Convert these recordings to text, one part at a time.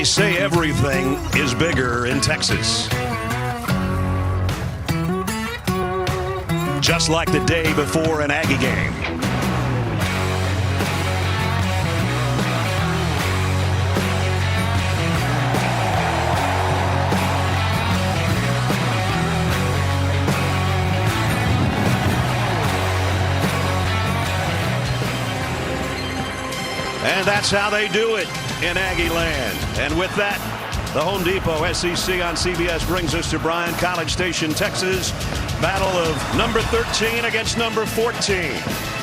They say everything is bigger in Texas. Just like the day before an Aggie game. And that's how they do it in Aggie land. And with that, the Home Depot SEC on CBS brings us to Bryan, College Station, Texas. Battle of number 13 against number 14.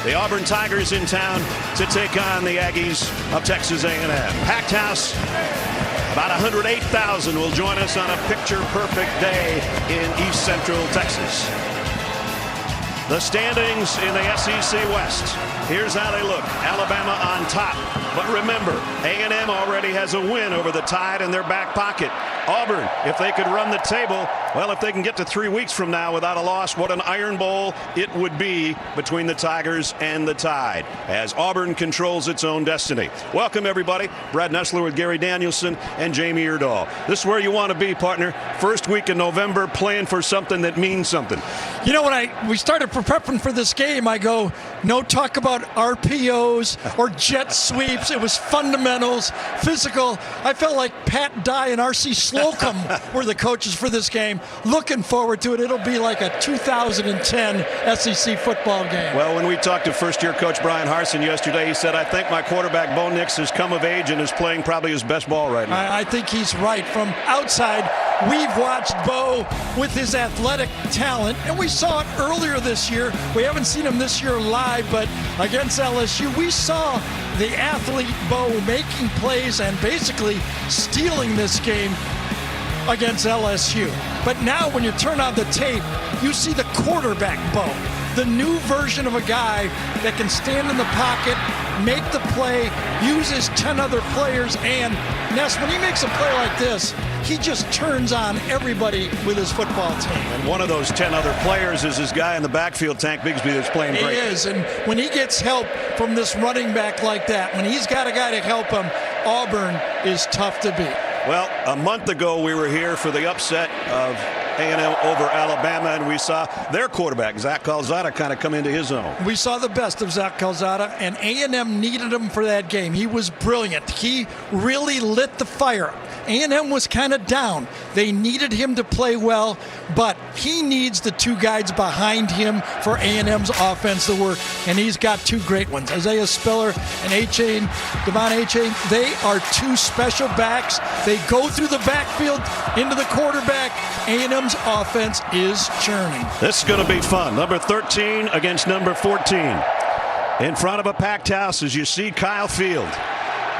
The Auburn Tigers in town to take on the Aggies of Texas A&M. Packed house. About 108,000 will join us on a picture-perfect day in East Central Texas. The standings in the SEC West. Here's how they look. Alabama on top. But remember, A&M already has a win over the Tide in their back pocket. Auburn, if they could run the table, well, if they can get to 3 weeks from now without a loss, what an Iron Bowl it would be between the Tigers and the Tide as Auburn controls its own destiny. Welcome, everybody. Brad Nessler with Gary Danielson and Jamie Erdahl. This is where you want to be, partner. First week in November, playing for something that means something. You know, when we started prepping for this game, I go, no talk about RPOs or jet sweeps. It was fundamentals, physical. I felt like Pat Dye and R.C. Slocum were the coaches for this game. Looking forward to it. It'll be like a 2010 SEC football game. Well, when we talked to first-year coach Brian Harsin yesterday, he said, I think my quarterback, Bo Nix, has come of age and is playing probably his best ball right now. I think he's right. From outside, we've watched Bo with his athletic talent, and we saw it earlier this year. We haven't seen him this year live, but against LSU, we saw the athlete Bo making plays and basically stealing this game against LSU. But now when you turn on the tape, you see the quarterback Bo, the new version of a guy that can stand in the pocket, make the play, use his 10 other players, and Ness, when he makes a play like this, he just turns on everybody with his football team. And one of those 10 other players is this guy in the backfield, Tank Bigsby, that's playing great. He is, and when he gets help from this running back like that, when he's got a guy to help him, Auburn is tough to beat. Well, a month ago we were here for the upset of A&M over Alabama, and we saw their quarterback, Zach Calzada, kind of come into his own. We saw the best of Zach Calzada, and A&M needed him for that game. He was brilliant. He really lit the fire. A&M was kind of down. They needed him to play well, but he needs the two guys behind him for A&M's offense to work, and he's got two great ones. Isaiah Spiller and Devon Achane, they are two special backs. They go through the backfield into the quarterback. A&M's offense is churning. This is going to be fun. Number 13 against number 14. In front of a packed house as you see Kyle Field.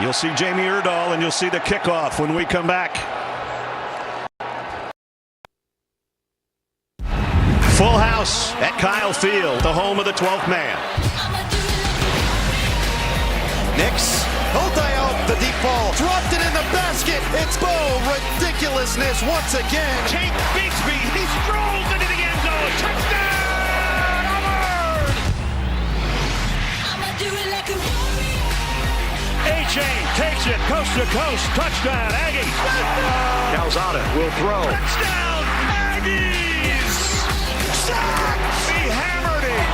You'll see Jamie Erdahl, and you'll see the kickoff when we come back. Full house at Kyle Field, the home of the 12th man. Nix, he'll dial the deep ball, dropped it in the basket. It's Bo ridiculousness once again. Tank Bigsby, he strolls into the end zone. Touchdown, Auburn! I'ma do it like a warrior. A-Chain takes it coast to coast. Touchdown, Aggies. Calzada will throw. Touchdown, Aggies. Sack! He hammered it.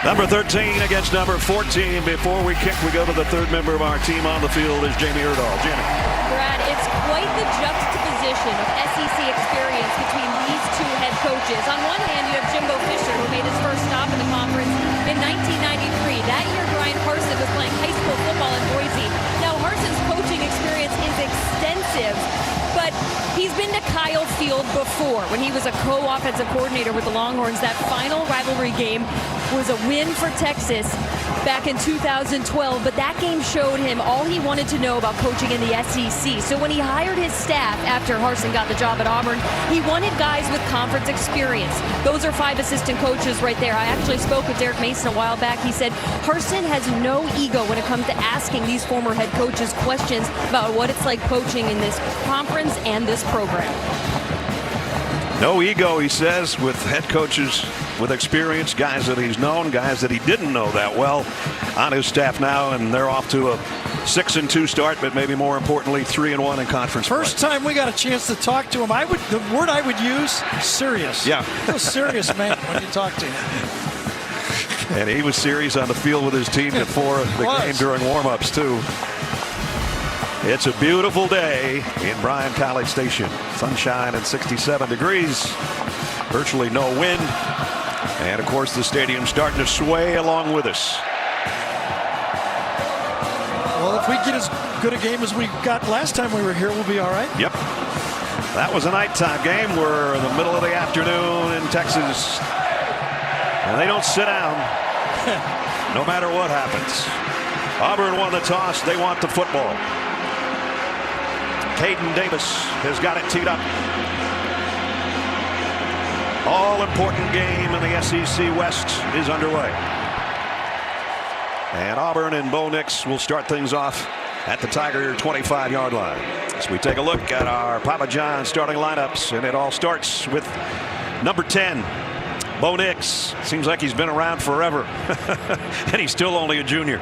Number 13 against number 14. Before we kick, we go to the third member of our team on the field is Jamie Erdahl. Jamie. Brad, it's quite the juxtaposition of SEC experience between these two head coaches. On one hand, you have Jimbo Fisher, who made his first stop in the conference in 1993. That year, Brian Harsin was playing high school football in Boise. Now, Harsin's coaching experience is extensive, but he's been to Kyle Field before when he was a co-offensive coordinator with the Longhorns. That final rivalry game was a win for Texas back in 2012, but that game showed him all he wanted to know about coaching in the SEC. So when he hired his staff after Harsin got the job at Auburn, he wanted guys with conference experience. Those are 5 assistant coaches right there. I actually spoke with Derek Mason a while back. He said Harsin has no ego when it comes to asking these former head coaches questions about what it's like coaching in this conference and this program. No ego, he says, with head coaches with experience, guys that he's known, guys that he didn't know that well on his staff now, and they're off to a 6-2 start, but maybe more importantly 3-1 in conference First play. time we got a chance to talk to him, the word I would use, serious. Yeah. He's a serious man when you talk to him. And he was serious on the field with his team before the game during warm-ups too. It's a beautiful day in Bryan College Station. Sunshine and 67 degrees. Virtually no wind. And of course the stadium's starting to sway along with us. Well, if we get as good a game as we got last time we were here, we'll be all right. Yep. That was a nighttime game. We're in the middle of the afternoon in Texas. And they don't sit down no matter what happens. Auburn won the toss. They want the football. Caden Davis has got it teed up. All-important game in the SEC West is underway. And Auburn and Bo Nix will start things off at the Tiger 25-yard line. As we take a look at our Papa John starting lineups, and it all starts with number 10. Bo Nix. Seems like he's been around forever. And he's still only a junior.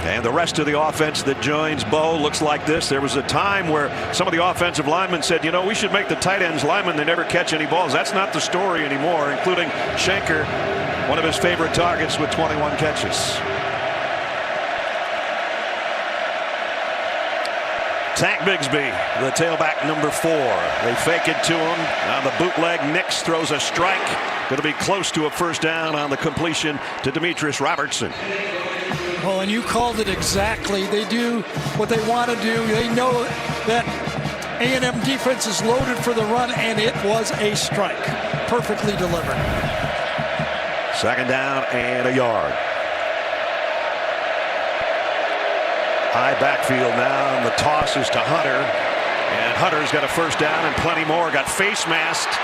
And the rest of the offense that joins Bo looks like this. There was a time where some of the offensive linemen said, you know, we should make the tight ends linemen. They never catch any balls. That's not the story anymore, including Shanker, one of his favorite targets with 21 catches. Tank Bigsby, the tailback, number 4. They fake it to him on the bootleg. Nix throws a strike. Going to be close to a first down on the completion to Demetrius Robertson. Well, and you called it exactly. They do what they want to do. They know that A&M defense is loaded for the run, and it was a strike. Perfectly delivered. Second down and a yard. High backfield now, and the toss is to Hunter. And Hunter's got a first down and plenty more. Got face masked.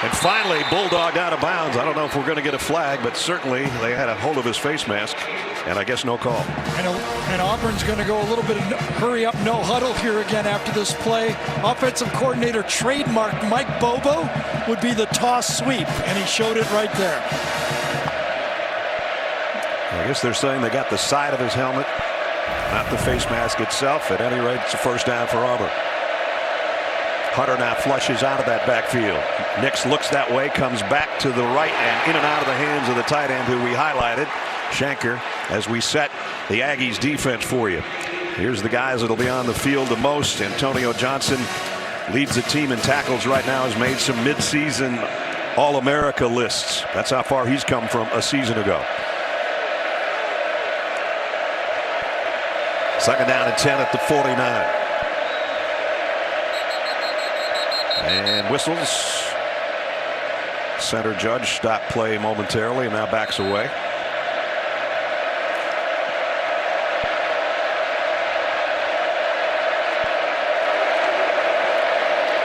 And finally, bulldogged out of bounds. I don't know if we're going to get a flag, but certainly they had a hold of his face mask, and I guess no call. And Auburn's going to go a little bit of hurry up, no huddle here again after this play. Offensive coordinator trademark Mike Bobo would be the toss sweep, and he showed it right there. I guess they're saying they got the side of his helmet, not the face mask itself. At any rate, it's a first down for Auburn. Hunter now flushes out of that backfield. Nix looks that way, comes back to the right and in and out of the hands of the tight end who we highlighted, Shanker, as we set the Aggies defense for you. Here's the guys that'll be on the field the most. Antonio Johnson leads the team in tackles right now, has made some midseason All-America lists. That's how far he's come from a season ago. Second down and 10 at the 49. And whistles. Center judge stopped play momentarily and now backs away.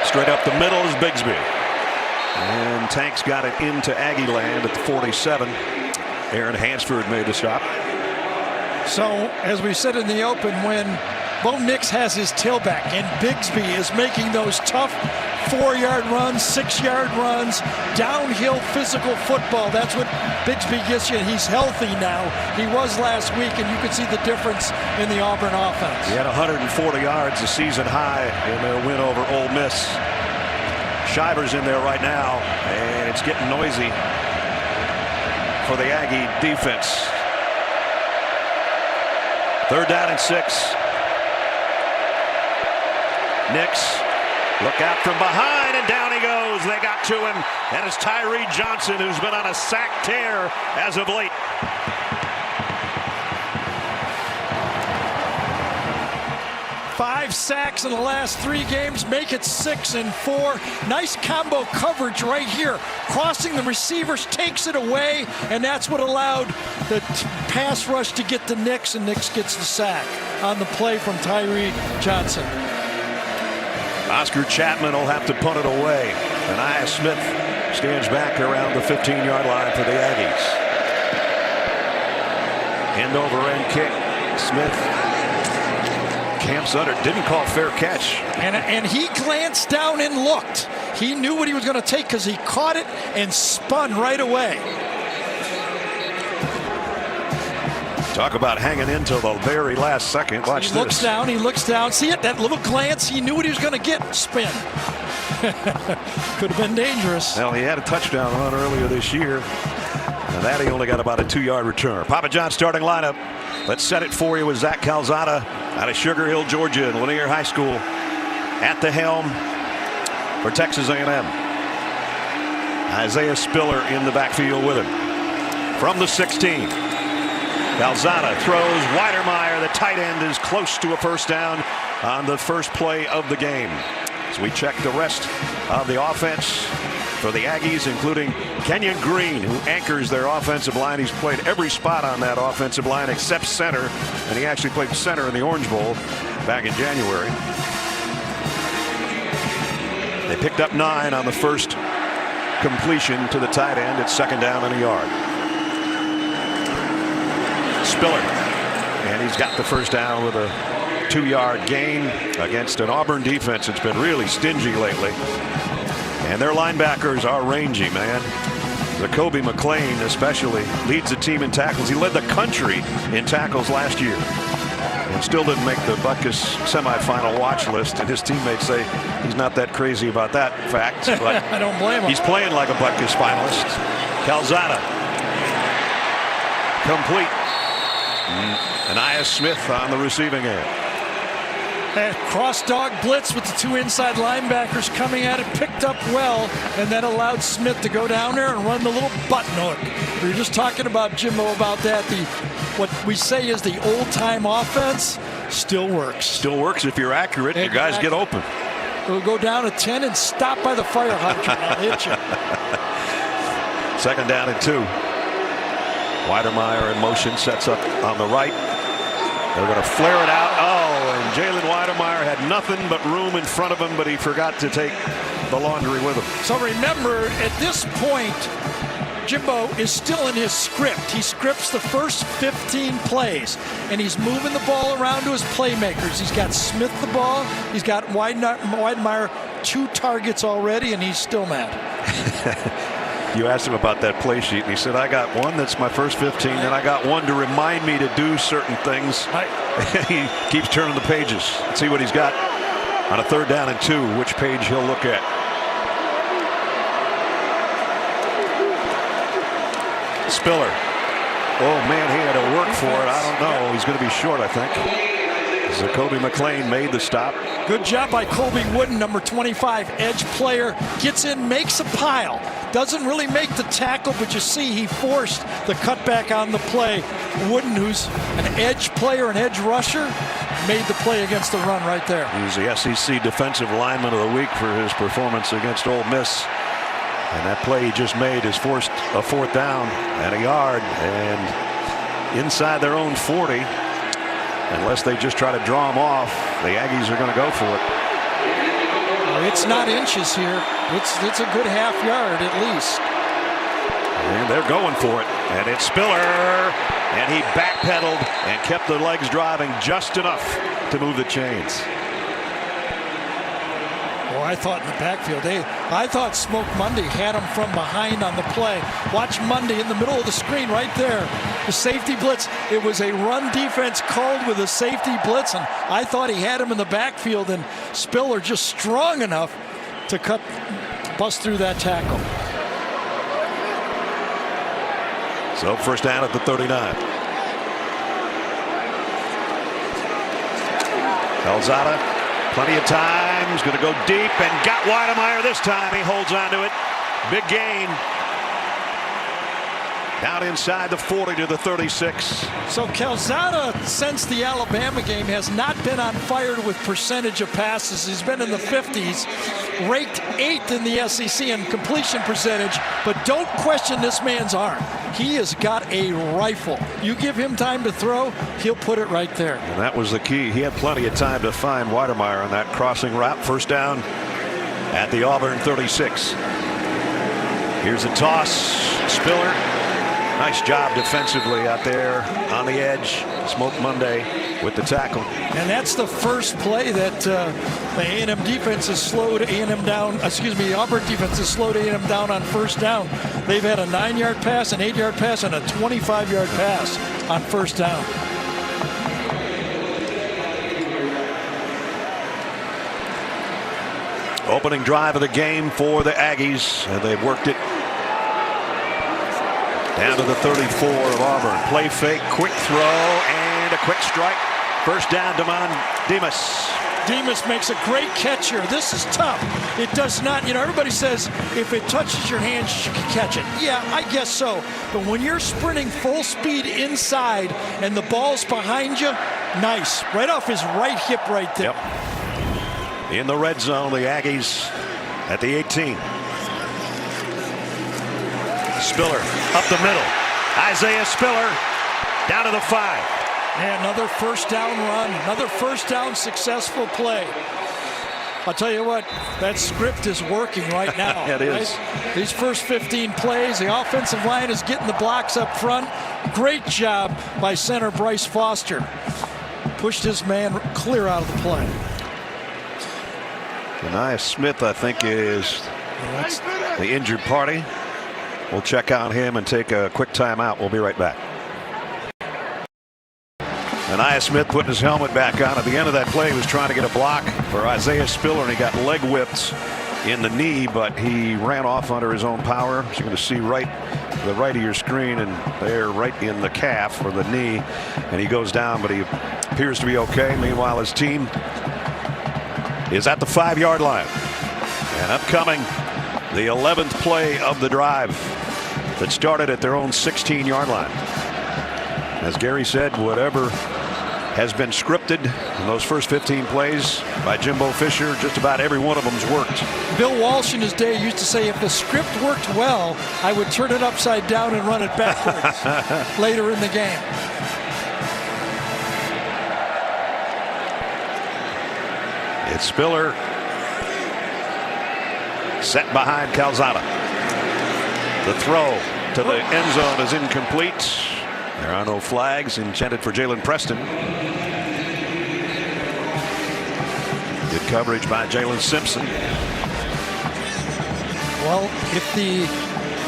Straight up the middle is Bigsby. And Tank's got it into Aggie land at the 47. Aaron Hansford made the stop. So, as we said in the open, when Bo Nix has his tailback and Bigsby is making those tough 4-yard runs, 6-yard runs, downhill physical football, that's what Bigsby gets you. He's healthy now. He was last week, and you could see the difference in the Auburn offense. He had 140 yards, a season high in their win over Ole Miss. Shiver's in there right now, and it's getting noisy for the Aggie defense. Third down and 6. Nix, look out from behind, and down he goes. They got to him, and it's Tyree Johnson, who's been on a sack tear as of late. Five sacks in the last 3 games, make it 6 and 4. Nice combo coverage right here. Crossing the receivers, takes it away, and that's what allowed the pass rush to get to Nix, and Nix gets the sack on the play from Tyree Johnson. Oscar Chapman will have to punt it away. Anaya Smith stands back around the 15-yard line for the Aggies. End over end kick. Smith Cam Sutter didn't call fair catch. And he glanced down and looked. He knew what he was going to take because he caught it and spun right away. Talk about hanging in till the very last second. Watch this. He looks down. See it? That little glance. He knew what he was going to get. Spin. Could have been dangerous. Well, he had a touchdown run earlier this year. And that he only got about a 2-yard return. Papa John's starting lineup. Let's set it for you with Zach Calzada out of Sugar Hill, Georgia, and Lanier High School at the helm for Texas A&M. Isaiah Spiller in the backfield with him. From the 16, Calzada throws. Weidermeyer, the tight end, is close to a first down on the first play of the game. As we check the rest of the offense for the Aggies, including Kenyon Green, who anchors their offensive line. He's played every spot on that offensive line except center, and he actually played center in the Orange Bowl back in January. They picked up 9 on the first completion to the tight end. It's second down and a yard. Spiller, and he's got the first down with a 2-yard gain against an Auburn defense that's been really stingy lately. And their linebackers are rangy, man. Jacoby McClain especially leads the team in tackles. He led the country in tackles last year and still didn't make the Butkus semifinal watch list. And his teammates say he's not that crazy about that fact. But I don't blame him. He's playing like a Butkus finalist. Calzada. Complete. Anaya Smith on the receiving end. Cross dog blitz with the 2 inside linebackers coming at it, picked up well, and that allowed Smith to go down there and run the little button hook. We were just talking about, Jimbo, about that. What we say is the old-time offense still works. Still works if you're accurate. Exactly. Your guys get open. We'll go down to 10 and stop by the fire hydrant. I'll hit you. Second down and 2. Weidermeyer in motion, sets up on the right. They're going to flare it out. Oh, and Jalen Weidermeyer had nothing but room in front of him, but he forgot to take the laundry with him. So remember, at this point, Jimbo is still in his script. He scripts the first 15 plays, and he's moving the ball around to his playmakers. He's got Smith the ball. He's got Weidermeyer 2 targets already, and he's still mad. You asked him about that play sheet, and he said, I got one that's my first 15, and I got one to remind me to do certain things. He keeps turning the pages. Let's see what he's got on a 3rd down and 2, which page he'll look at. Spiller. Oh, man, he had to work for it. I don't know. He's going to be short, I think. Jacoby McClain made the stop. Good job by Colby Wooden, number 25, edge player. Gets in, makes a pile. Doesn't really make the tackle, but you see he forced the cutback on the play. Wooden, who's an edge player, an edge rusher, made the play against the run right there. He's the SEC Defensive Lineman of the Week for his performance against Ole Miss. And that play he just made is forced a 4th down and a yard. And inside their own 40, unless they just try to draw him off, the Aggies are going to go for it. It's not inches here. It's a good half yard at least. And they're going for it. And it's Spiller. And he backpedaled and kept the legs driving just enough to move the chains. Well, I thought in the backfield, I thought Smoke Monday had him from behind on the play. Watch Monday in the middle of the screen right there. The safety blitz. It was a run defense called with a safety blitz, and I thought he had him in the backfield, and Spiller just strong enough to bust through that tackle. So first down at the 39. Calzada. Plenty of time. He's going to go deep and got Weidermeyer this time. He holds on to it. Big gain. Down inside the 40 to the 36. So Calzada, since the Alabama game, has not been on fire with percentage of passes. He's been in the 50s, ranked 8th in the SEC in completion percentage. But don't question this man's arm. He has got a rifle. You give him time to throw, he'll put it right there. And that was the key. He had plenty of time to find Weidermeyer on that crossing route. First down at the Auburn 36. Here's a toss. Spiller Nice job defensively out there on the edge. Smoke Monday with the tackle. And that's the first play that the A&M defense has slowed A&M down. Excuse me, the Auburn defense has slowed A&M down on first down. They've had a 9-yard pass, an 8-yard pass, and a 25-yard pass on first down. Opening drive of the game for the Aggies, and they've worked it down to the 34 of Auburn. Play fake, quick throw, and a quick strike. First down, Demas. Demas makes a great catch here. This is tough. It does not, everybody says if it touches your hands, you can catch it. Yeah, I guess so. But when you're sprinting full speed inside and the ball's behind you, nice. Right off his right hip right there. Yep. In the red zone, the Aggies at the 18. Spiller up the middle. Isaiah Spiller down to the 5. And another first down run, another first down successful play. I'll tell you what, that script is working right now. It is. Right? These first 15 plays, the offensive line is getting the blocks up front. Great job by center Bryce Foster. Pushed his man clear out of the play. Anais Smith, I think, is the injured party. We'll check on him and take a quick timeout. We'll be right back. Anais Smith putting his helmet back on. At the end of that play, he was trying to get a block for Isaiah Spiller, and he got leg whipped in the knee, but he ran off under his own power. So you're going to see right to the right of your screen, and there right in the calf or the knee, and he goes down, but he appears to be okay. Meanwhile, his team is at the 5-yard line. And upcoming, the 11th play of the drive that started at their own 16-yard line. As Gary said, whatever has been scripted in those first 15 plays by Jimbo Fisher, just about every one of them's worked. Bill Walsh in his day used to say, if the script worked well, I would turn it upside down and run it backwards later in the game. It's Spiller set behind Calzada. The throw to the end zone is incomplete. There are no flags intended for Jalen Preston. Good coverage by Jalen Simpson. Well, if the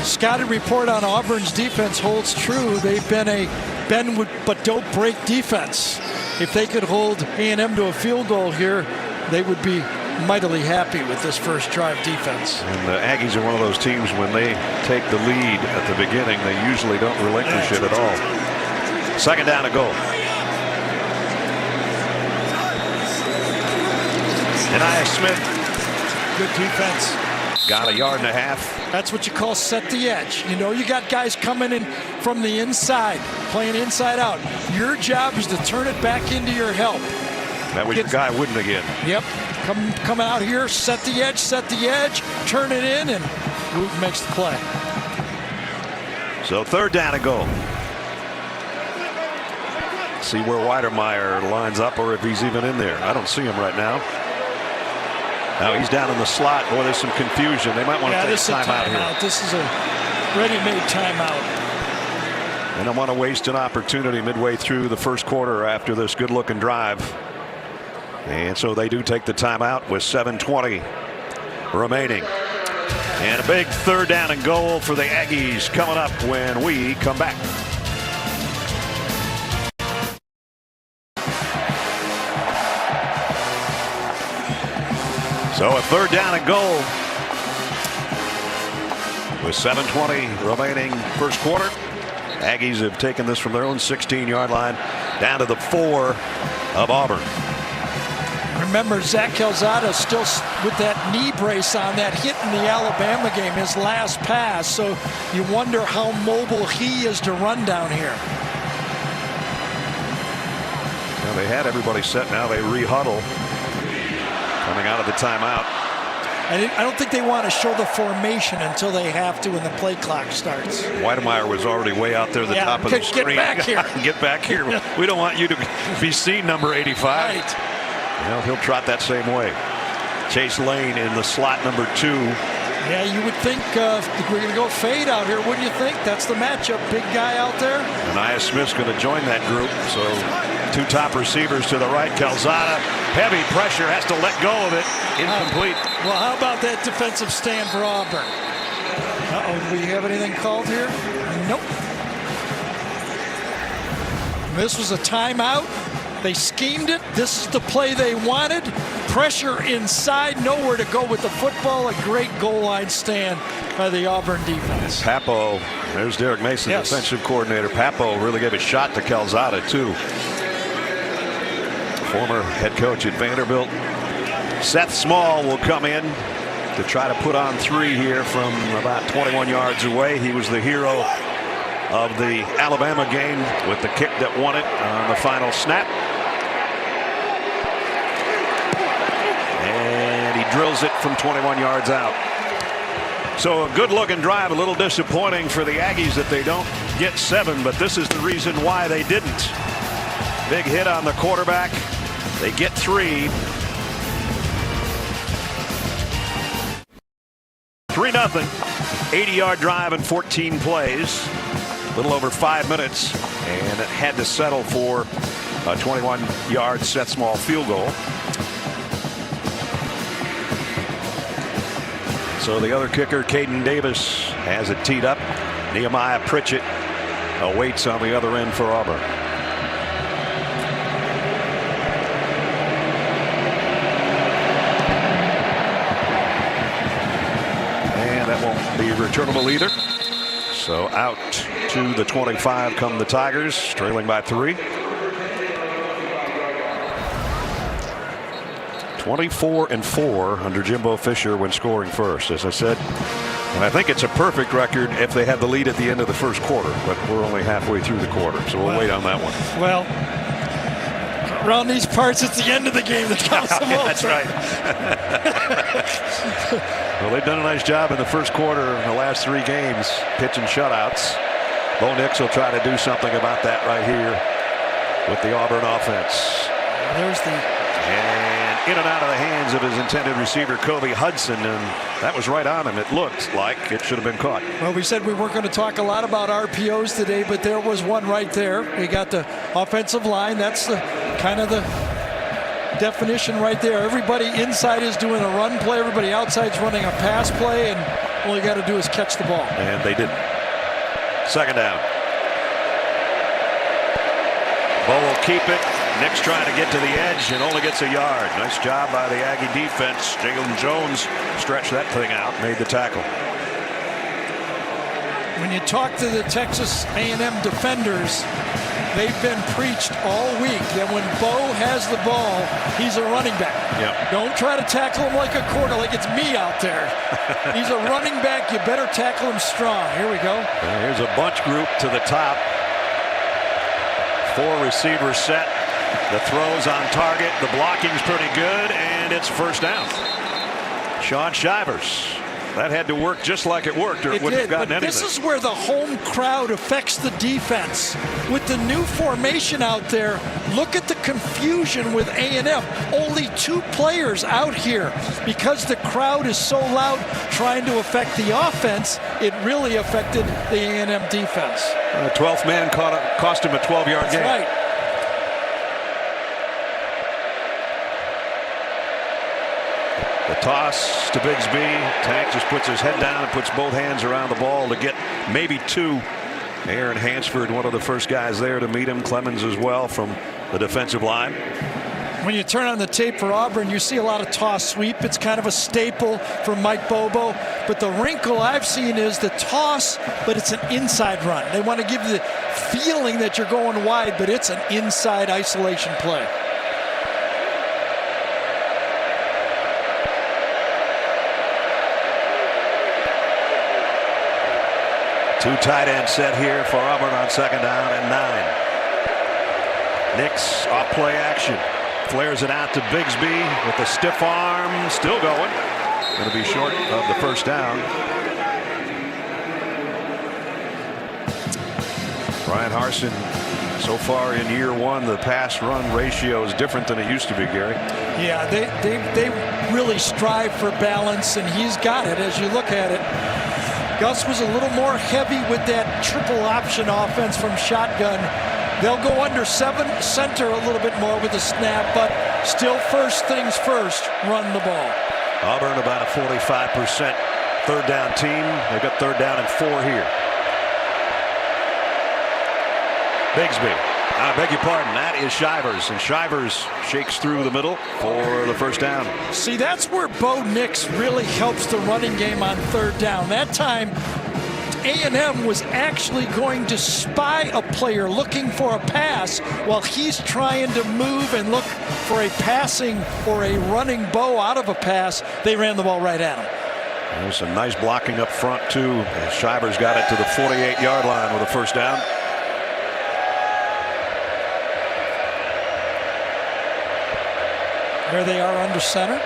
scouting report on Auburn's defense holds true, they've been a bend but don't break defense. If they could hold A&M to a field goal here, they would be mightily happy with this first drive defense. And the Aggies are one of those teams, when they take the lead at the beginning, they usually don't relinquish it at all. Second down to goal. Anais Smith. Good defense. Got a yard and a half. That's what you call set the edge. You got guys coming in from the inside, playing inside out. Your job is to turn it back into your help. That was your guy Wooden again. Yep. Coming out here, set the edge, turn it in, and Wooten makes the play. So third down and goal. See where Weidermeyer lines up, or if he's even in there. I don't see him right now. Now he's down in the slot. Boy, there's some confusion. They might want to take a timeout here. This is a ready-made timeout. They don't want to waste an opportunity midway through the first quarter after this good-looking drive. And so they do take the timeout with 7:20 remaining. And a big third down and goal for the Aggies coming up when we come back. So a third down and goal with 7:20 remaining first quarter. Aggies have taken this from their own 16-yard line down to the 4 of Auburn. Remember, Zach Calzada still with that knee brace on, that hit in the Alabama game, his last pass. So you wonder how mobile he is to run down here. Well, they had everybody set. Now they re-huddle coming out of the timeout. I don't think they want to show the formation until they have to when the play clock starts. Weidemeyer was already way out there at the top of the screen. Get back here. Get back here. We don't want you to be seen, number 85. Right. Well, he'll trot that same way. Chase Lane in the slot, number 2. Yeah, you would think we're going to go fade out here. Wouldn't you think? That's the matchup. Big guy out there. Anaya Smith's going to join that group. So 2 top receivers to the right. Calzada, heavy pressure, has to let go of it. Incomplete. Well, how about that defensive stand for Auburn? Uh-oh, do we have anything called here? Nope. This was a timeout. They schemed it. This is the play they wanted. Pressure inside, nowhere to go with the football. A great goal line stand by the Auburn defense. Papo, there's Derek Mason, yes. Defensive coordinator. Papo really gave a shot to Calzada, too. Former head coach at Vanderbilt. Seth Small will come in to try to put on 3 here from about 21 yards away. He was the hero of the Alabama game with the kick that won it on the final snap. And he drills it from 21 yards out. So a good looking drive, a little disappointing for the Aggies that they don't get 7, but this is the reason why they didn't. Big hit on the quarterback. They get 3. 3-0. 80-yard drive in 14 plays. A little over 5 minutes, and it had to settle for a 21-yard Seth Small field goal. So the other kicker, Caden Davis, has it teed up. Nehemiah Pritchett awaits on the other end for Auburn. And that won't be returnable either. So out to the 25 come the Tigers, trailing by 3. 24-4 under Jimbo Fisher when scoring first, as I said. And I think it's a perfect record if they had the lead at the end of the first quarter, but we're only halfway through the quarter, so we'll wait on that one. Well, around these parts, it's the end of the game that counts the most. That's right. Well, they've done a nice job in the first quarter in the last 3 games, pitching shutouts. Bo Nix will try to do something about that right here with the Auburn offense. There's the... And in and out of the hands of his intended receiver, Kobe Hudson, and that was right on him. It looked like it should have been caught. Well, we said we weren't going to talk a lot about RPOs today, but there was one right there. We got the offensive line. That's the kind of the definition right there. Everybody inside is doing a run play. Everybody outside is running a pass play, and all you got to do is catch the ball. And they didn't. Second down. Bo will keep it. Nix trying to get to the edge and only gets a yard. Nice job by the Aggie defense. Jalen Jones stretched that thing out, made the tackle. When you talk to the Texas A&M defenders, they've been preached all week that when Bo has the ball, he's a running back. Yep. Don't try to tackle him like a quarter, like it's me out there. He's a running back. You better tackle him strong. Here we go. Well, here's a bunch group to the top. 4 receivers set. The throw's on target. The blocking's pretty good, and it's first down. Sean Shivers. That had to work just like it worked, or it wouldn't have gotten anything. This is where the home crowd affects the defense. With the new formation out there, look at the confusion with A&M. Only 2 players out here. Because the crowd is so loud trying to affect the offense, it really affected the A&M defense. The 12th man cost him a 12-yard gain. That's right. The toss to Bigsby. Tank just puts his head down and puts both hands around the ball to get maybe 2. Aaron Hansford, one of the first guys there to meet him. Clemens as well from the defensive line. When you turn on the tape for Auburn, you see a lot of toss sweep. It's kind of a staple for Mike Bobo. But the wrinkle I've seen is the toss, but it's an inside run. They want to give you the feeling that you're going wide, but it's an inside isolation play. Two tight end set here for Auburn on second down and 9. Nix off play action. Flares it out to Bigsby with the stiff arm. Still going. Going to be short of the first down. Brian Harsin So far in year one, the pass-run ratio is different than it used to be, Gary. Yeah, they really strive for balance, and he's got it as you look at it. Gus was a little more heavy with that triple option offense from shotgun. They'll go under center a little bit more with the snap, but still first things first, run the ball. Auburn about a 45% third down team. They've got third down and 4 here. Bigsby. I beg your pardon. That is Shivers, and Shivers shakes through the middle for the first down. See, that's where Bo Nix really helps the running game on third down. That time, A&M was actually going to spy a player looking for a pass while he's trying to move and look for a passing or a running Bo out of a pass. They ran the ball right at him. There's some nice blocking up front, too. Shivers got it to the 48-yard line with a first down. There they are under center.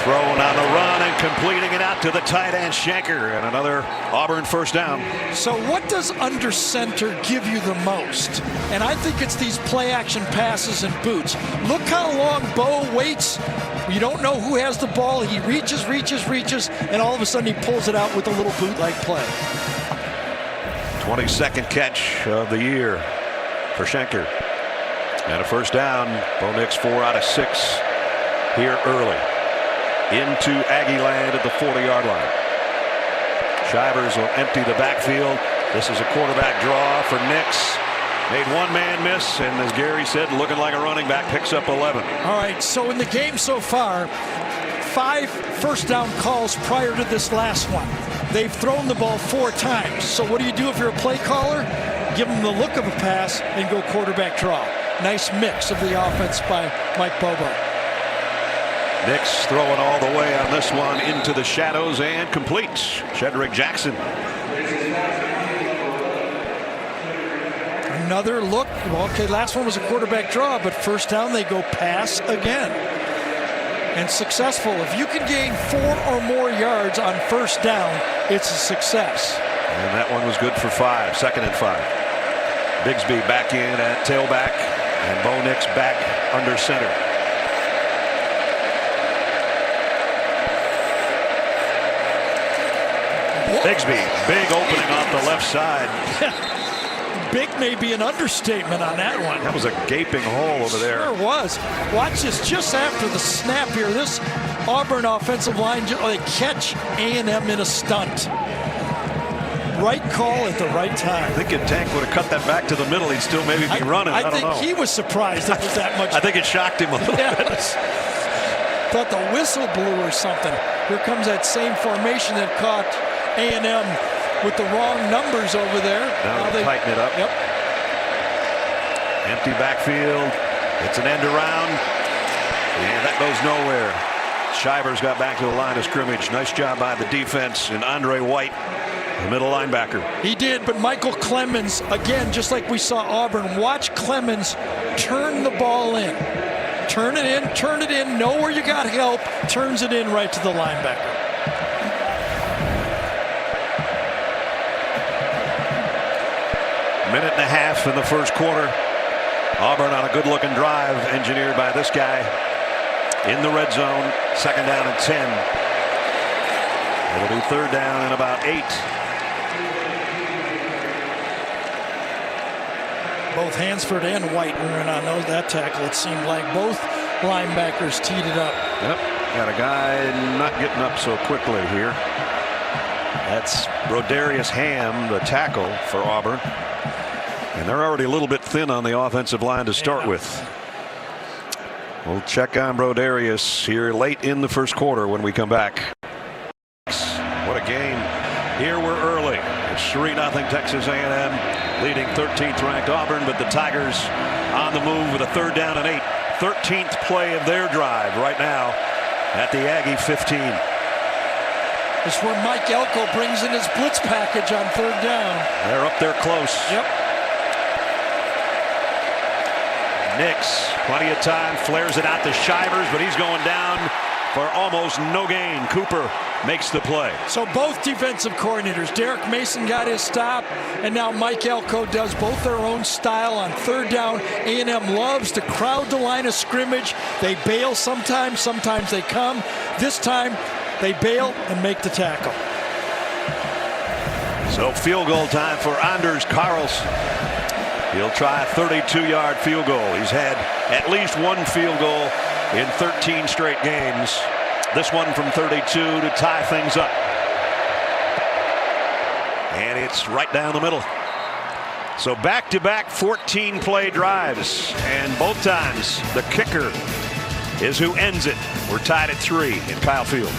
Throwing on the run and completing it out to the tight end Shanker, and another Auburn first down. So what does under center give you the most? And I think it's these play action passes and boots. Look how long Bo waits. You don't know who has the ball. He reaches, and all of a sudden he pulls it out with a little boot-like play. 22nd catch of the year for Shanker. And a first down. Bo Nix 4 out of 6 here early. Into Aggie land at the 40-yard line. Shivers will empty the backfield. This is a quarterback draw for Nix. Made one man miss, and as Gary said, looking like a running back, picks up 11. All right, so in the game so far, 5 first down calls prior to this last one. They've thrown the ball 4 times. So what do you do if you're a play caller? Give them the look of a pass and go quarterback draw. Nice mix of the offense by Mike Bobo. Nix throwing all the way on this one into the shadows and completes. Shedrick Jackson. Another look. Well, okay, last one was a quarterback draw, but first down they go pass again. And successful. If you can gain 4 or more yards on first down, it's a success. And that one was good for 5. 2nd and 5. Bigsby back in at tailback, and Bo Nix back under center. Bigsby, big opening off the left side. Big may be an understatement on that one. That was a gaping hole over there. Sure was. Watch this just after the snap here. This Auburn offensive line, they catch A&M in a stunt. Right call at the right time. I think if Tank would have cut that back to the middle, he'd still maybe be running. I don't know. He was surprised it was that much. I think it shocked him a little bit. Thought the whistle blew or something. Here comes that same formation that caught A&M with the wrong numbers over there. Now they tighten it up. Yep. Empty backfield. It's an end around. And that goes nowhere. Shivers got back to the line of scrimmage. Nice job by the defense and Andre White, the middle linebacker. He did, but Michael Clemens, again, just like we saw Auburn, watch Clemens turn the ball in. Turn it in, know where you got help, turns it in right to the linebacker. Minute and a half in the first quarter. Auburn on a good-looking drive engineered by this guy in the red zone. 2nd down and 10. It'll be 3rd down and about 8. Both Hansford and White were in on that tackle. It seemed like both linebackers teed it up. Yep, got a guy not getting up so quickly here. That's Brodarius Ham, the tackle for Auburn. And they're already a little bit thin on the offensive line to start with. We'll check on Brodarius here late in the first quarter when we come back. What a game. Here we're early. It's 3-0 Texas A&M leading 13th ranked Auburn, but the Tigers on the move with a 3rd down and 8. 13th play of their drive right now at the Aggie 15. This is where Mike Elko brings in his blitz package on 3rd down. They're up there close. Yep. Nix, plenty of time, flares it out to Shivers, but he's going down for almost no gain. Cooper makes the play. So both defensive coordinators, Derek Mason got his stop, and now Mike Elko does both their own style on third down. A&M loves to crowd the line of scrimmage. They bail sometimes they come. This time they bail and make the tackle. So field goal time for Anders Carlson. He'll try a 32-yard field goal. He's had at least one field goal in 13 straight games. This one from 32 to tie things up. And it's right down the middle. So back-to-back 14-play drives. And both times the kicker is who ends it. We're tied at 3 in Kyle Field.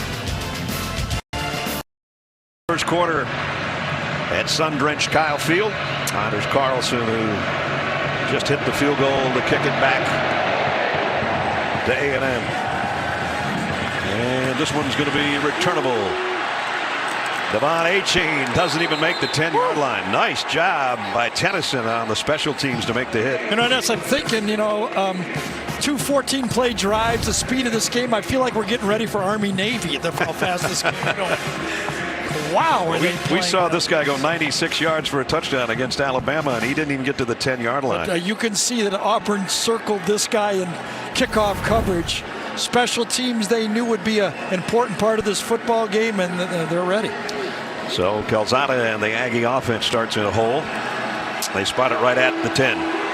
First quarter at sun-drenched Kyle Field. Anders Carlson, who just hit the field goal to kick it back to A&M. And this one's going to be returnable. Devon Achane doesn't even make the 10-yard line. Nice job by Tennyson on the special teams to make the hit. You know, that's I'm thinking, you know, 2 14-play drives, the speed of this game. I feel like we're getting ready for Army-Navy. How fast this game is going. Wow. We saw this guy go 96 yards for a touchdown against Alabama, and he didn't even get to the 10-yard line. But, you can see that Auburn circled this guy in kickoff coverage. Special teams they knew would be an important part of this football game, and they're ready. So Calzada and the Aggie offense starts in a hole. They spot it right at the 10.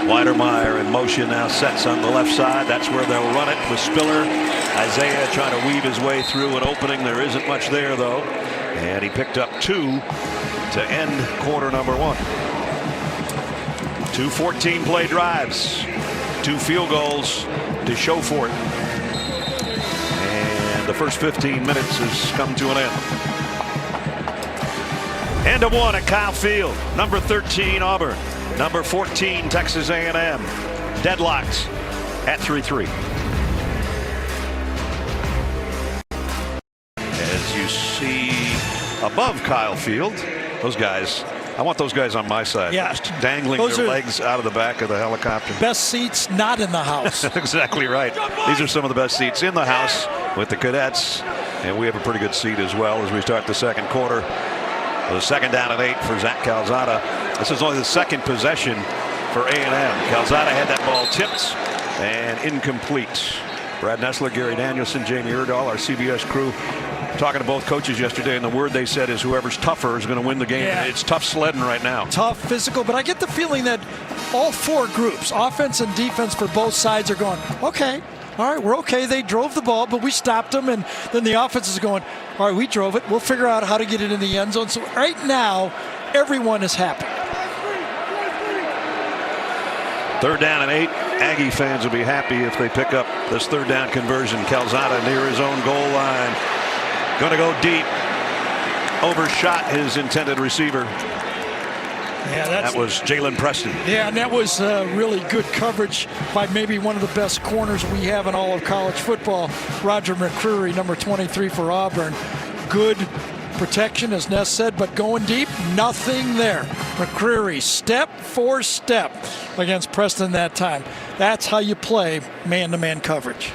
Weidermeyer in motion now, sets on the left side. That's where they'll run it with Spiller. Isaiah trying to weave his way through an opening. There isn't much there, though. And he picked up 2 to end quarter number 1. 2 14-play drives. 2 field goals to show for it. And the first 15 minutes has come to an end. End of 1 at Kyle Field. Number 13, Auburn. Number 14, Texas A&M. Deadlocked at 3-3. As you see above Kyle Field, those guys, I want those guys on my side. Yeah. Just dangling their legs out of the back of the helicopter. Best seats not in the house. Exactly right. These are some of the best seats in the house with the cadets. And we have a pretty good seat as well as we start the second quarter. The second down and 8 for Zach Calzada. This is only the second possession for A&M. Calzada had that ball tipped and incomplete. Brad Nessler, Gary Danielson, Jamie Erdahl, our CBS crew, talking to both coaches yesterday, and the word they said is whoever's tougher is going to win the game. Yeah. It's tough sledding right now. Tough, physical, but I get the feeling that all 4 groups, offense and defense for both sides, are going, okay, all right, we're okay. They drove the ball, but we stopped them, and then the offense is going, all right, we drove it. We'll figure out how to get it in the end zone. So right now, everyone is happy. Third down and 8. Aggie fans will be happy if they pick up this third down conversion. Calzada near his own goal line. Going to go deep. Overshot his intended receiver. Yeah, that was Jalen Preston. Yeah, and that was really good coverage by maybe one of the best corners we have in all of college football. Roger McCreary, number 23 for Auburn. Good protection, as Ness said, but going deep, nothing there. McCreary, step for step against Preston that time. That's how you play man-to-man coverage.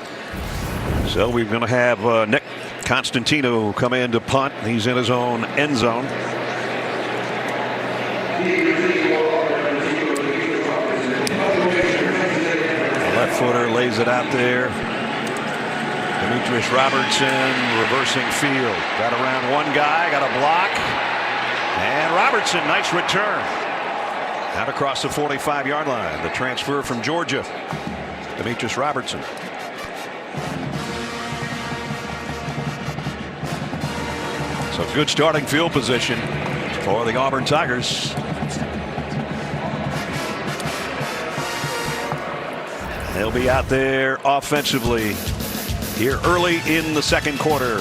So we're going to have Nick Constantino come in to punt. He's in his own end zone. The left footer lays it out there. Demetrius Robertson reversing field. Got around one guy, got a block. And Robertson, nice return. Out across the 45-yard line. The transfer from Georgia. Demetrius Robertson. So good starting field position for the Auburn Tigers. They'll be out there offensively here early in the second quarter.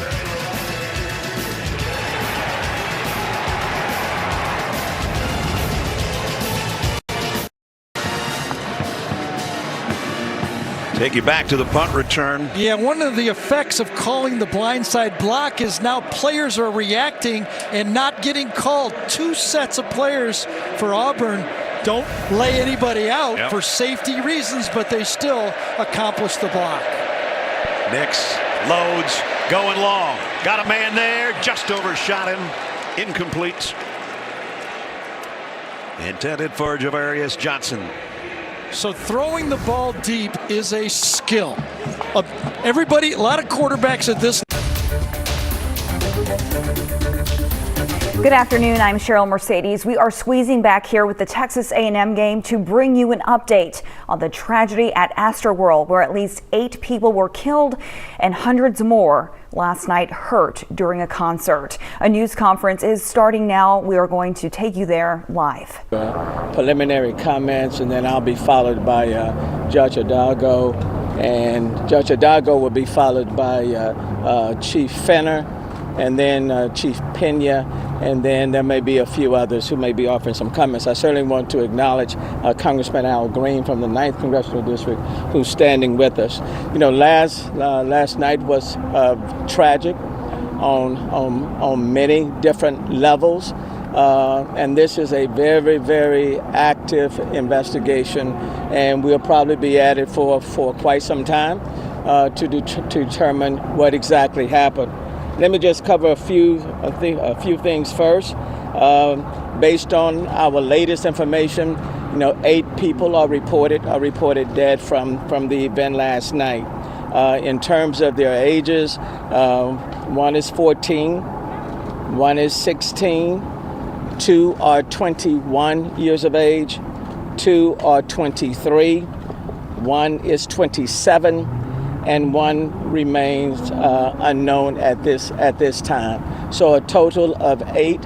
Take you back to the punt return. Yeah, one of the effects of calling the blindside block is now players are reacting and not getting called. 2 sets of players for Auburn don't lay anybody out for safety reasons, but they still accomplish the block. Nix loads, going long. Got a man there, just overshot him. Incomplete. Intended for Javarius Johnson. So throwing the ball deep is a skill. Everybody, a lot of quarterbacks at this. Good afternoon, I'm Cheryl Mercedes. We are squeezing back here with the Texas A&M game to bring you an update on the tragedy at Astroworld, where at least 8 people were killed and hundreds more last night hurt during a concert. A news conference is starting now. We are going to take you there live. Preliminary comments, and then I'll be followed by Judge Hidalgo, and Judge Hidalgo will be followed by Chief Fenner, and then Chief Pena, and then there may be a few others who may be offering some comments. I certainly want to acknowledge Congressman Al Green from the 9th Congressional District, who's standing with us. You know, last night was tragic on many different levels, and this is a very, very active investigation, and we'll probably be at it for quite some time to determine what exactly happened. Let me just cover a few things first. Based on our latest information, you know, 8 people are reported dead from the event last night. In terms of their ages, one is 14, one is 16, 2 are 21 years of age, 2 are 23, 1 is 27. And 1 remains unknown at this time. So a total of 8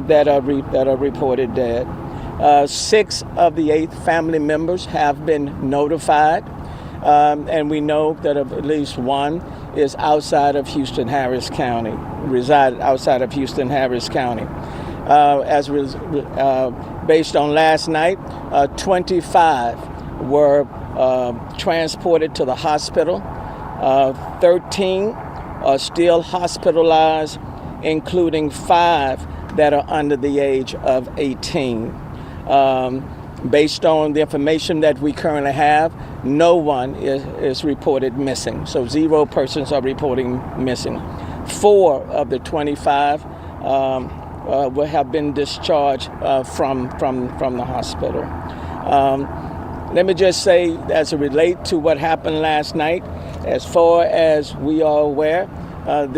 that are reported dead. 6 of the 8 family members have been notified, and we know that at least 1 is outside of Houston Harris County, resided outside of Houston Harris County. Based on last night, 25 were transported to the hospital. 13 are still hospitalized, including 5 that are under the age of 18. Based on the information that we currently have, no one is reported missing. So 0 persons are reporting missing. 4 of the 25 will have been discharged from the hospital. Let me just say, as it relates to what happened last night, as far as we are aware, I'm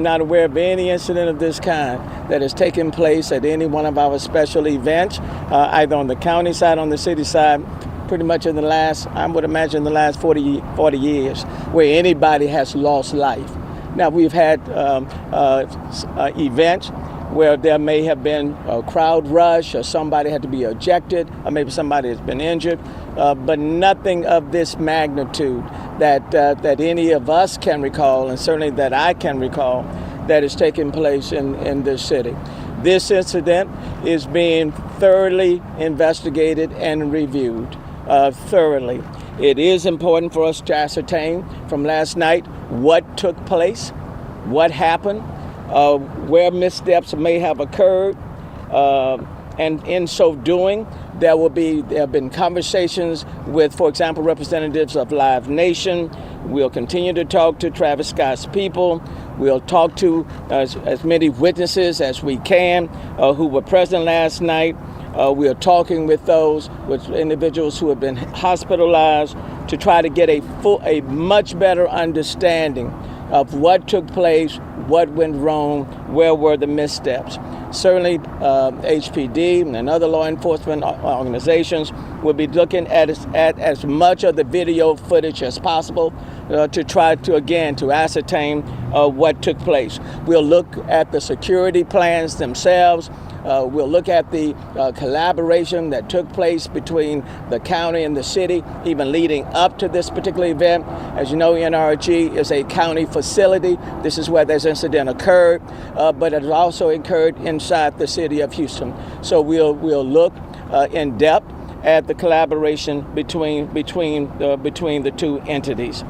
not aware of any incident of this kind that has taken place at any one of our special events, either on the county side, on the city side, pretty much in the last 40 years, where anybody has lost life. Now, we've had events where there may have been a crowd rush, or somebody had to be ejected, or maybe somebody has been injured, but nothing of this magnitude that any of us can recall, and certainly that I can recall, that is taking place in this city. This incident is being thoroughly investigated and reviewed thoroughly. It is important for us to ascertain from last night what took place, what happened, where missteps may have occurred, and in so doing, there have been conversations with, for example, representatives of Live Nation. We'll continue to talk to Travis Scott's people. We'll talk to as many witnesses as we can who were present last night. We are talking with individuals who have been hospitalized to try to get a much better understanding of what took place, what went wrong, where were the missteps. Certainly, HPD and other law enforcement organizations will be looking at as much of the video footage as possible to try to ascertain what took place. We'll look at the security plans themselves. We'll look at the collaboration that took place between the county and the city, even leading up to this particular event. As you know, NRG is a county facility. This is where this incident occurred, but it also occurred inside the city of Houston. So we'll look in depth at the collaboration between the two entities.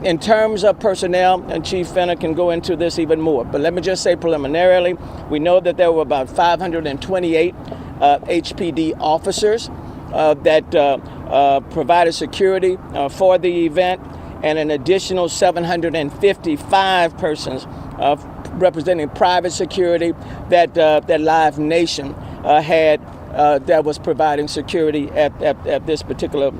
In terms of personnel, and Chief Fenner can go into this even more, but let me just say preliminarily, we know that there were about 528 HPD officers that provided security for the event, and an additional 755 persons representing private security that Live Nation had that was providing security at this particular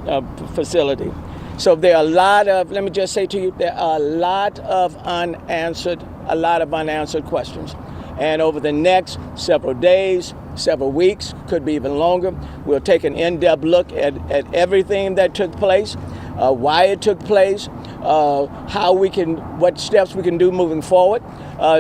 facility. So there are a lot of, let me just say to you, there are a lot of unanswered questions. And over the next several days, several weeks, could be even longer, we'll take an in-depth look at everything that took place, why it took place, what steps we can do moving forward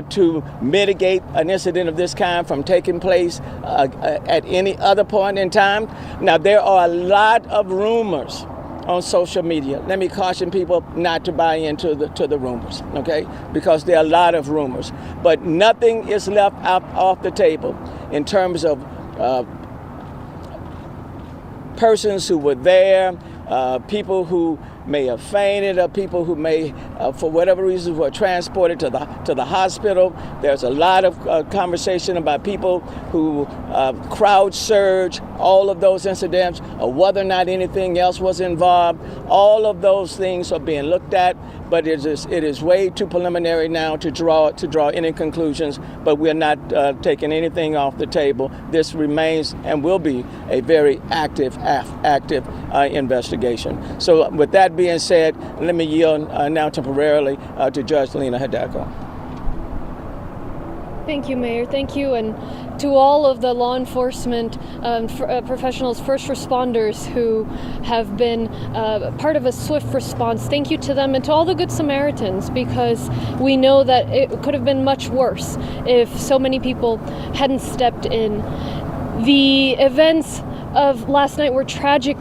to mitigate an incident of this kind from taking place at any other point in time. Now, there are a lot of rumors on social media. Let me caution people not to buy into the rumors, okay? Because there are a lot of rumors, but nothing is left off the table in terms of persons who were there, people who may have fainted, or people who may, for whatever reason, were transported to the hospital. There's a lot of conversation about people who crowd surge, all of those incidents, or whether or not anything else was involved. All of those things are being looked at, but it is way too preliminary now to draw any conclusions. But we're not taking anything off the table. This remains and will be a very active investigation. So with that being said, let me yield now temporarily to Judge Lena Hidalgo. Thank you, Mayor. Thank you, and to all of the law enforcement professionals, first responders who have been part of a swift response. Thank you to them, and to all the Good Samaritans, because we know that it could have been much worse if so many people hadn't stepped in. The events of last night were tragic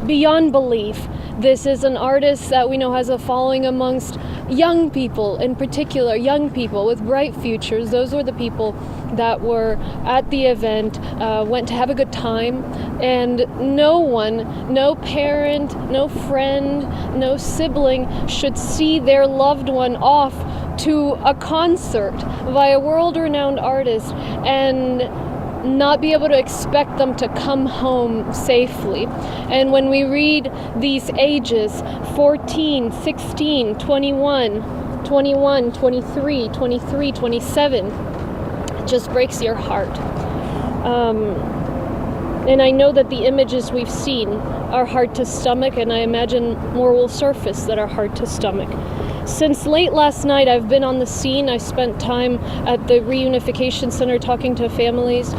beyond belief. This is an artist that we know has a following amongst young people, in particular, young people with bright futures. Those were the people that were at the event, went to have a good time, and no one, no parent, no friend, no sibling should see their loved one off to a concert by a world-renowned artist and not be able to expect them to come home safely. And when we read these ages, 14, 16, 21, 21, 23, 23, 27, it just breaks your heart. And I know that the images we've seen are hard to stomach, and I imagine more will surface that are hard to stomach. Since late last night, I've been on the scene. I spent time at the Reunification Center talking to families,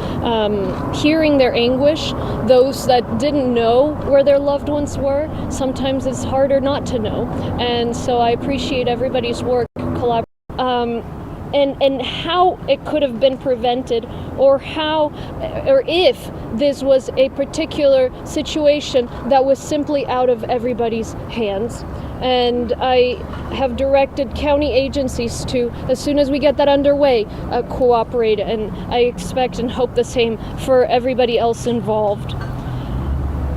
hearing their anguish. Those that didn't know where their loved ones were, sometimes it's harder not to know. And so I appreciate everybody's work, and how it could have been prevented, or if this was a particular situation that was simply out of everybody's hands. And I have directed county agencies to, as soon as we get that underway, cooperate, and I expect and hope the same for everybody else involved.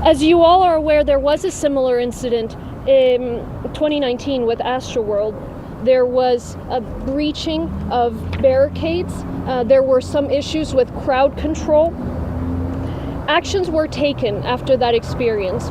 As you all are aware, there was a similar incident in 2019 with Astroworld. There was a breaching of barricades. There were some issues with crowd control. Actions were taken after that experience.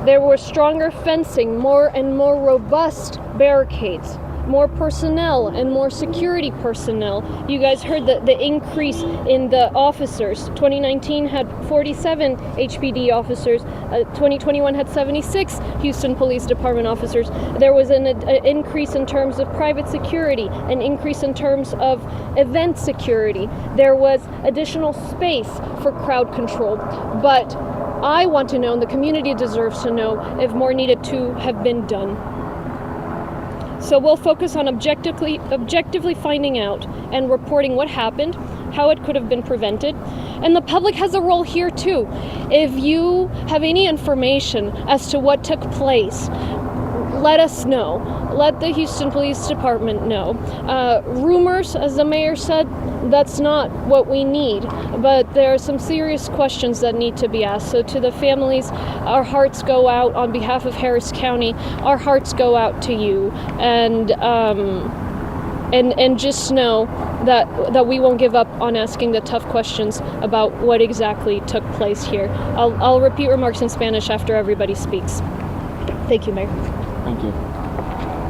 There was stronger fencing, more and more robust barricades, more personnel and more security personnel. You guys heard the increase in the officers. 2019 had 47 HPD officers. 2021 had 76 Houston Police Department officers. There was an increase in terms of private security, an increase in terms of event security. There was additional space for crowd control. But I want to know, and the community deserves to know, if more needed to have been done. So we'll focus on objectively finding out and reporting what happened, how it could have been prevented. And the public has a role here too. If you have any information as to what took place, let us know. Let the Houston Police Department know. Rumors, as the mayor said, that's not what we need, but there are some serious questions that need to be asked. So to the families, our hearts go out on behalf of Harris County. Our hearts go out to you, and just know that we won't give up on asking the tough questions about what exactly took place here. I'll repeat remarks in Spanish after everybody speaks. Thank you, Mayor. Thank you.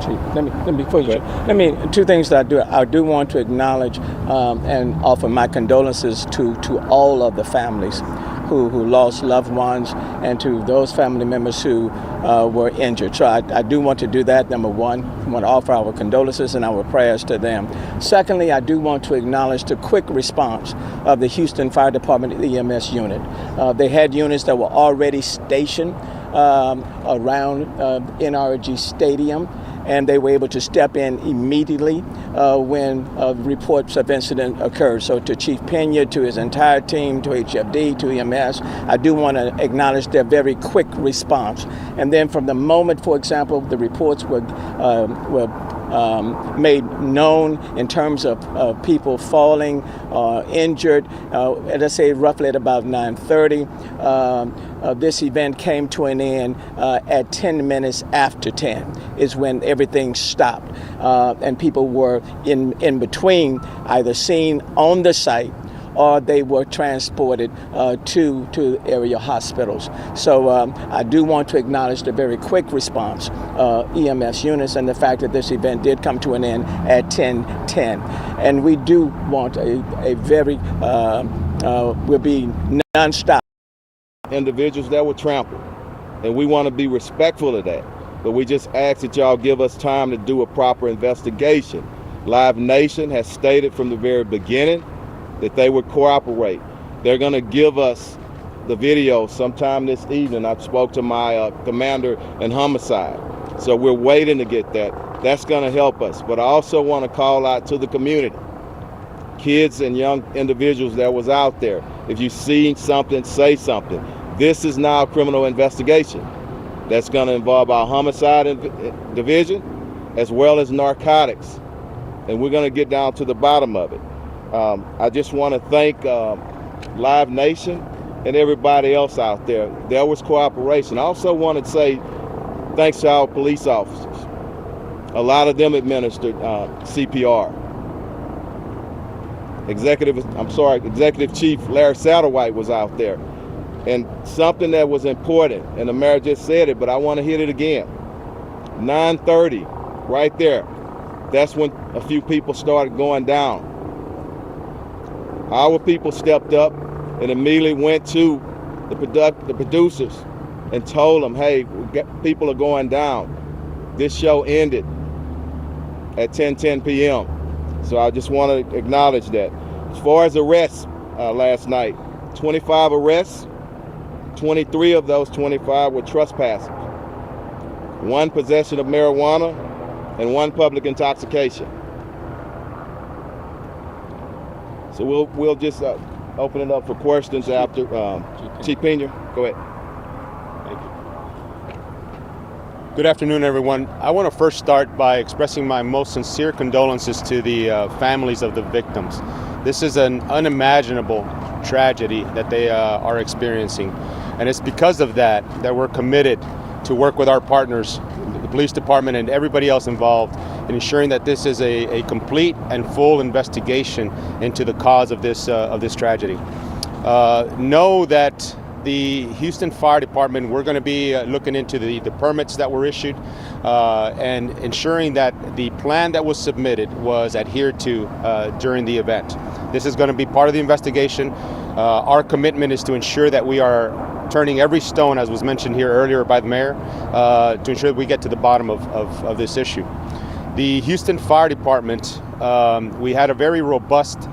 Chief, let me two things that I do want to acknowledge and offer my condolences to all of the families who lost loved ones, and to those family members who were injured. So I do want to do that, number one. I want to offer our condolences and our prayers to them. Secondly, I do want to acknowledge the quick response of the Houston Fire Department EMS unit. They had units that were already stationed around NRG Stadium, and they were able to step in immediately when reports of incident occurred. So to Chief Pena, to his entire team, to HFD, to EMS, I do want to acknowledge their very quick response. And then from the moment, for example, the reports were made known in terms of people falling injured, let's say roughly at about 9:30. This event came to an end at 10 minutes after 10 is when everything stopped, and people were in between, either seen on the site or they were transported to area hospitals. So I do want to acknowledge the very quick response EMS units, and the fact that this event did come to an end at 10:10. And we do want a very, will be nonstop. Individuals that were trampled, and we want to be respectful of that, but we just ask that y'all give us time to do a proper investigation. Live Nation has stated from the very beginning that they would cooperate. They're going to give us the video sometime this evening. I spoke to my commander in homicide, so we're waiting to get that. That's going to help us. But I also want to call out to the community, kids and young individuals that was out there. If you see something, say something. This is now a criminal investigation that's going to involve our homicide division as well as narcotics, and we're going to get down to the bottom of it. I just want to thank Live Nation and everybody else out there. There was cooperation. I also want to say thanks to our police officers. A lot of them administered CPR. Executive Chief Larry Satterwhite was out there. And something that was important, and the mayor just said it, but I want to hit it again. 9:30, right there. That's when a few people started going down. Our people stepped up and immediately went to the producers and told them, hey, people are going down. This show ended at 10:10 p.m. So I just want to acknowledge that. As far as arrests last night, 25 arrests, 23 of those 25 were trespassers, 1 possession of marijuana, and 1 public intoxication. So we'll just open it up for questions after. Chief Pena, go ahead. Thank you. Good afternoon, everyone. I want to first start by expressing my most sincere condolences to the families of the victims. This is an unimaginable tragedy that they are experiencing. And it's because of that we're committed to work with our partners, the police department and everybody else involved, in ensuring that this is a complete and full investigation into the cause of this tragedy. Know that the Houston Fire Department, we're going to be looking into the permits that were issued and ensuring that the plan that was submitted was adhered to during the event. This is going to be part of the investigation. Our commitment is to ensure that we are turning every stone, as was mentioned here earlier by the mayor, to ensure that we get to the bottom of this issue. The Houston Fire Department, we had a very robust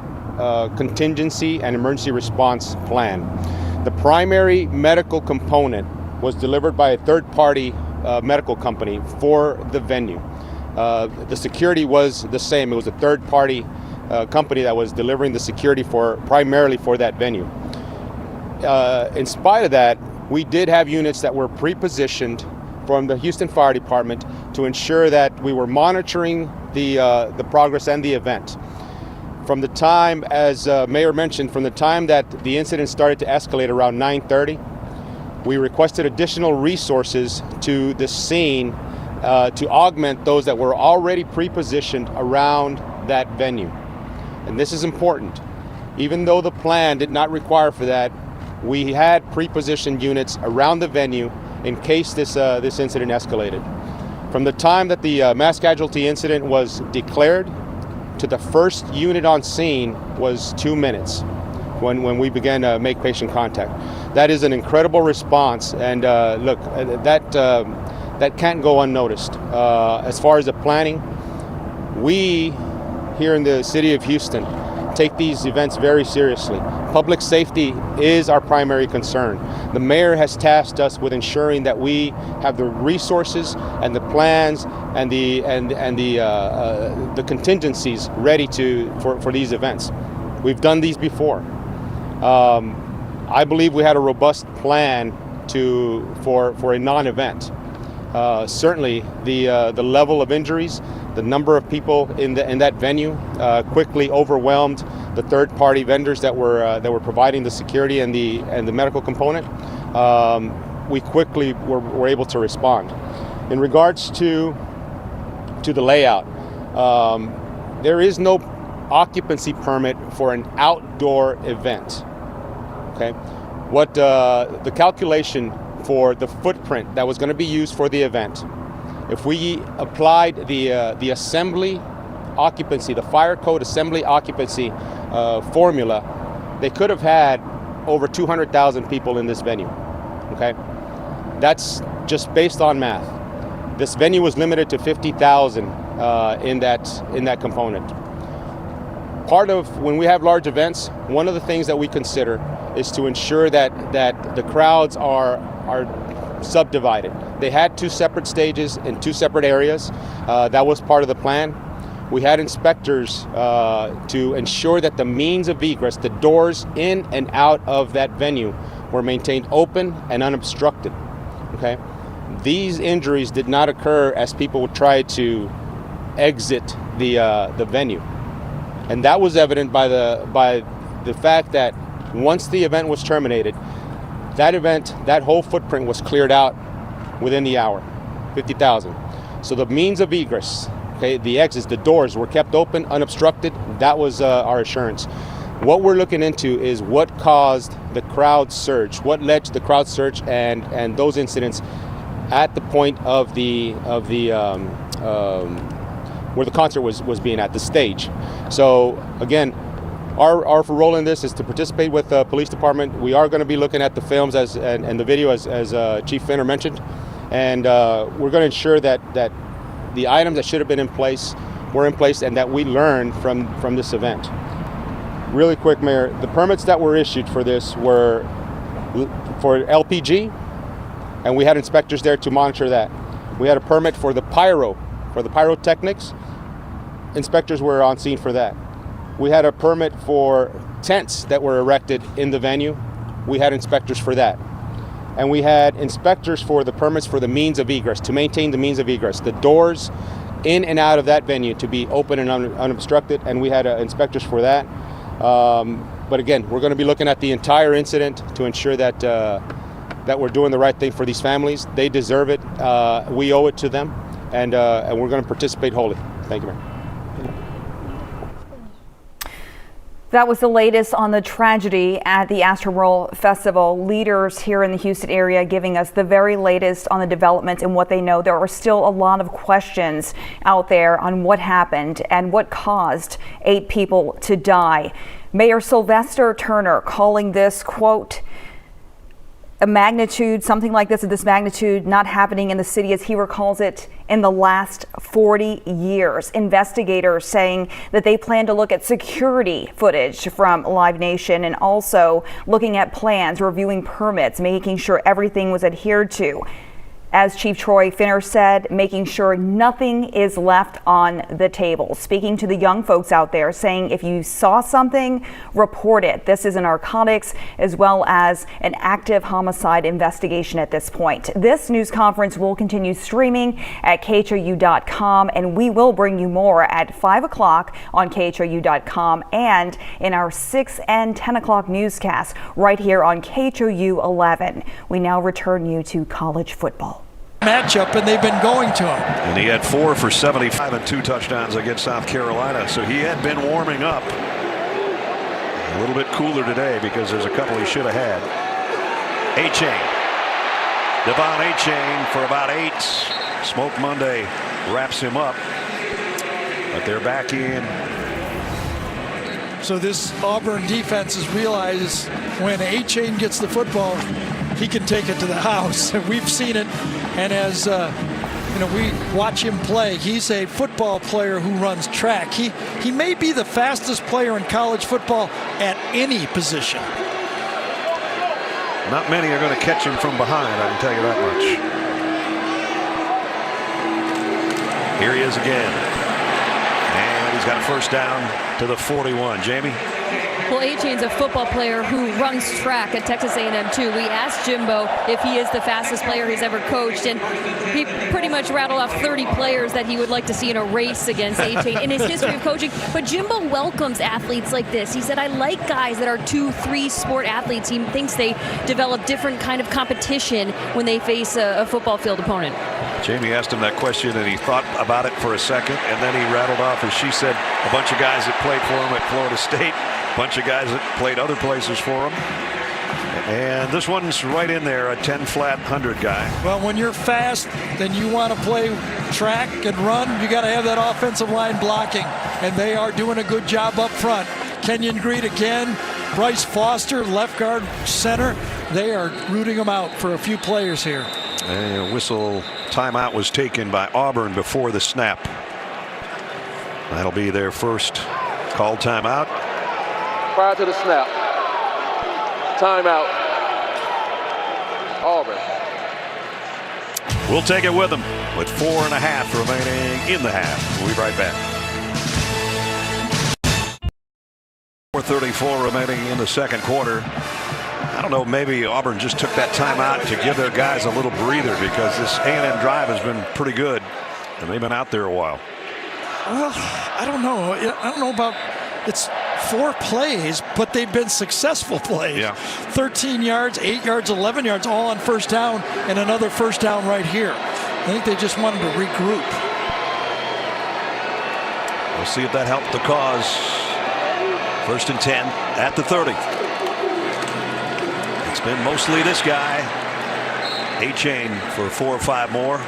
contingency and emergency response plan. The primary medical component was delivered by a third-party medical company for the venue. The security was the same. It was a third-party company that was delivering the security primarily for that venue. In spite of that, we did have units that were pre-positioned from the Houston Fire Department to to ensure that we were monitoring the progress and the event. From the time, as Mayor mentioned, from the time that the incident started to escalate around 9:30, we requested additional resources to the scene to augment those that were already pre-positioned around that venue. And this is important. Even though the plan did not require for that, we had pre-positioned units around the venue in case this incident escalated. From the time that the mass casualty incident was declared to the first unit on scene was 2 minutes when we began to make patient contact. That is an incredible response, and look, that can't go unnoticed. As far as the planning, we here in the city of Houston take these events very seriously. Public safety is our primary concern. The mayor has tasked us with ensuring that we have the resources and the plans and the contingencies ready for these events. We've done these before. I believe we had a robust plan for a non-event. Certainly, the level of injuries, the number of people in that venue quickly overwhelmed the third-party vendors that were providing the security and the medical component. We quickly were able to respond. In regards to the layout, there is no occupancy permit for an outdoor event. Okay, what the calculation for the footprint that was going to be used for the event, if we applied the assembly occupancy, the fire code assembly occupancy formula, they could have had over 200,000 people in this venue. Okay, that's just based on math. This venue was limited to 50,000 in that component. Part of when we have large events, one of the things that we consider is to ensure that the crowds are subdivided. They had 2 separate stages in 2 separate areas. That was part of the plan. We had inspectors to ensure that the means of egress, the doors in and out of that venue, were maintained open and unobstructed. Okay, these injuries did not occur as people would try to exit the venue, and that was evident by the fact that once the event was terminated, that whole footprint was cleared out within the hour, 50,000. So the means of egress, okay, the exits, the doors were kept open, unobstructed. That was our assurance. What we're looking into is what caused the crowd surge, what led to the crowd surge and those incidents at the point of where the concert was being at, the stage. So again, our role in this is to participate with the police department. We are going to be looking at the films and the video as Chief Finner mentioned, and we're going to ensure that the items that should have been in place were in place and that we learned from this event. Really quick, Mayor, the permits that were issued for this were for LPG, and we had inspectors there to monitor that. We had a permit for the pyrotechnics. Inspectors were on scene for that. We had a permit for tents that were erected in the venue. We had inspectors for that. And we had inspectors for the permits for the means of egress, to maintain the means of egress, the doors in and out of that venue to be open and unobstructed, and we had inspectors for that. But again, we're going to be looking at the entire incident to ensure that we're doing the right thing for these families. They deserve it. We owe it to them, and we're going to participate wholly. Thank you, Mayor. That was the latest on the tragedy at the Astroworld Festival. Leaders here in the Houston area giving us the very latest on the developments and what they know. There are still a lot of questions out there on what happened and what caused 8 people to die. Mayor Sylvester Turner calling this, quote, a magnitude, something like this of this magnitude not happening in the city, as he recalls it, in the last 40 years. Investigators saying that they plan to look at security footage from Live Nation and also looking at plans, reviewing permits, making sure everything was adhered to. As Chief Troy Finner said, making sure nothing is left on the table. Speaking to the young folks out there, saying if you saw something, report it. This is a narcotics as well as an active homicide investigation at this point. This news conference will continue streaming at KHOU.com, and we will bring you more at 5 o'clock on KHOU.com and in our 6 and 10 o'clock newscast right here on KHOU 11. We now return you to college football matchup, and they've been going to him. And he had 4 for 75 and 2 touchdowns against South Carolina, so he had been warming up. A little bit cooler today because there's a couple he should have had. A-Chain. Devon A-Chain for about 8. Smoke Monday wraps him up, but they're back in. So this Auburn defense has realized when A-Chain gets the football, he can take it to the house. We've seen it, and as we watch him play, he's a football player who runs track. He may be the fastest player in college football at any position. Not many are going to catch him from behind, I can tell you that much. Here he is again, and he's got a first down to the 41. Jamie? Well, A-Chain's a football player who runs track at Texas A&M too. We asked Jimbo if he is the fastest player he's ever coached, and he pretty much rattled off 30 players that he would like to see in a race against A-Chain in his history of coaching. But Jimbo welcomes athletes like this. He said, I like guys that are 2-3 sport athletes. He thinks they develop different kind of competition when they face a football field opponent. Jamie asked him that question, and he thought about it for a second, and then he rattled off, as she said, a bunch of guys that played for him at Florida State, a bunch of guys that played other places for him. And this one's right in there, a 10-flat 100 guy. Well, when you're fast, then you want to play track and run. You got to have that offensive line blocking, and they are doing a good job up front. Kenyon Greed again, Bryce Foster, left guard, center. They are rooting them out for a few players here. A whistle timeout was taken by Auburn before the snap. That'll be their first called timeout. Prior to the snap, timeout, Auburn. We'll take it with them with 4.5 remaining in the half. We'll be right back. 4:34 remaining in the second quarter. I don't know, maybe Auburn just took that timeout to give their guys a little breather, because this A&M drive has been pretty good, and they've been out there a while. Well, I don't know. I don't know about, it's 4 plays, but they've been successful plays. Yeah. 13 yards, 8 yards, 11 yards, all on first down, and another first down right here. I think they just wanted to regroup. We'll see if that helped the cause. 1st and 10 at the 30. It's been mostly this guy, A-Chain, for 4 or 5 more.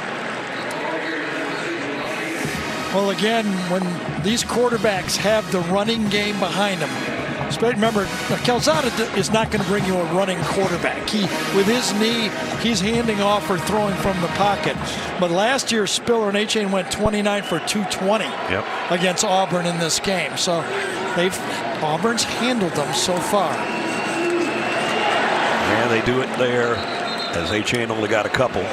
Well, again, when these quarterbacks have the running game behind them, remember, Calzada is not going to bring you a running quarterback. With his knee, he's handing off or throwing from the pocket. But last year, Spiller and A-Chain went 29 for 220 against Auburn in this game. So Auburn's handled them so far. And they do it there, as A-Chain only got a couple.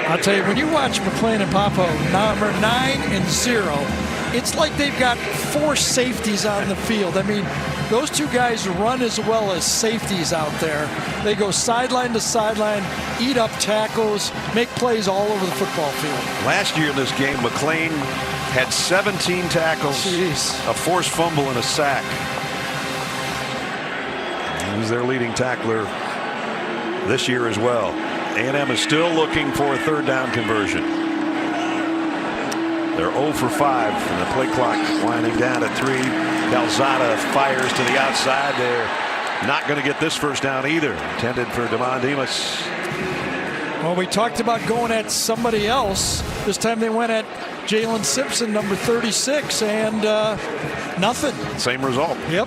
I'll tell you, when you watch McClain and Popo, number 9 and 0, it's like they've got 4 safeties on the field. I mean, those 2 guys run as well as safeties out there. They go sideline to sideline, eat up tackles, make plays all over the football field. Last year in this game, McClain had 17 tackles, a forced fumble, and a sack. He's their leading tackler this year as well. A&M is still looking for a 3rd down conversion. They're 0 for 5, and the play clock winding down at 3. Calzada fires to the outside. They're not going to get this first down either. Intended for Damon Demas. Well, we talked about going at somebody else. This time they went at Jalen Simpson, number 36, and nothing. Same result. Yep.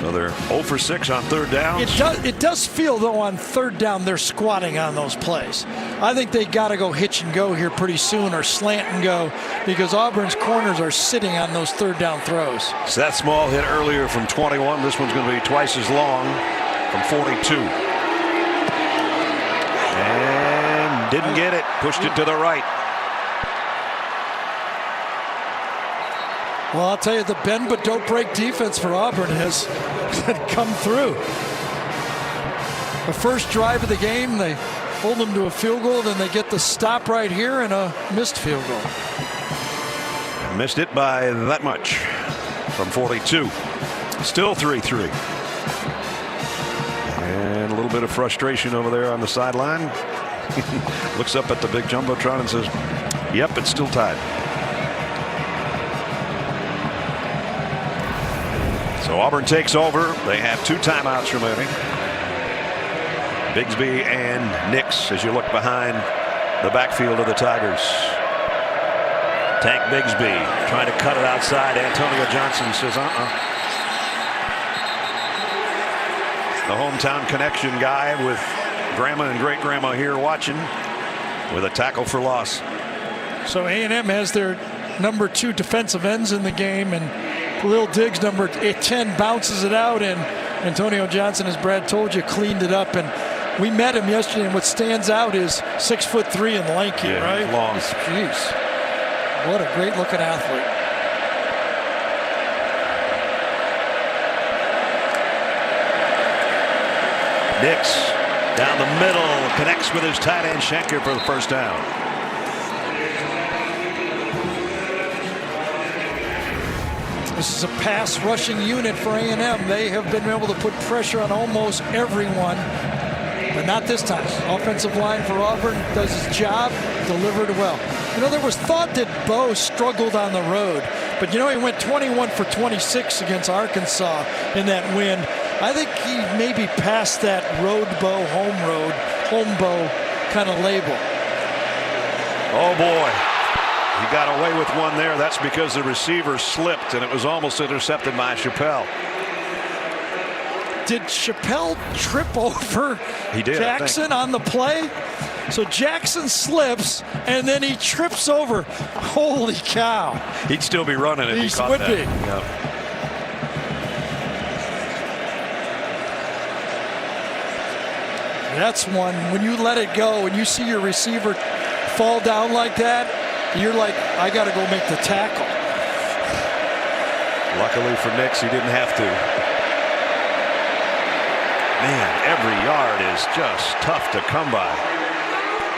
So they're 0 for 6 on 3rd down. It does feel, though, on 3rd down they're squatting on those plays. I think they got to go hitch and go here pretty soon, or slant and go, because Auburn's corners are sitting on those 3rd down throws. Seth Small hit earlier from 21. This one's going to be twice as long from 42. And Didn't get it. Pushed it to the right. Well, I'll tell you, the bend but don't break defense for Auburn has come through. The first drive of the game, they hold them to a field goal, then they get the stop right here and a missed field goal. Missed it by that much from 42. Still 3-3. And a little bit of frustration over there on the sideline. Looks up at the big jumbotron and says, yep, it's still tied. So Auburn takes over. They have 2 timeouts remaining. Bigsby and Nix as you look behind the backfield of the Tigers. Tank Bigsby trying to cut it outside. Antonio Johnson says The hometown connection guy with grandma and great grandma here watching with a tackle for loss. So A&M has their number 2 defensive ends in the game, and Lil Diggs, number 10, bounces it out, and Antonio Johnson, as Brad told you, cleaned it up. And we met him yesterday, and what stands out is 6'3" and lanky, right? Long. Jeez. What a great looking athlete. Nix down the middle, connects with his tight end Schenker for the first down. This is a pass rushing unit for A&M. They have been able to put pressure on almost everyone, but not this time. Offensive line for Auburn does his job, delivered well. You know, there was thought that Bo struggled on the road, but you know, he went 21 for 26 against Arkansas in that win. I think he maybe passed that road Bo, home Bo kind of label. Oh boy. He got away with one there. That's because the receiver slipped and it was almost intercepted by Chappelle. Did Chappelle trip over he did, Jackson on the play? So Jackson slips and then he trips over. Holy cow. He'd still be running if he caught would that. Be. Yep. That's one, when you let it go and you see your receiver fall down like that, you're like, I got to go make the tackle. Luckily for Nix, he didn't have to. Man, every yard is just tough to come by.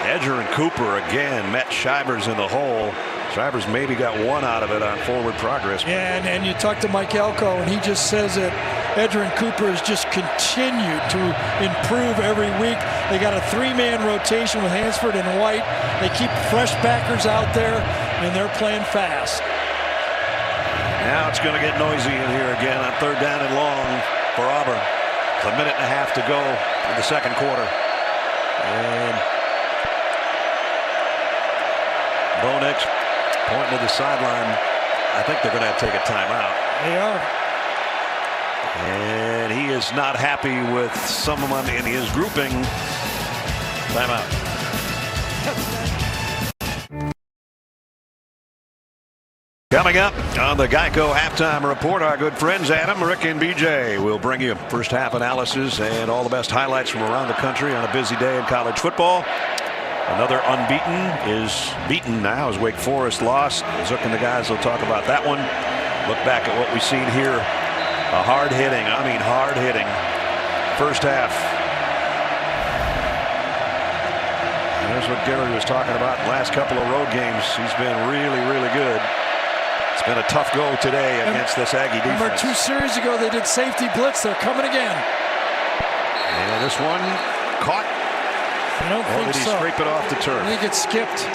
Edger and Cooper again met Shivers in the hole. Shivers maybe got one out of it on forward progress. Yeah, and you talk to Mike Elko, and he just says that Edger and Cooper has just continued to improve every week. They got a 3-man rotation with Hansford and White. They keep fresh backers out there, and they're playing fast. Now it's going to get noisy in here again on 3rd down and long for Auburn. It's a minute and a half to go in the second quarter. And Bo Nix pointing to the sideline. I think they're going to have to take a timeout. They are. And he is not happy with someone in his grouping. Timeout. Coming up on the Geico Halftime Report, our good friends Adam, Rick, and BJ will bring you first half analysis and all the best highlights from around the country on a busy day in college football. Another unbeaten is beaten now as Wake Forest lost. Zook and the guys will talk about that one. Look back at what we've seen here. A hard-hitting first half. There's what Gary was talking about in the last couple of road games. He's been really, really good. It's been a tough go today against this Aggie defense. Remember 2 series ago they did safety blitz. They're coming again. And this one caught. I don't think did he so. scrape it off the turf? I think it skipped.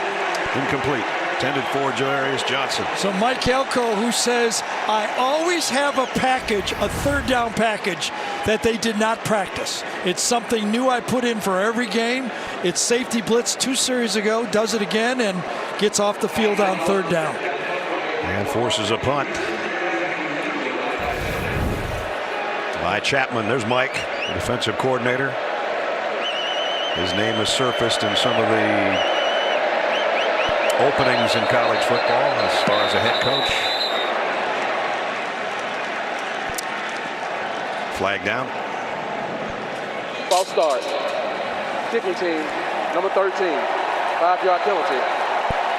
Incomplete. Intended for Jarius Johnson. So Mike Elko, who says, I always have a package, a 3rd down package that they did not practice. It's something new I put in for every game. It's safety blitz 2 series ago, does it again, and gets off the field on 3rd down. And forces a punt. By Chapman. There's Mike, the defensive coordinator. His name has surfaced in some of the openings in college football as far as a head coach. Flag down. False start. Kicking team, number 13. 5-yard penalty.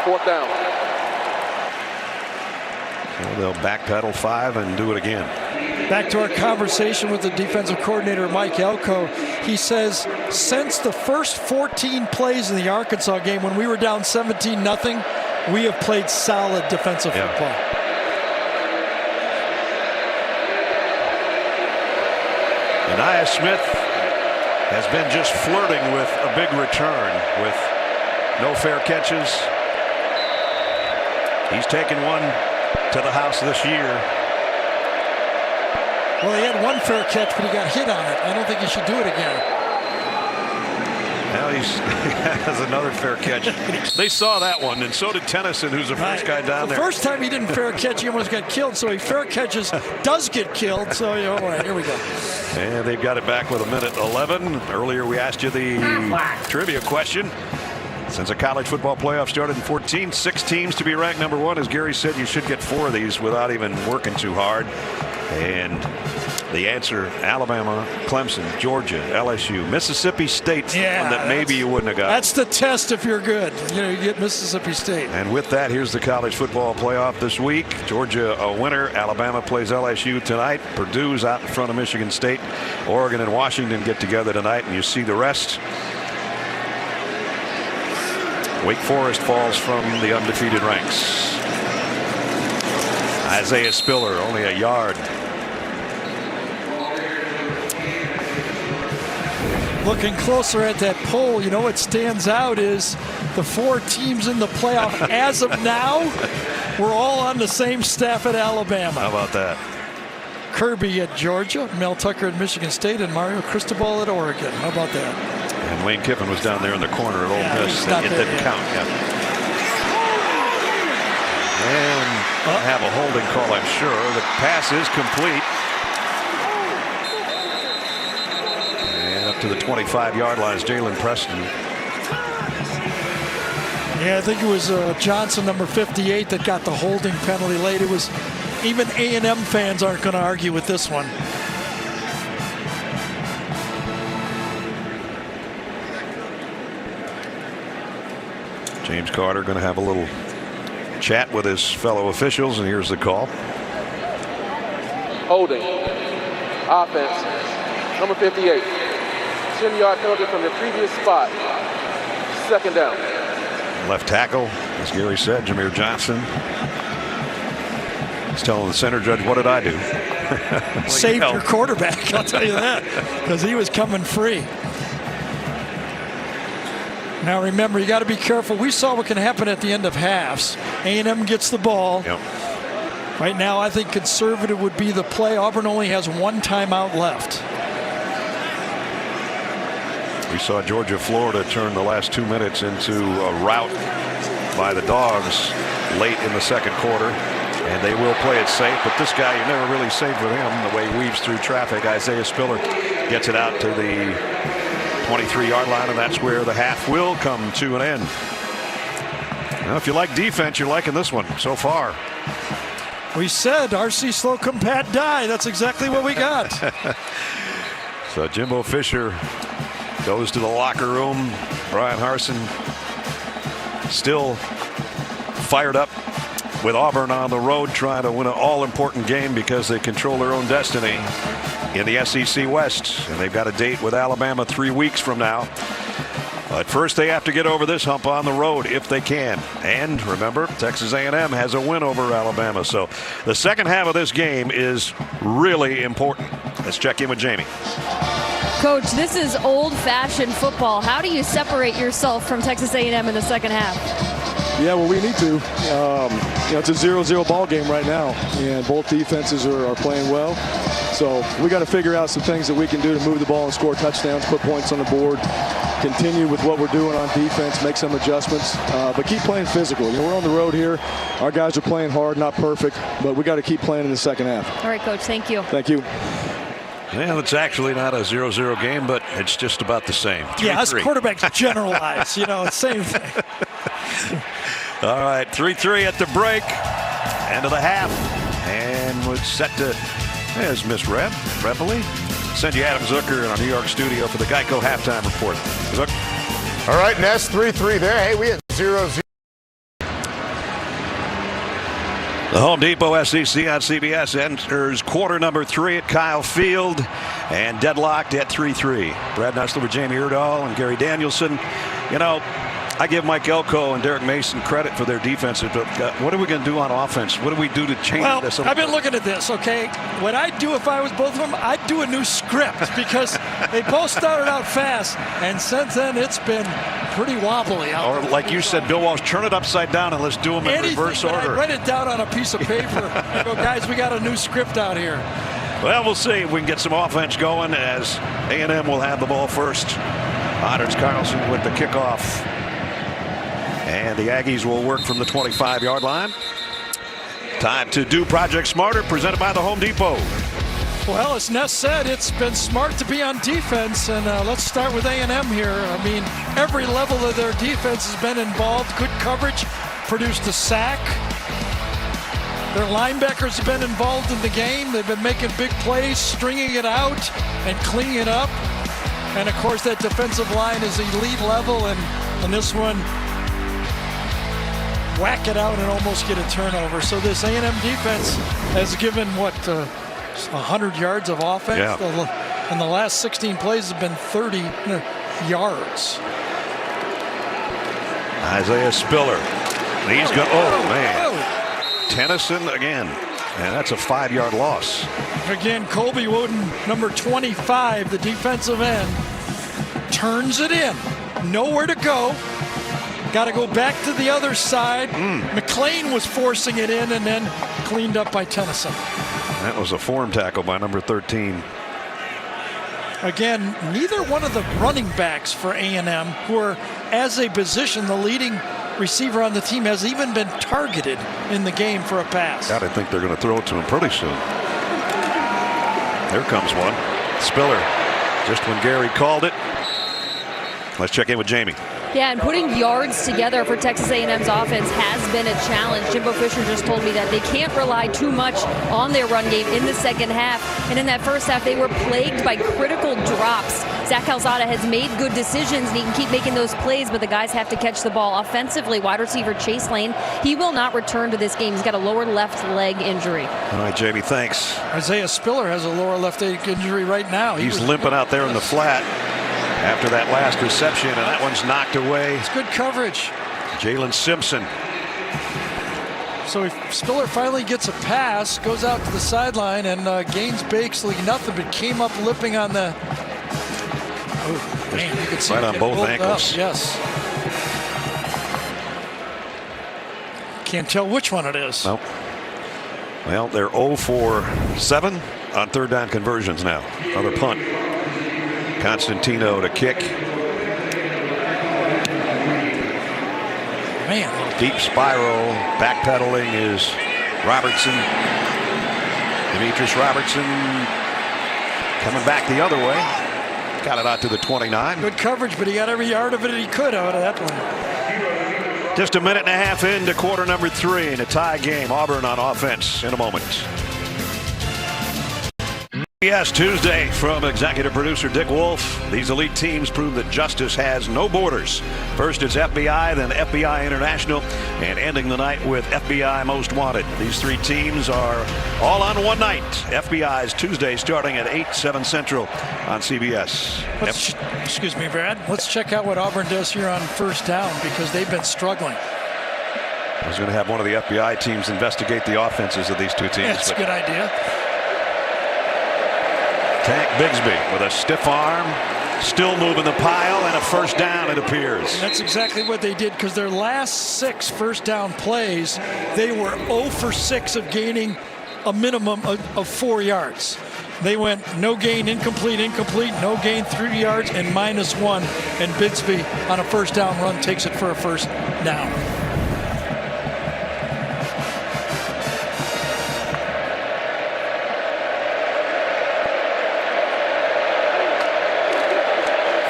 4th down. So they'll backpedal 5 and do it again. Back to our conversation with the defensive coordinator, Mike Elko. He says, since the first 14 plays in the Arkansas game, when we were down 17-0, we have played solid defensive football. Anaya Smith has been just flirting with a big return with no fair catches. He's taken one to the house this year. Well, he had one fair catch, but he got hit on it. I don't think he should do it again. Now he has another fair catch. They saw that one, and so did Tennyson, who's the first guy down there. The first time he didn't fair catch, he almost got killed. So he fair catches, does get killed. So, all right, here we go. And they've got it back with 1:11. Earlier we asked you the trivia question. Since the college football playoff started in 14, 6 teams to be ranked number 1. As Gary said, you should get 4 of these without even working too hard. And the answer, Alabama, Clemson, Georgia, LSU, Mississippi State's the one that maybe you wouldn't have got. That's the test if you're good. You get Mississippi State. And with that, here's the college football playoff this week. Georgia a winner. Alabama plays LSU tonight. Purdue's out in front of Michigan State. Oregon and Washington get together tonight, and you see the rest. Wake Forest falls from the undefeated ranks. Isaiah Spiller only a yard. Looking closer at that poll, what stands out is the 4 teams in the playoff as of now, we're all on the same staff at Alabama. How about that? Kirby at Georgia, Mel Tucker at Michigan State, and Mario Cristobal at Oregon. How about that? And Lane Kiffin was down there in the corner at Ole Miss. It didn't count. And have a holding call, I'm sure. The pass is complete. And up to the 25-yard line is Jalen Preston. Yeah, I think it was Johnson, number 58, that got the holding penalty late. It was even A&M fans aren't going to argue with this one. James Carter going to have a little chat with his fellow officials, and here's the call. Holding. Offense. Number 58. 10-yard penalty from the previous spot. 2nd down. Left tackle, as Gary said, Jameer Johnson. He's telling the center judge, what did I do? Saved your quarterback, I'll tell you that, because he was coming free. Now remember, you got to be careful. We saw what can happen at the end of halves. A&M gets the ball. Yep. Right now, I think conservative would be the play. Auburn only has 1 timeout left. We saw Georgia, Florida turn the last 2 minutes into a rout by the Dogs late in the 2nd quarter. And they will play it safe, but this guy, you're never really safe with him, the way he weaves through traffic. Isaiah Spiller gets it out to the 23-yard line, and that's where the half will come to an end. Now, if you like defense, you're liking this one so far. We said RC Slocum, Pat Dye. That's exactly what we got. So Jimbo Fisher goes to the locker room. Brian Harsin still fired up with Auburn on the road, trying to win an all-important game because they control their own destiny in the SEC West, and they've got a date with Alabama 3 weeks from now. But first they have to get over this hump on the road if they can. And remember, Texas A&M has a win over Alabama. So the second half of this game is really important. Let's check in with Jamie. Coach, this is old-fashioned football. How do you separate yourself from Texas A&M in the second half? Yeah, well, we need to. It's a 0-0 ball game right now, and both defenses are playing well. So we got to figure out some things that we can do to move the ball and score touchdowns, put points on the board, continue with what we're doing on defense, make some adjustments, but keep playing physical. We're on the road here. Our guys are playing hard, not perfect, but we got to keep playing in the second half. All right, Coach, thank you. Thank you. Well, it's actually not a 0-0 game, but it's just about the same. 3-3. Yeah, us quarterbacks generalize, same thing. All right, 3-3 at the break. End of the half. And we're set to, there's Miss Rebely. Send you Adam Zucker in our New York studio for the Geico halftime report. Zucker. All right, Ness 3-3 there. Hey, we had 0-0. The Home Depot SEC on CBS enters quarter number 3 at Kyle Field and deadlocked at 3-3. Brad Nessler with Jamie Erdahl and Gary Danielson. You know, I give Mike Elko and Derek Mason credit for their defensive, but what are we going to do on offense? What do we do to change this? Well, I've been looking at this, okay? What I'd do if I was both of them, I'd do a new script because they both started out fast, and since then it's been pretty wobbly out Or like you said, Bill Walsh, turn it upside down and let's do them in reverse order. I'd write it down on a piece of paper and go, guys, we got a new script out here. Well, we'll see if we can get some offense going as A&M will have the ball first. Anders Carlson with the kickoff. And the Aggies will work from the 25-yard line. Time to do Project Smarter, presented by the Home Depot. Well, as Ness said, it's been smart to be on defense, and let's start with A&M here. I mean, every level of their defense has been involved. Good coverage, produced a sack. Their linebackers have been involved in the game. They've been making big plays, stringing it out, and cleaning it up. And, of course, that defensive line is elite level, and this one, whack it out and almost get a turnover. So this A&M defense has given, 100 yards of offense? Yeah. And the last 16 plays have been 30 yards. Isaiah Spiller. He's going, oh, man. Tennyson again. And that's a 5-yard loss. Again, Colby Wooden, number 25, the defensive end, turns it in. Nowhere to go. Got to go back to the other side. McLean was forcing it in and then cleaned up by Tennyson. That was a form tackle by number 13. Again, neither one of the running backs for A&M, who are, as a position, the leading receiver on the team, has even been targeted in the game for a pass. God, I think they're going to throw it to him pretty soon. There comes one. Spiller, just when Gary called it. Let's check in with Jamie. Yeah, and putting yards together for Texas A&M's offense has been a challenge. Jimbo Fisher just told me that they can't rely too much on their run game in the second half. And in that first half, they were plagued by critical drops. Zach Calzada has made good decisions, and he can keep making those plays, but the guys have to catch the ball. Offensively, wide receiver Chase Lane, he will not return to this game. He's got a lower left leg injury. All right, Jamie, thanks. Isaiah Spiller has a lower left leg injury right now. He's limping out there in the flat after that last reception, and that one's knocked away. It's good coverage. Jalen Simpson. So if Spiller finally gets a pass, goes out to the sideline, and gains basically nothing, but came up lipping on the. Oh, man, you could see right on both ankles. Up. Yes. Can't tell which one it is. Nope. Well, they're 0 for 7 on third down conversions now. Another punt. Constantino to kick. Man. Deep spiral. Backpedaling is Robertson. Demetrius Robertson coming back the other way. Got it out to the 29. Good coverage, but he got every yard of it he could out of that one. Just a minute and a half into quarter number 3 in a tie game. Auburn on offense in a moment. Yes, Tuesday from executive producer Dick Wolf. These elite teams prove that justice has no borders. First it's FBI, then FBI International, and ending the night with FBI Most Wanted. These 3 teams are all on one night. FBI's Tuesday starting at 8, 7 Central on CBS. Excuse me, Brad. Let's check out what Auburn does here on first down, because they've been struggling. I was going to have one of the FBI teams investigate the offenses of these 2 teams. That's a good idea. Tank Bigsby with a stiff arm, still moving the pile, and a first down, it appears. And that's exactly what they did, because their last 6 first down plays, they were 0 for 6 of gaining a minimum of 4 yards. They went no gain, incomplete, no gain, 3 yards, and -1. And Bigsby on a first down run takes it for a first down.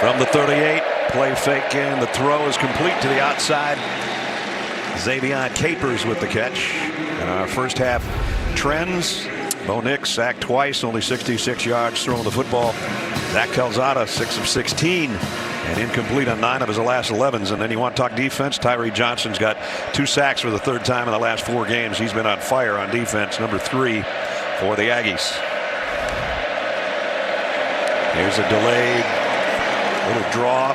From the 38, play fake, and the throw is complete to the outside. Xavier Capers with the catch. And our first half trends. Bo Nix sacked twice, only 66 yards throwing the football. Zach Calzada, 6 of 16 And incomplete on 9 of his last 11s. And then you want to talk defense? Tyree Johnson's got 2 sacks for the 3rd time in the last 4 games. He's been on fire on defense. Number 3 for the Aggies. Here's a delayed little draw.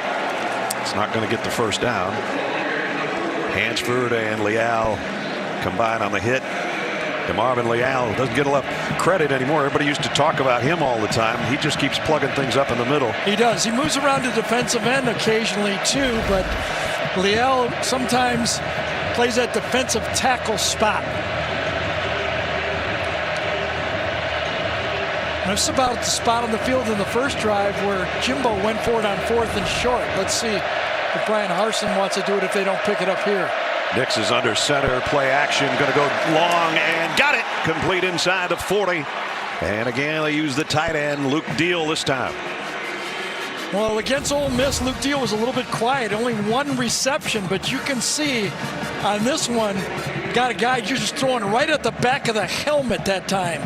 It's not going to get the first down. Hansford and Leal combine on the hit. DeMarvin Leal doesn't get a lot of credit anymore. Everybody used to talk about him all the time. He just keeps plugging things up in the middle. He does. He moves around the defensive end occasionally too, but Leal sometimes plays that defensive tackle spot. That's about the spot on the field in the first drive where Jimbo went for it on 4th and short. Let's see if Brian Harsin wants to do it if they don't pick it up here. Nix is under center, play action, going to go long and got it. Complete inside the 40. And again, they use the tight end, Luke Deal, this time. Well, against Ole Miss, Luke Deal was a little bit quiet, only 1 reception, but you can see on this one, got a guy you're just throwing right at the back of the helmet that time.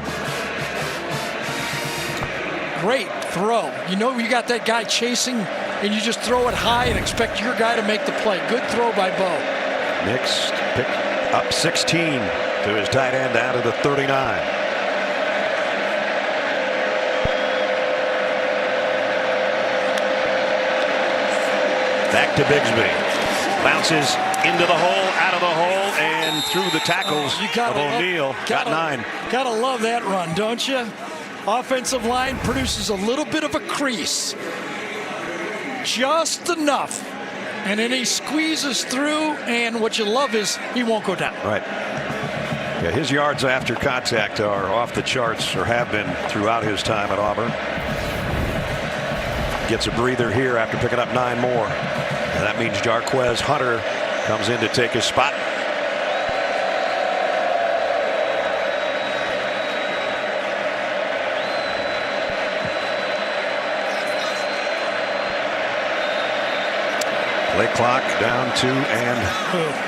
Great throw. You know you got that guy chasing, and you just throw it high and expect your guy to make the play. Good throw by Bo. Nix picked up 16 to his tight end out of the 39. Back to Bigsby. Bounces into the hole, out of the hole, and through the tackles of O'Neal. Got 9. Gotta love that run, don't you? Offensive line produces a little bit of a crease. Just enough. And then he squeezes through, and what you love is he won't go down. Right. Yeah, his yards after contact are off the charts, or have been throughout his time at Auburn. Gets a breather here after picking up 9 more. And that means Jarquez Hunter comes in to take his spot. Play clock down to and.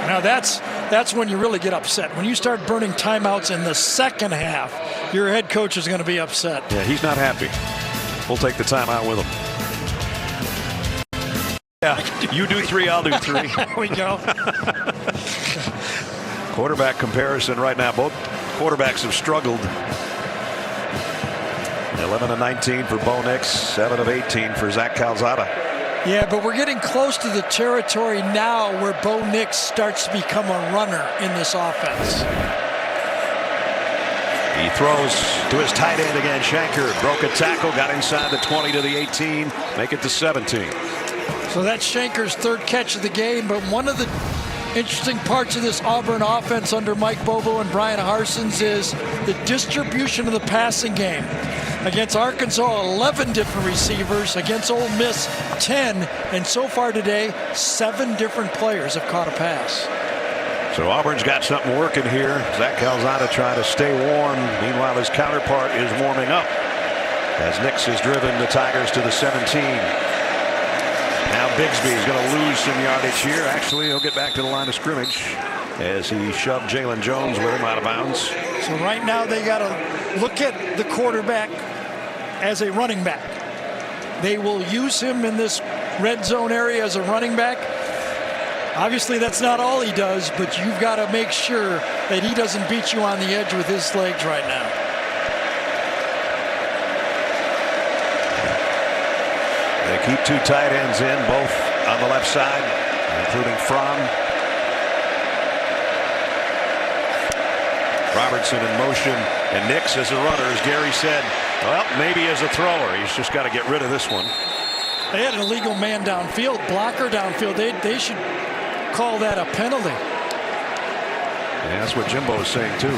Now that's when you really get upset. When you start burning timeouts in the second half, your head coach is going to be upset. Yeah, he's not happy. We'll take the timeout with him. Yeah, you do 3, I'll do 3. There we go. Quarterback comparison right now. Both quarterbacks have struggled. 11 of 19 for Bo Nix, 7 of 18 for Zach Calzada. Yeah, but we're getting close to the territory now where Bo Nix starts to become a runner in this offense. He throws to his tight end again. Shanker broke a tackle, got inside the 20 to the 18, make it to 17. So that's Shanker's 3rd catch of the game, but one of the interesting parts of this Auburn offense under Mike Bobo and Brian Harsons is the distribution of the passing game. Against Arkansas, 11 different receivers. Against Ole Miss, 10. And so far today, 7 different players have caught a pass. So Auburn's got something working here. Zach Calzada trying to stay warm. Meanwhile, his counterpart is warming up as Nix has driven the Tigers to the 17. Now Bigsby is going to lose some yardage here. Actually, he'll get back to the line of scrimmage as he shoved Jalen Jones with him out of bounds. So right now they got to look at the quarterback as a running back. They will use him in this red zone area as a running back. Obviously, that's not all he does, but you've got to make sure that he doesn't beat you on the edge with his legs right now. They keep 2 tight ends in, both on the left side, including Fromm. Robertson in motion, and Nix as a runner, as Gary said. Well, maybe as a thrower. He's just got to get rid of this one. They had an illegal man downfield, blocker downfield. They should call that a penalty. Yeah, that's what Jimbo was saying too,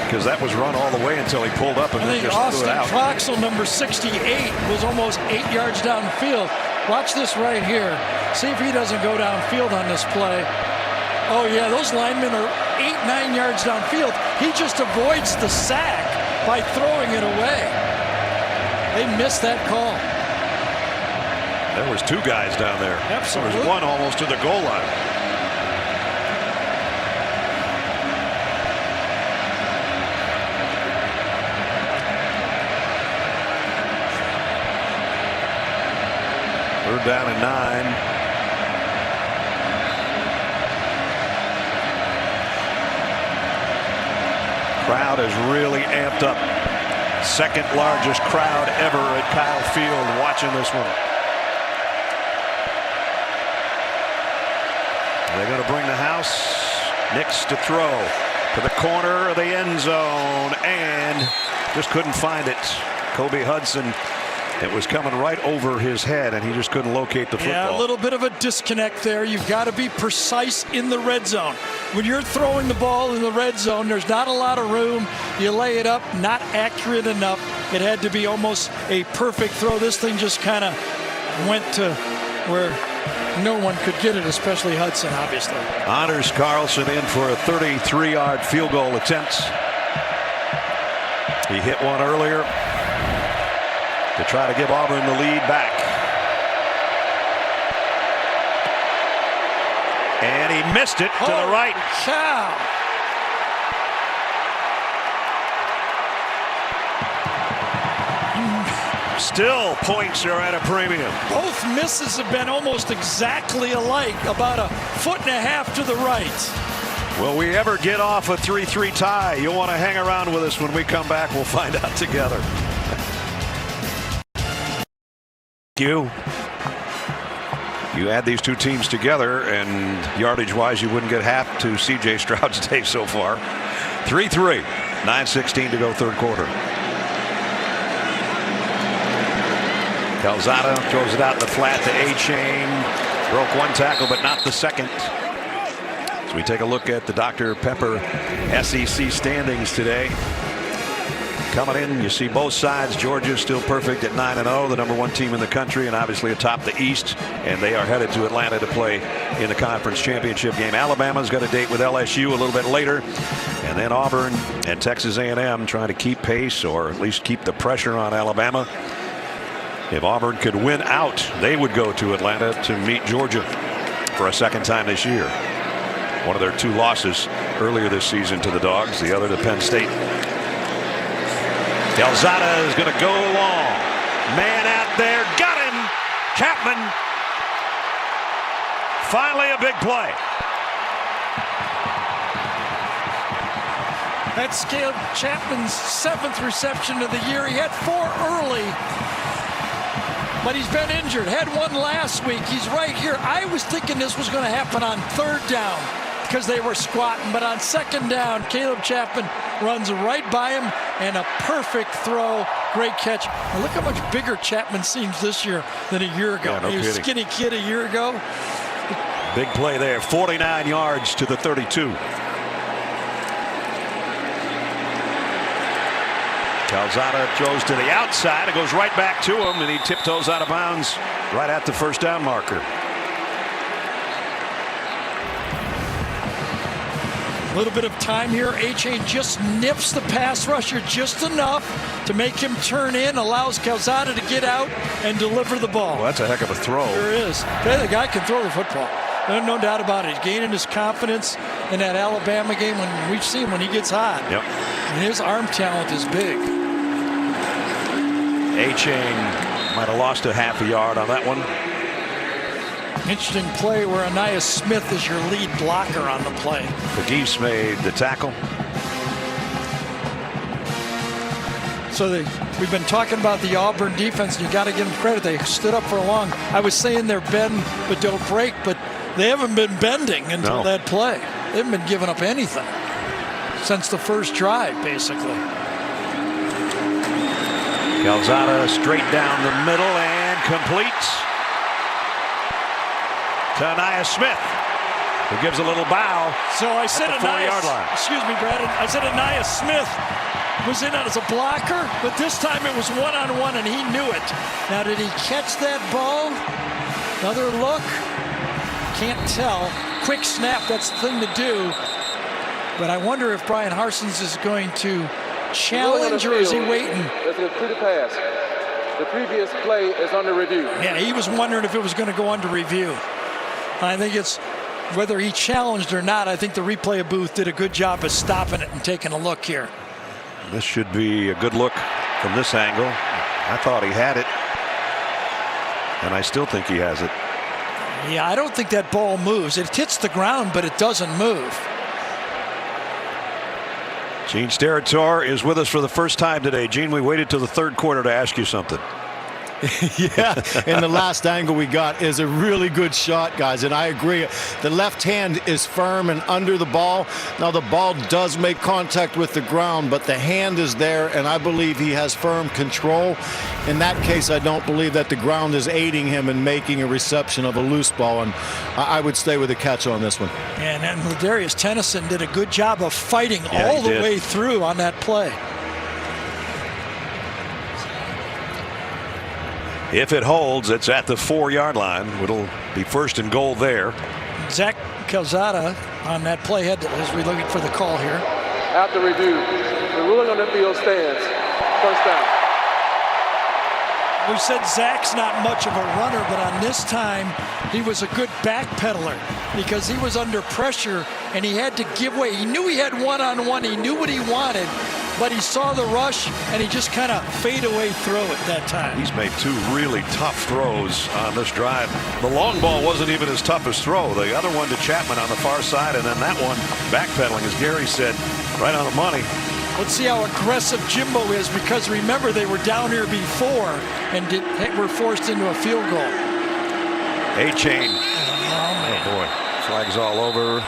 because that was run all the way until he pulled up and I think just Austin threw it out. Troxel, number 68, was almost 8 yards downfield. Watch this right here. See if he doesn't go downfield on this play. Oh yeah, those linemen are 8-9 yards downfield. He just avoids the sack by throwing it away. They missed that call. There was 2 guys down there. Absolutely. There was 1 almost to the goal line. Third down and 9. Crowd is really amped up. Second largest crowd ever at Kyle Field watching this one. They're going to bring the house. Nix to throw to the corner of the end zone and just couldn't find it. Kobe Hudson, it was coming right over his head and he just couldn't locate the football. Yeah, a little bit of a disconnect there. You've got to be precise in the red zone. When you're throwing the ball in the red zone, there's not a lot of room. You lay it up, not accurate enough. It had to be almost a perfect throw. This thing just kind of went to where no one could get it, especially Hudson, obviously. Honors Carlson in for a 33-yard field goal attempt. He hit one earlier to try to give Auburn the lead back. And he missed it to the right. Cow. Still, points are at a premium. Both misses have been almost exactly alike, about a foot and a half to the right. Will we ever get off a 3-3 tie? You'll want to hang around with us when we come back. We'll find out together. You add these two teams together, and yardage-wise, you wouldn't get half to C.J. Stroud's day so far. 3-3, 9:16 to go third quarter. Calzada throws it out in the flat to A-Chain. Broke one tackle, but not the second. So we take a look at the Dr. Pepper SEC standings today. Coming in, you see both sides. Georgia still perfect at 9-0, the #1 team in the country, and obviously atop the East. And they are headed to Atlanta to play in the conference championship game. Alabama's got a date with LSU a little bit later. And then Auburn and Texas A&M trying to keep pace, or at least keep the pressure on Alabama. If Auburn could win out, they would go to Atlanta to meet Georgia for a second time this year. One of their two losses earlier this season to the Dogs, the other to Penn State. Calzada is going to go long. Man out there, got him. Chapman. Finally a big play. That's Caleb Chapman's 7th reception of the year. He had 4 early, but he's been injured. Had one last week. He's right here. I was thinking this was going to happen on 3rd down because they were squatting, but on 2nd down, Caleb Chapman runs right by him and a perfect throw. Great catch. And look how much bigger Chapman seems this year than a year ago. Yeah, no he was a kidding. skinny kid a year ago. Big play there. 49 yards to the 32. Calzada throws to the outside. It goes right back to him, and he tiptoes out of bounds right at the 1st down marker. A little bit of time here. A-Chain just nips the pass rusher just enough to make him turn in, allows Calzada to get out and deliver the ball. Well, that's a heck of a throw. There is. The guy can throw the football. No doubt about it. He's gaining his confidence in that Alabama game when we've seen when he gets hot. Yep. And his arm talent is big. A-Chain might have lost a half a yard on that one. Interesting play where Anais Smith is your lead blocker on the play. Pegues made the tackle. So we've been talking about the Auburn defense, and you got to give them credit. They stood up for a long. I was saying they're bend but don't break, but they haven't been bending until that play. They haven't been giving up anything since the first drive, basically. Calzada straight down the middle and complete to Anais Smith, who gives a little bow. So I said at the 4-yard line. Excuse me, Brandon. I said Anais Smith was in as a blocker, but this time it was one-on-one, and he knew it. Now, did he catch that ball? Another look? Can't tell. Quick snap, that's the thing to do. But I wonder if Brian Harsons is going to challenge, or is he waiting? That's a pretty pass. The previous play is under review. Yeah, he was wondering if it was going to go under review. I think it's whether he challenged or not. I think the replay booth did a good job of stopping it and taking a look here. This should be a good look from this angle. I thought he had it. And I still think he has it. Yeah, I don't think that ball moves. It hits the ground, but it doesn't move. Gene Steratore is with us for the first time today. Gene, we waited till the third quarter to ask you something. Yeah, and the last angle we got is a really good shot, guys, and I agree. The left hand is firm and under the ball. Now, the ball does make contact with the ground, but the hand is there, and I believe he has firm control. In that case, I don't believe that the ground is aiding him in making a reception of a loose ball, and I would stay with a catch on this one. And Ladarius Tennyson did a good job of fighting all the way through on that play. If it holds, it's at the 4-yard line. It'll be first and goal there. Zach Calzada on that play head as we're looking for the call here. After review, the ruling on the field stands. First down. We said Zach's not much of a runner, but on this time, he was a good backpedaler because he was under pressure and he had to give way. He knew he had one-on-one. He knew what he wanted, but he saw the rush and he just kind of fade away throw it that time. He's made 2 really tough throws on this drive. The long ball wasn't even his toughest throw. The other one to Chapman on the far side, and then that one backpedaling, as Gary said, right on the money. Let's see how aggressive Jimbo is, because remember they were down here before and were forced into a field goal. A-chain. Oh boy, flags all over.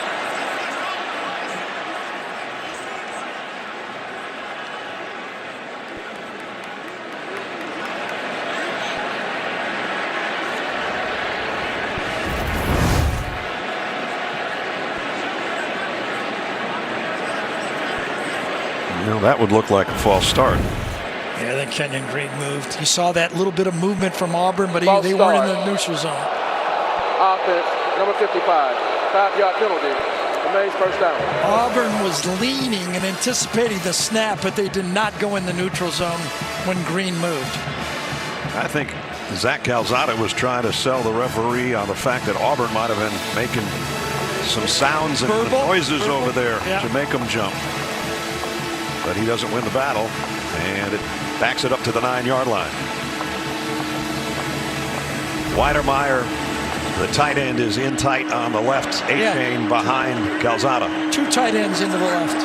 Well, that would look like a false start. Yeah, then Kenyon Green moved. You saw that little bit of movement from Auburn, but they weren't in the neutral zone. Offense, number 55, 5-yard penalty. Remains first down. Auburn was leaning and anticipating the snap, but they did not go in the neutral zone when Green moved. I think Zach Calzada was trying to sell the referee on the fact that Auburn might have been making some sounds and noises over there to make them jump. But he doesn't win the battle, and it backs it up to the 9-yard line. Weidermeyer, the tight end, is in tight on the left, A-chain behind Calzada. 2 tight ends into the left.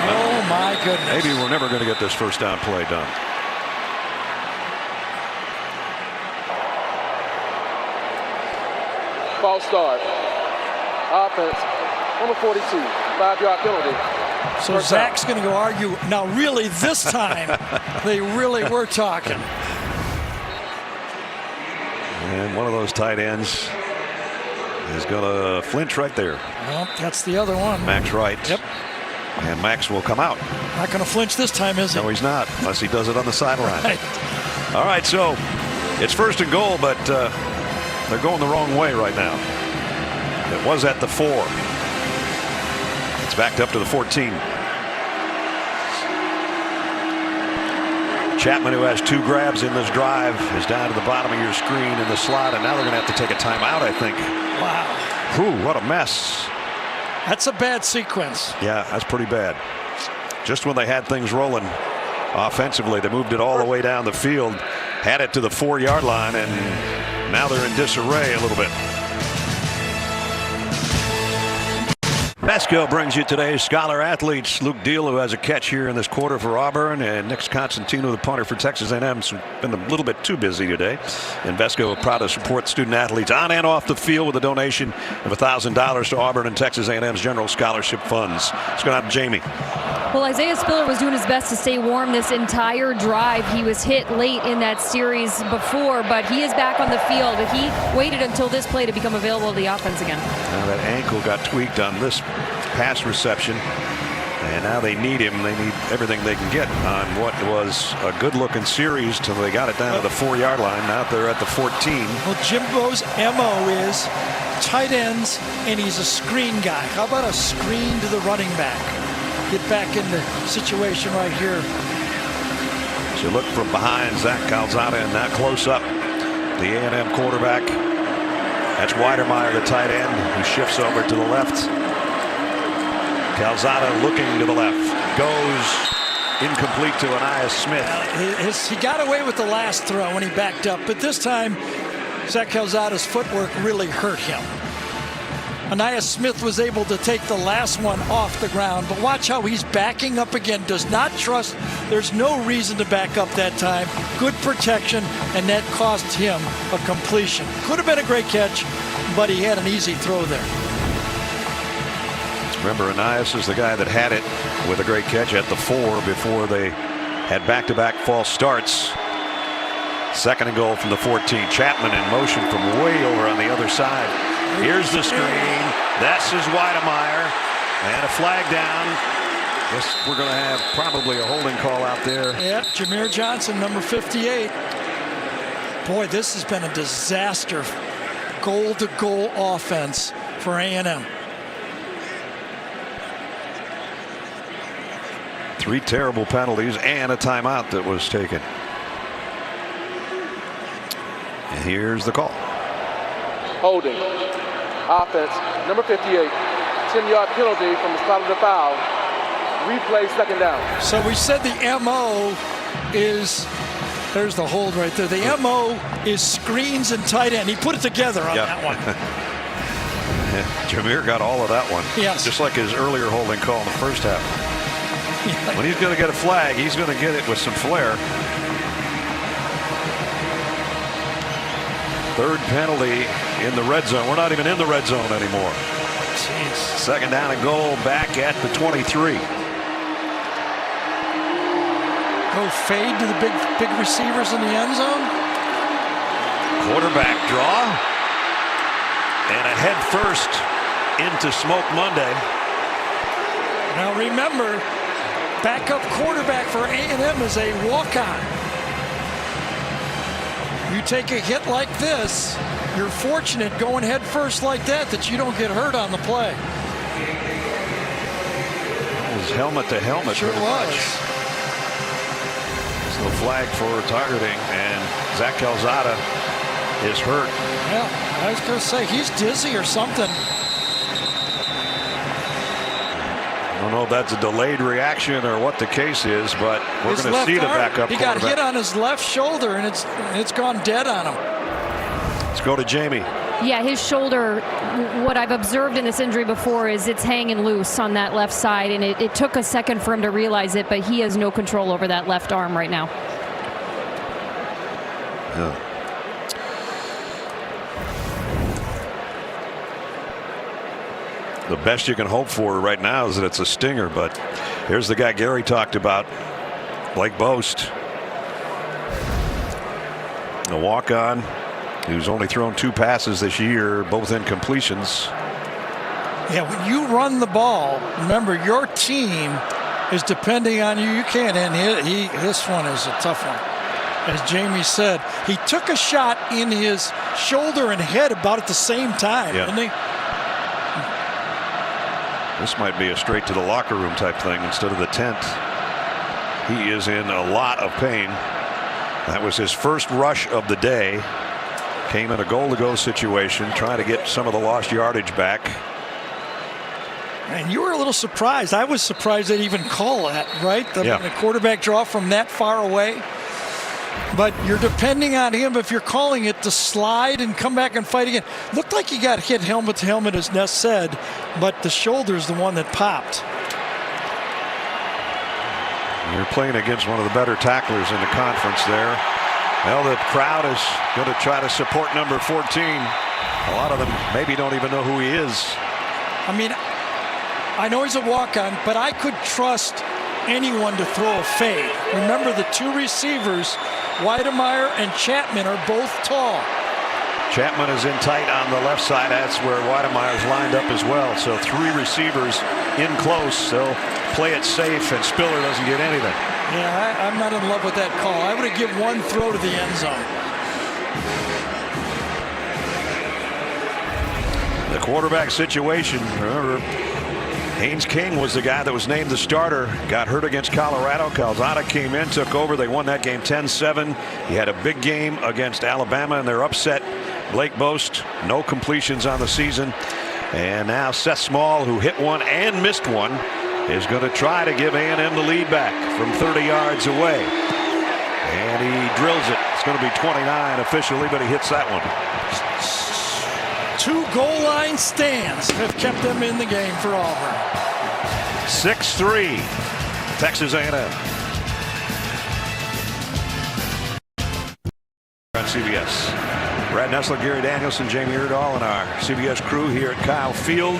Oh my goodness. Maybe we're never going to get this first down play done. False start. Offense, number 42, 5-yard penalty. So Zach's going to go argue. Now, really, this time, they really were talking. And one of those tight ends is going to flinch right there. Well, that's the other one. Max Wright. Yep. And Max will come out. Not going to flinch this time, is he? No, he's not, unless he does it on the sideline. Right. All right, so it's first and goal, but they're going the wrong way right now. It was at the 4. It's backed up to the 14. Chapman, who has 2 grabs in this drive, is down to the bottom of your screen in the slot, and now they're going to have to take a timeout, I think. Wow. Whew, what a mess. That's a bad sequence. Yeah, that's pretty bad. Just when they had things rolling offensively, they moved it all the way down the field, had it to the 4-yard line, and now they're in disarray a little bit. Vesco brings you today's Scholar Athletes. Luke Deal, who has a catch here in this quarter for Auburn, and Nick Constantino, the punter for Texas A&M, has been a little bit too busy today. And Vesco are proud to support student athletes on and off the field with a donation of $1,000 to Auburn and Texas A&M's general scholarship funds. Let's go out to Jamie. Well, Isaiah Spiller was doing his best to stay warm this entire drive. He was hit late in that series before, but he is back on the field. He waited until this play to become available to the offense again. Now that ankle got tweaked on this pass reception, and now they need him. They need everything they can get on what was a good-looking series till they got it down to the 4-yard line. Now they're at the 14. Well, Jimbo's MO is tight ends, and he's a screen guy. How about a screen to the running back? Get back in the situation right here. So look from behind Zach Calzada, and that close up the A&M quarterback. That's Weidermeyer, the tight end, who shifts over to the left. Calzada looking to the left, goes incomplete to Anias Smith. He got away with the last throw when he backed up, but this time Zach Calzada's footwork really hurt him. Anias Smith was able to take the last one off the ground, but watch how he's backing up again. Does not trust. There's no reason to back up that time. Good protection, and that cost him a completion. Could have been a great catch, but he had an easy throw there. Remember, Anias is the guy that had it with a great catch at the 4 before they had back-to-back false starts. Second and goal from the 14. Chapman in motion from way over on the other side. Here's the screen. That's his Weidemeyer. And a flag down. Guess we're going to have probably a holding call out there. Yep, Jameer Johnson, number 58. Boy, this has been a disaster. Goal-to-goal offense for A&M. 3 terrible penalties and a timeout that was taken. And here's the call. Holding. Offense, number 58. 10-yard penalty from the spot of the foul. Replay, second down. So we said the MO is, there's the hold right there. The MO is screens and tight end. He put it together on that one. Jameer got all of that one. Yes. Just like his earlier holding call in the first half. When he's going to get a flag, he's going to get it with some flair. Third penalty in the red zone. We're not even in the red zone anymore. Jeez. Second down and goal back at the 23. Go fade to the big receivers in the end zone. Quarterback draw. And a head first into Smoke Monday. Now remember, backup quarterback for A&M is a walk-on. You take a hit like this, you're fortunate going head first like that you don't get hurt on the play. It was helmet to helmet. Sure was. So flag for targeting, and Zach Calzada is hurt. Yeah, I was going to say he's dizzy or something. I don't know if that's a delayed reaction or what the case is, but we're going to see the backup He quarterback. got hit on his left shoulder, and it's gone dead on him. Let's go to Jamie. Yeah, his shoulder, what I've observed in this injury before is it's hanging loose on that left side, and it took a second for him to realize it, but he has no control over that left arm right now. Yeah. The best you can hope for right now is that it's a stinger, but here's the guy Gary talked about, Blake Boast. A walk-on who's only thrown 2 passes this year, both incompletions. Yeah, when you run the ball, remember your team is depending on you. You can't end it. This one is a tough one. As Jamie said, he took a shot in his shoulder and head about at the same time, didn't he? This might be a straight to the locker room type thing instead of the tent. He is in a lot of pain. That was his first rush of the day. Came in a goal-to-go situation, trying to get some of the lost yardage back. And you were a little surprised. I was surprised they'd even call that, right? The quarterback draw from that far away. But you're depending on him, if you're calling it, to slide and come back and fight again. Looked like he got hit helmet to helmet, as Ness said, but the shoulder's the one that popped. You're playing against one of the better tacklers in the conference there. Well, the crowd is going to try to support number 14. A lot of them maybe don't even know who he is. I mean, I know he's a walk-on, but I could trust anyone to throw a fade. Remember, the 2 receivers, Weidemeyer and Chapman, are both tall. Chapman is in tight on the left side. That's where Weidemeyer's lined up as well. So 3 receivers in close. They'll play it safe, and Spiller doesn't get anything. Yeah, I'm not in love with that call. I would have given 1 throw to the end zone. The quarterback situation, remember, Haynes King was the guy that was named the starter, got hurt against Colorado. Calzada came in, took over. They won that game 10-7. He had a big game against Alabama, and they're upset. Blake Boast, no completions on the season. And now Seth Small, who hit one and missed one, is going to try to give A&M the lead back from 30 yards away. And he drills it. It's going to be 29 officially, but he hits that one. 2 goal line stands have kept them in the game for Auburn. 6-3, Texas A&M. On CBS. Brad Nessler, Gary Danielson, Jamie Erdahl, and our CBS crew here at Kyle Field,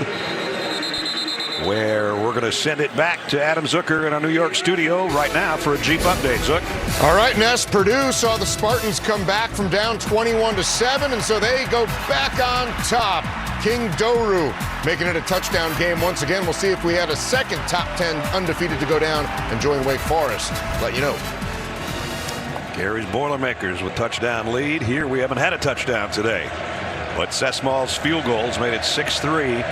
where we're going to send it back to Adam Zucker in our New York studio right now for a Jeep update. Zuck. All right, Ness, Purdue saw the Spartans come back from down 21-7, and so they go back on top. King Doru making it a touchdown game once again. We'll see if we had a second top 10 undefeated to go down and join Wake Forest. Let you know. Gary's Boilermakers with touchdown lead. Here we haven't had a touchdown today, but Sesmall's field goals made it 6-3.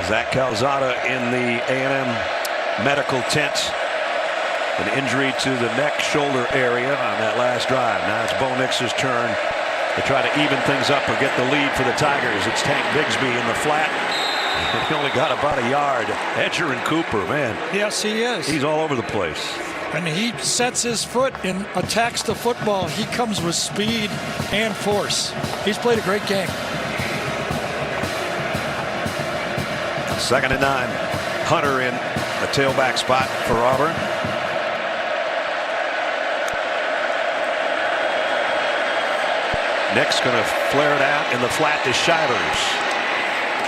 Zach Calzada in the A&M medical tent. An injury to the neck shoulder area on that last drive. Now it's Bo Nix's turn to try to even things up or get the lead for the Tigers. It's Tank Bigsby in the flat. He only got about a yard. Etcher and Cooper, man. Yes, he is. He's all over the place. And he sets his foot and attacks the football. He comes with speed and force. He's played a great game. 2nd and 9. Hunter in a tailback spot for Auburn. Nick's going to flare it out in the flat to Shivers.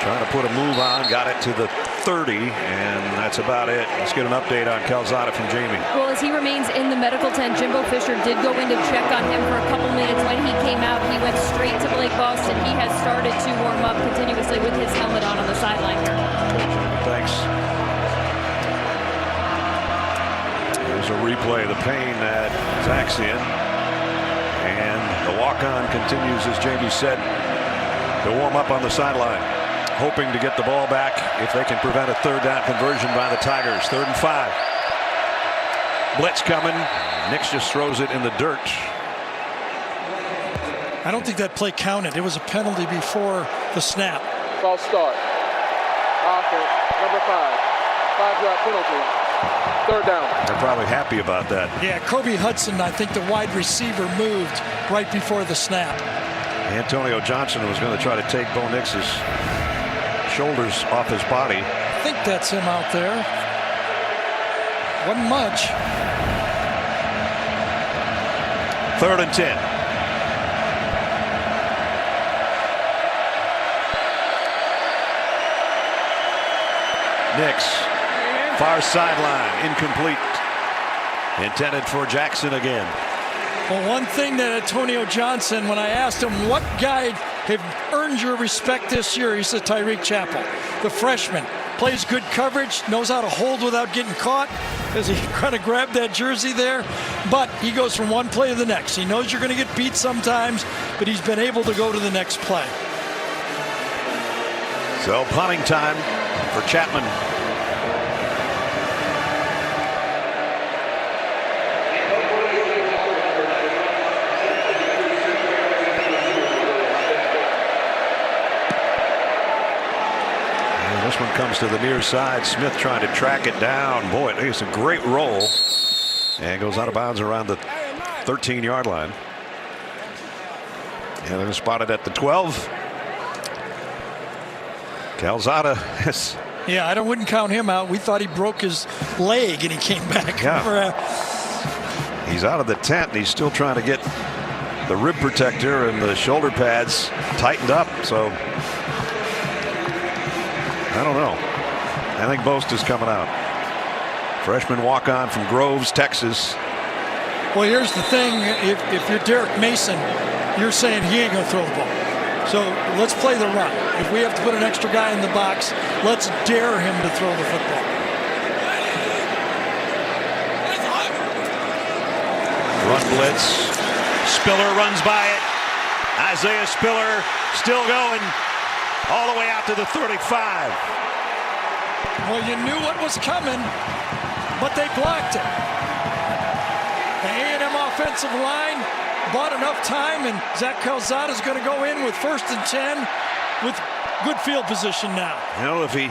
Trying to put a move on, got it to the 30, and that's about it. Let's get an update on Calzada from Jamie. Well, as he remains in the medical tent, Jimbo Fisher did go in to check on him for a couple minutes. When he came out, he went straight to Blake Boston. He has started to warm up continuously with his helmet on the sideline here. Thanks. There's a replay of the pain that Zach's in. And the walk-on continues, as Jamie said, to warm up on the sideline, hoping to get the ball back if they can prevent a 3rd down conversion by the Tigers. 3rd and 5. Blitz coming. Nix just throws it in the dirt. I don't think that play counted. It was a penalty before the snap. False start. Offense, number 5. 5-yard penalty. 3rd down. They're probably happy about that. Yeah, Kobe Hudson, I think the wide receiver moved right before the snap. Antonio Johnson was going to try to take Bo Nix's shoulders off his body. I think that's him out there. Wasn't much. 3rd and 10. Nix, far sideline, incomplete. Intended for Jackson again. Well, one thing that Antonio Johnson, when I asked him what guy have earned your respect this year, he said Tyreek Chappell, the freshman. Plays good coverage, knows how to hold without getting caught as he kind of grabbed that jersey there. But he goes from one play to the next. He knows you're going to get beat sometimes, but he's been able to go to the next play. So punting time for Chapman. This one comes to the near side. Smith trying to track it down. Boy, it's a great roll. And goes out of bounds around the 13-yard line. And they're spotted at the 12. Calzada. Yeah, I wouldn't count him out. We thought he broke his leg and he came back. Yeah. He's out of the tent and he's still trying to get the rib protector and the shoulder pads tightened up. So I don't know. I think Boast is coming out. Freshman walk-on from Groves, Texas. Well, here's the thing. If you're Derek Mason, you're saying he ain't going to throw the ball. So let's play the run. If we have to put an extra guy in the box, let's dare him to throw the football. Run blitz. Spiller runs by it. Isaiah Spiller still going all the way out to the 35. Well, you knew what was coming, but they blocked it. The A&M offensive line bought enough time, and Zach Calzada is going to go in with 1st and 10 with good field position now. You know, if he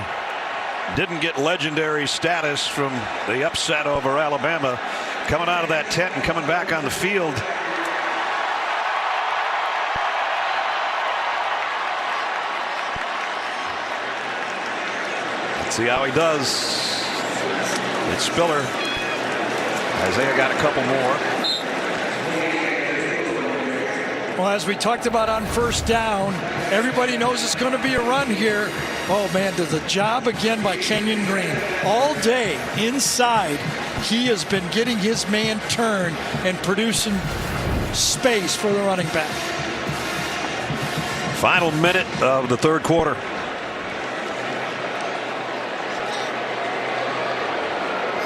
didn't get legendary status from the upset over Alabama, coming out of that tent and coming back on the field. Let's see how he does. It's Spiller. Isaiah got a couple more. Well, as we talked about on first down, everybody knows it's going to be a run here. Oh, man, does a job again by Kenyon Green. All day inside, he has been getting his man turned and producing space for the running back. Final minute of the third quarter.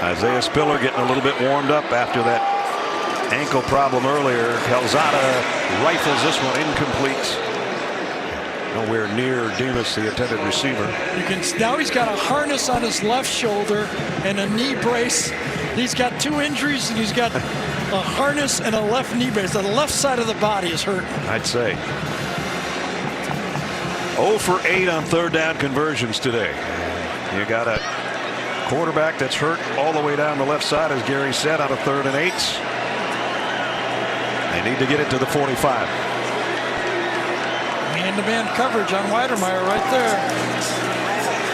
Isaiah Spiller getting a little bit warmed up after that ankle problem earlier. Calzada rifles this one incomplete. Nowhere near Demas, the intended receiver. Now he's got a harness on his left shoulder and a knee brace. He's got two injuries, and he's got a harness and a left knee brace. So the left side of the body is hurt. I'd say 0 for 8 on third down conversions today. You got a quarterback that's hurt all the way down the left side, as Gary said, on a 3rd and 8. They need to get it to the 45. Man-to-man coverage on Weidermeyer right there.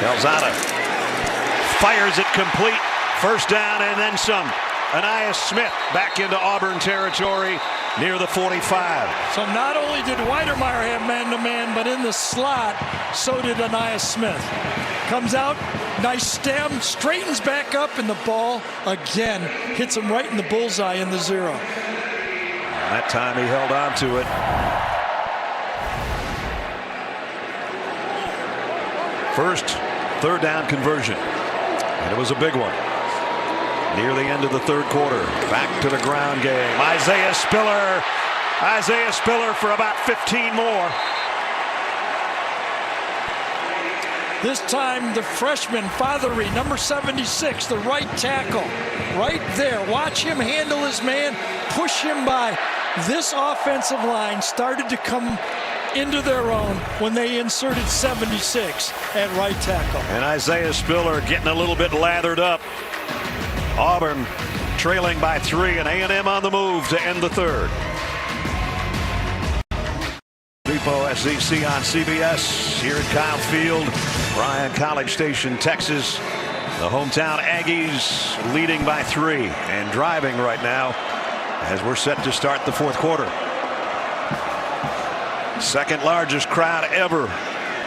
Calzada fires it complete. First down and then some. Anias Smith back into Auburn territory near the 45. So not only did Weidermeyer have man-to-man, but in the slot, so did Anias Smith. Comes out, nice stem, straightens back up, and the ball again hits him right in the bullseye in the 0. That time he held on to it. First third down conversion, and it was a big one. Near the end of the third quarter, back to the ground game. Isaiah Spiller for about 15 more. This time the freshman, Fothery, number 76, the right tackle, right there. Watch him handle his man, push him by. This offensive line started to come into their own when they inserted 76 at right tackle. And Isaiah Spiller getting a little bit lathered up. Auburn trailing by 3, and A&M on the move to end the third. Depot SEC on CBS here at Kyle Field, Bryan, College Station, Texas. The hometown Aggies leading by 3 and driving right now as we're set to start the fourth quarter. Second largest crowd ever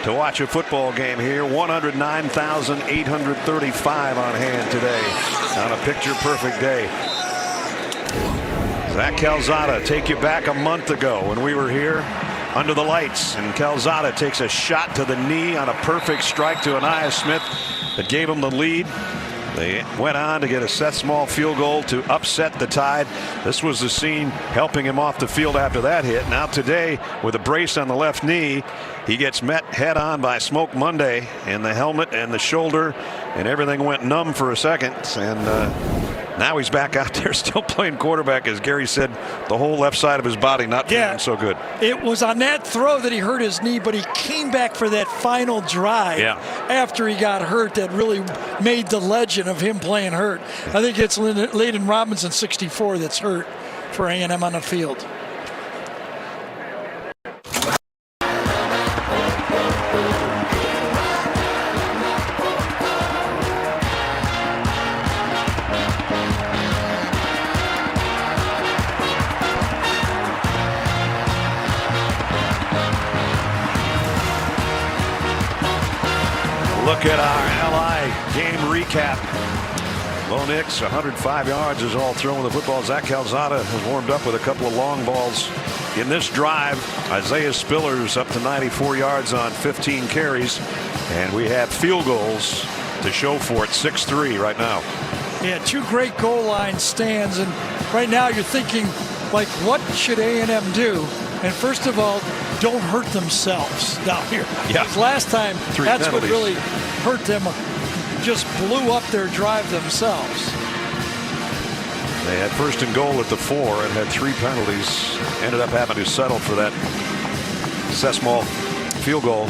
to watch a football game here. 109,835 on hand today on a picture-perfect day. Zach Calzada, take you back a month ago when we were here under the lights, and Calzada takes a shot to the knee on a perfect strike to Anias Smith that gave him the lead. They went on to get a Seth Small field goal to upset the Tide. This was the scene helping him off the field after that hit. Now today, with a brace on the left knee, he gets met head on by Smoke Monday in the helmet and the shoulder, and everything went numb for a second. And now he's back out there still playing quarterback. As Gary said, the whole left side of his body not feeling so good. It was on that throw that he hurt his knee, but he came back for that final drive after he got hurt that really made the legend of him playing hurt. I think it's Layden Robinson, 64, that's hurt for A&M on the field. Look at our LI game recap. Bo Nix, 105 yards is all thrown with the football. Zach Calzada has warmed up with a couple of long balls in this drive. Isaiah Spiller's up to 94 yards on 15 carries. And we have field goals to show for it. 6-3 right now. Yeah, 2 great goal line stands. And right now you're thinking, like, what should A&M do? And first of all, don't hurt themselves down here. Yeah. Because last time, that's what really hurt them. Just blew up their drive themselves. They had first and goal at the 4 and had 3 penalties. Ended up having to settle for that Seth Small field goal.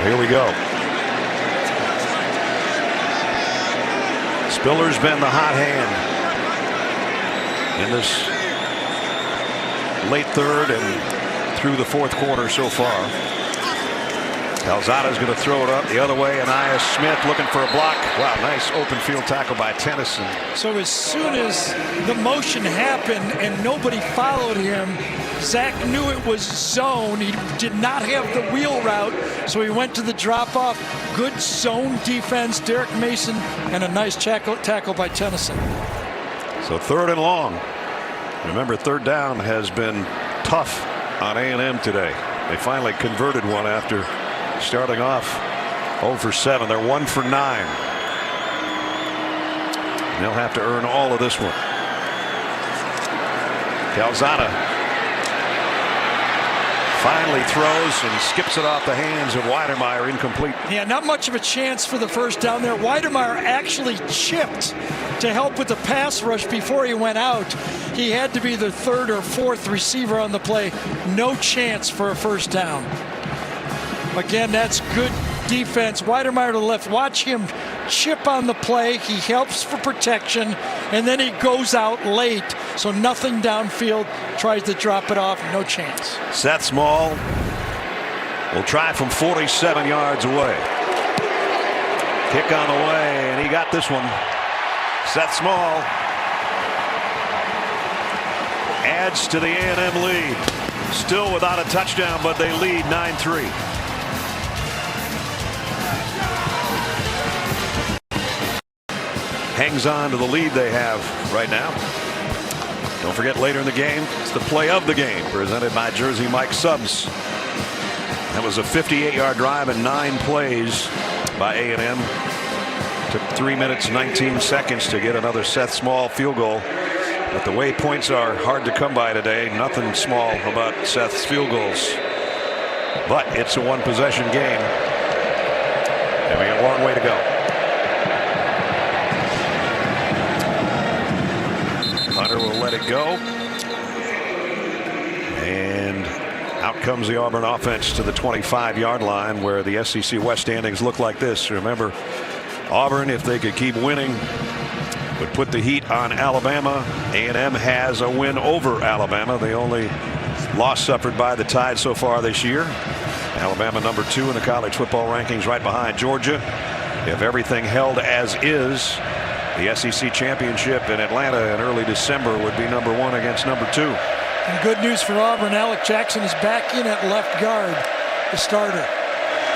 here we go. Spiller's been the hot hand in this late third and through the fourth quarter so far. Calzada's going to throw it up the other way, and Aya Smith looking for a block. Wow, nice open field tackle by Tennyson. So as soon as the motion happened and nobody followed him, Zach knew it was zone. He did not have the wheel route, so he went to the drop-off. Good zone defense, Derek Mason, and a nice tackle by Tennyson. So third and long. Remember, third down has been tough on A&M today. They finally converted one after starting off 0 for 7. They're 1 for 9. And they'll have to earn all of this one. Calzada finally throws and skips it off the hands of Weidermeyer, incomplete. Yeah, not much of a chance for the first down there. Weidermeyer actually chipped to help with the pass rush before he went out. He had to be the third or fourth receiver on the play. No chance for a first down. Again, that's good defense. Weidermeyer to the left. Watch him chip on the play. He helps for protection, and then he goes out late, so nothing downfield. Tries to drop it off. No chance. Seth Small will try from 47 yards away. Kick on the way, and he got this one. Seth Small adds to the A&M lead. Still without a touchdown, but they lead 9-3. Hangs on to the lead they have right now. Don't forget, later in the game, it's the play of the game presented by Jersey Mike Subs. That was a 58-yard drive and 9 plays by A&M. Took 3 minutes 19 seconds to get another Seth Small field goal. But the way points are hard to come by today, nothing small about Seth's field goals. But it's a one-possession game, and we got a long way to go. Hunter will let it go. And out comes the Auburn offense to the 25-yard line, where the SEC West standings look like this. Remember, Auburn, if they could keep winning, would put the heat on Alabama. A&M has a win over Alabama, the only loss suffered by the Tide so far this year. Alabama number 2 in the college football rankings, right behind Georgia. If everything held as is, the SEC championship in Atlanta in early December would be number 1 against number 2. And good news for Auburn. Alec Jackson is back in at left guard, the starter.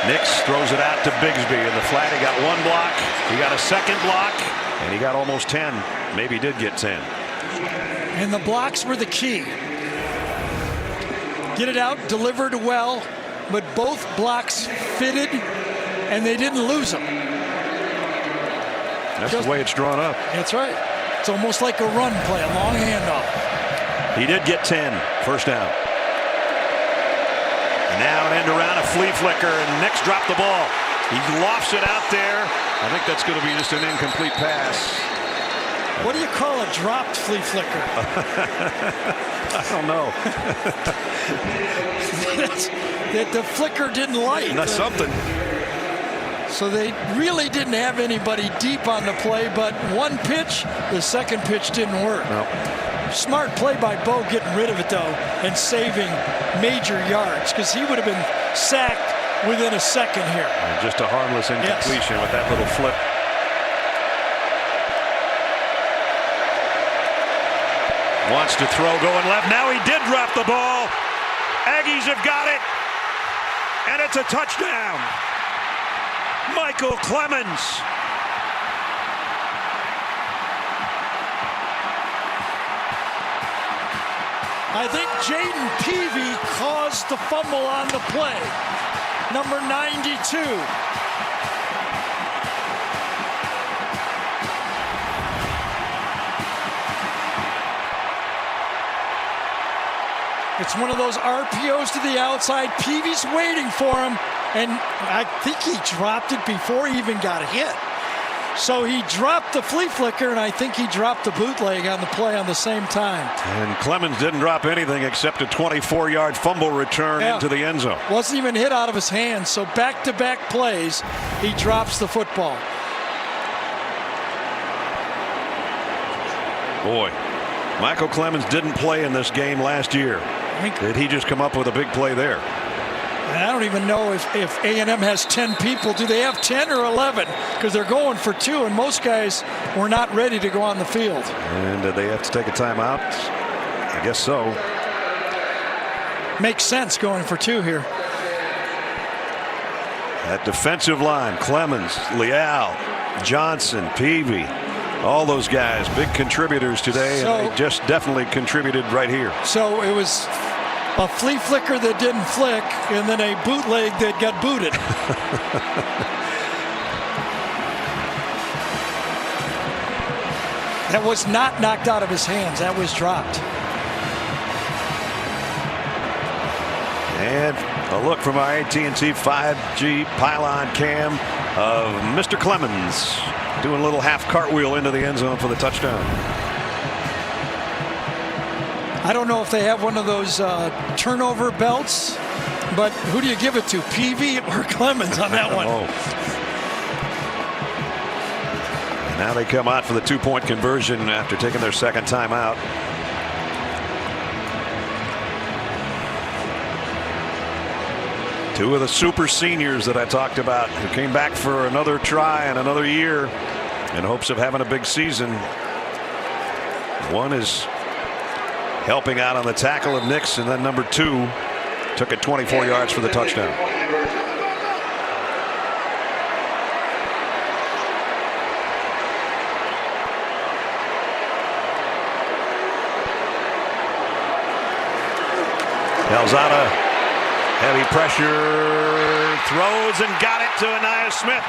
Nix throws it out to Bigsby in the flat. He got 1 block. He got a second block, and he got almost 10. Maybe did get 10. And the blocks were the key. Get it out, delivered well, but both blocks fitted, and they didn't lose them. That's the way it's drawn up. That's right. It's almost like a run play, a long handoff. He did get 10. First down. And now an end around, a flea flicker, and Nix dropped the ball. He lofts it out there. I think that's going to be just an incomplete pass. What do you call a dropped flea flicker? I don't know. That the flicker didn't light. That's something. So they really didn't have anybody deep on the play, but one pitch, the second pitch didn't work. No. Smart play by Bo getting rid of it, though, and saving major yards, because he would have been sacked within a second here. And just a harmless incompletion with that little flip. Wants to throw, going left. Now he did drop the ball. Aggies have got it, and it's a touchdown. Michael Clemens. I think Jaden Peavy caused the fumble on the play. Number 92. It's one of those RPOs to the outside. Peavy's waiting for him, and I think he dropped it before he even got hit. So he dropped the flea flicker, and I think he dropped the bootleg on the play on the same time. And Clemens didn't drop anything except a 24-yard fumble return into the end zone. Wasn't even hit out of his hands. So back-to-back plays, he drops the football. Boy, Michael Clemens didn't play in this game last year. Did he just come up with a big play there? And I don't even know if A&M has 10 people. Do they have 10 or 11? Because they're going for 2, and most guys were not ready to go on the field. And they have to take a timeout? I guess so. Makes sense going for 2 here. That defensive line, Clemens, Leal, Johnson, Peavy, all those guys, big contributors today, and they just definitely contributed right here. So it was a flea flicker that didn't flick, and then a bootleg that got booted. That was not knocked out of his hands. That was dropped. And a look from our AT&T 5G pylon cam of Mr. Clemens doing a little half cartwheel into the end zone for the touchdown. I don't know if they have one of those turnover belts, but who do you give it to, Peavy or Clemens on that one? And now they come out for the 2-point conversion after taking their second time out. Two of the super seniors that I talked about who came back for another try and another year in hopes of having a big season. One is helping out on the tackle of Nix, and then number 2 took it 24 yards for the touchdown. Calzada, heavy pressure, throws and got it to Anaya Smith.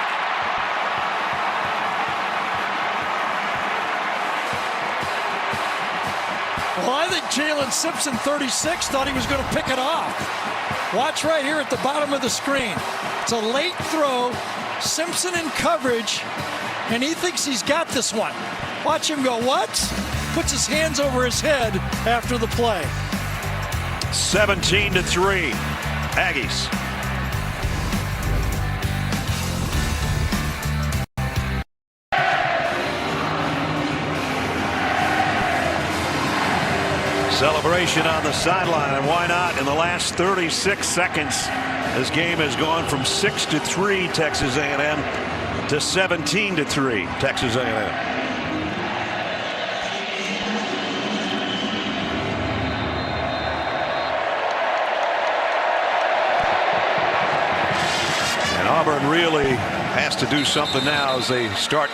Well, I think Jalen Simpson, 36, thought he was going to pick it off. Watch right here at the bottom of the screen. It's a late throw. Simpson in coverage, and he thinks he's got this one. Watch him go, what? Puts his hands over his head after the play. 17-3, Aggies. Celebration on the sideline, and why not? In the last 36 seconds, this game has gone from 6-3 Texas A&M to 17-3 Texas A&M. And Auburn really has to do something now as they start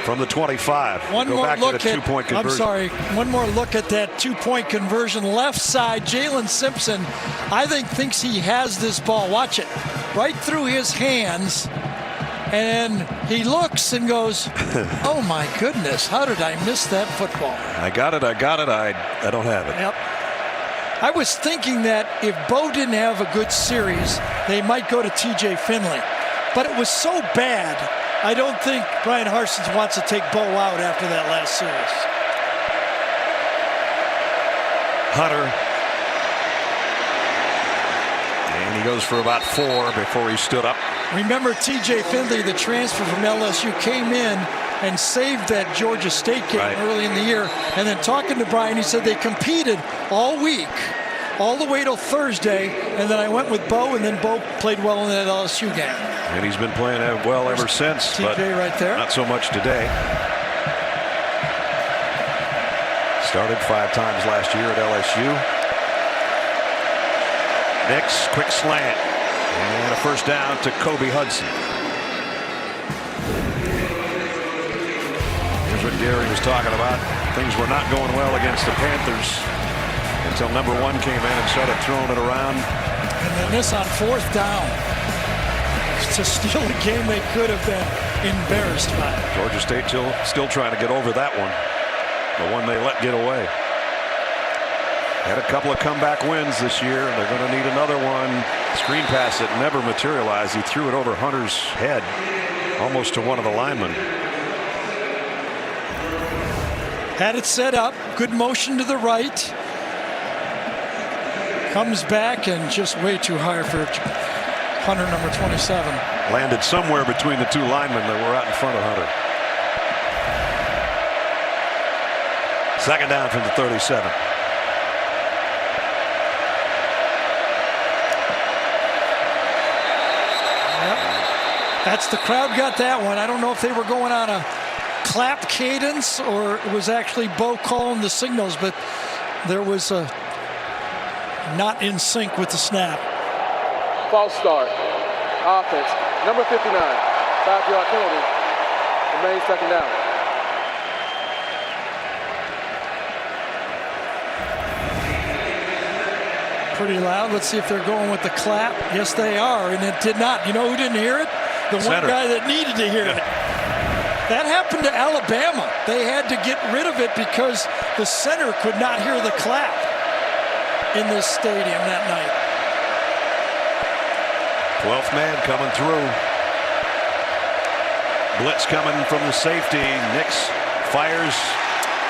from the 25. One Go more back look to the at, 2-point conversion. I'm sorry, one more look at that 2-point conversion. Left side, Jalen Simpson, I think, thinks he has this ball. Watch it. Right through his hands. And he looks and goes, oh my goodness, how did I miss that football? I got it. I don't have it. Yep. I was thinking that if Bo didn't have a good series, they might go to TJ Finley. But it was so bad, I don't think Brian Harsons wants to take Bo out after that last series. Hunter. And he goes for about 4 before he stood up. Remember TJ Finley, the transfer from LSU, came in and saved that Georgia State game early in the year. And then talking to Brian, he said they competed all week, all the way till Thursday. And then I went with Bo, and then Bo played well in that LSU game. And he's been playing well ever since. TJ but right there. Not so much today. Started 5 times last year at LSU. Nix, quick slant. And a first down to Kobe Hudson. Here's what Gary was talking about. Things were not going well against the Panthers until number 1 came in and started throwing it around. And then this on 4th down. To steal a game they could have been embarrassed by. Georgia State still trying to get over that one. The one they let get away. Had a couple of comeback wins this year, and they're going to need another one. Screen pass that never materialized. He threw it over Hunter's head almost to one of the linemen. Had it set up, good motion to the right. Comes back and just way too high for Hunter, number 27. Landed somewhere between the two linemen that were out in front of Hunter. Second down from the 37. That's the crowd got that one. I don't know if they were going on a clap cadence or it was actually Bo calling the signals, but there was a not in sync with the snap. False start. Offense. Number 59. 5-yard penalty. Remains second down. Pretty loud. Let's see if they're going with the clap. Yes, they are, and it did not. You know who didn't hear it? The one guy that needed to hear it. That happened to Alabama. They had to get rid of it because the center could not hear the clap in this stadium that night. 12th man coming through. Blitz coming from the safety. Nix fires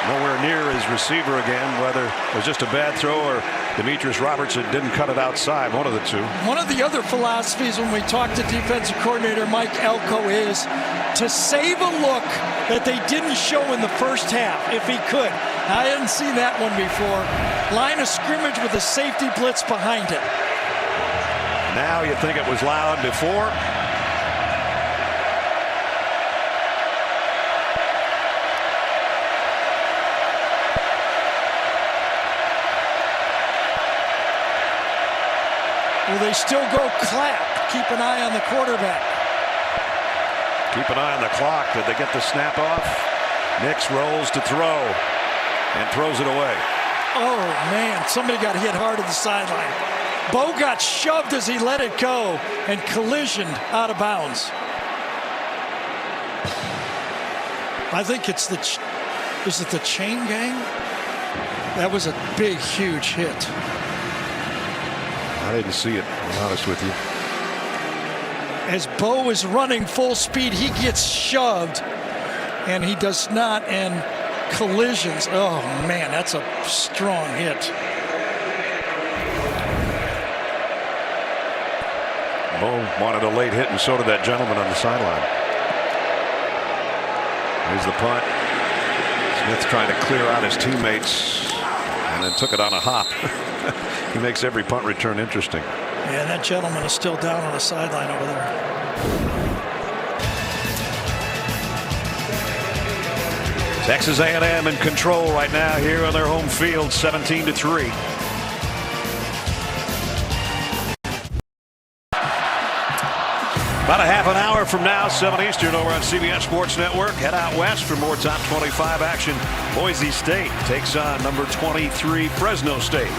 nowhere near his receiver again, whether it was just a bad throw or Demetrius Robertson didn't cut it outside, one of the two. One of the other philosophies when we talk to defensive coordinator Mike Elko is to save a look that they didn't show in the first half if he could. I hadn't seen that one before. Line of scrimmage with a safety blitz behind it. Now you think it was loud before. Will they still go clap? Keep an eye on the quarterback. Keep an eye on the clock. Did they get the snap off? Nix rolls to throw and throws it away. Oh, man. Somebody got hit hard at the sideline. Bo got shoved as he let it go and collisioned out of bounds. I think it's is it the chain gang? That was a big, huge hit. I didn't see it, to be honest with you. As Bo is running full speed, he gets shoved, and he does not, and collisions. Oh, man, that's a strong hit. Bo wanted a late hit, and so did that gentleman on the sideline. Here's the punt. Smith trying to clear out his teammates, and then took it on a hop. He makes every punt return interesting. Yeah, that gentleman is still down on the sideline over there. Texas A&M in control right now here on their home field, 17-3. About a half an hour from now, 7 Eastern over on CBS Sports Network. Head out west for more top 25 action. Boise State takes on number 23 Fresno State.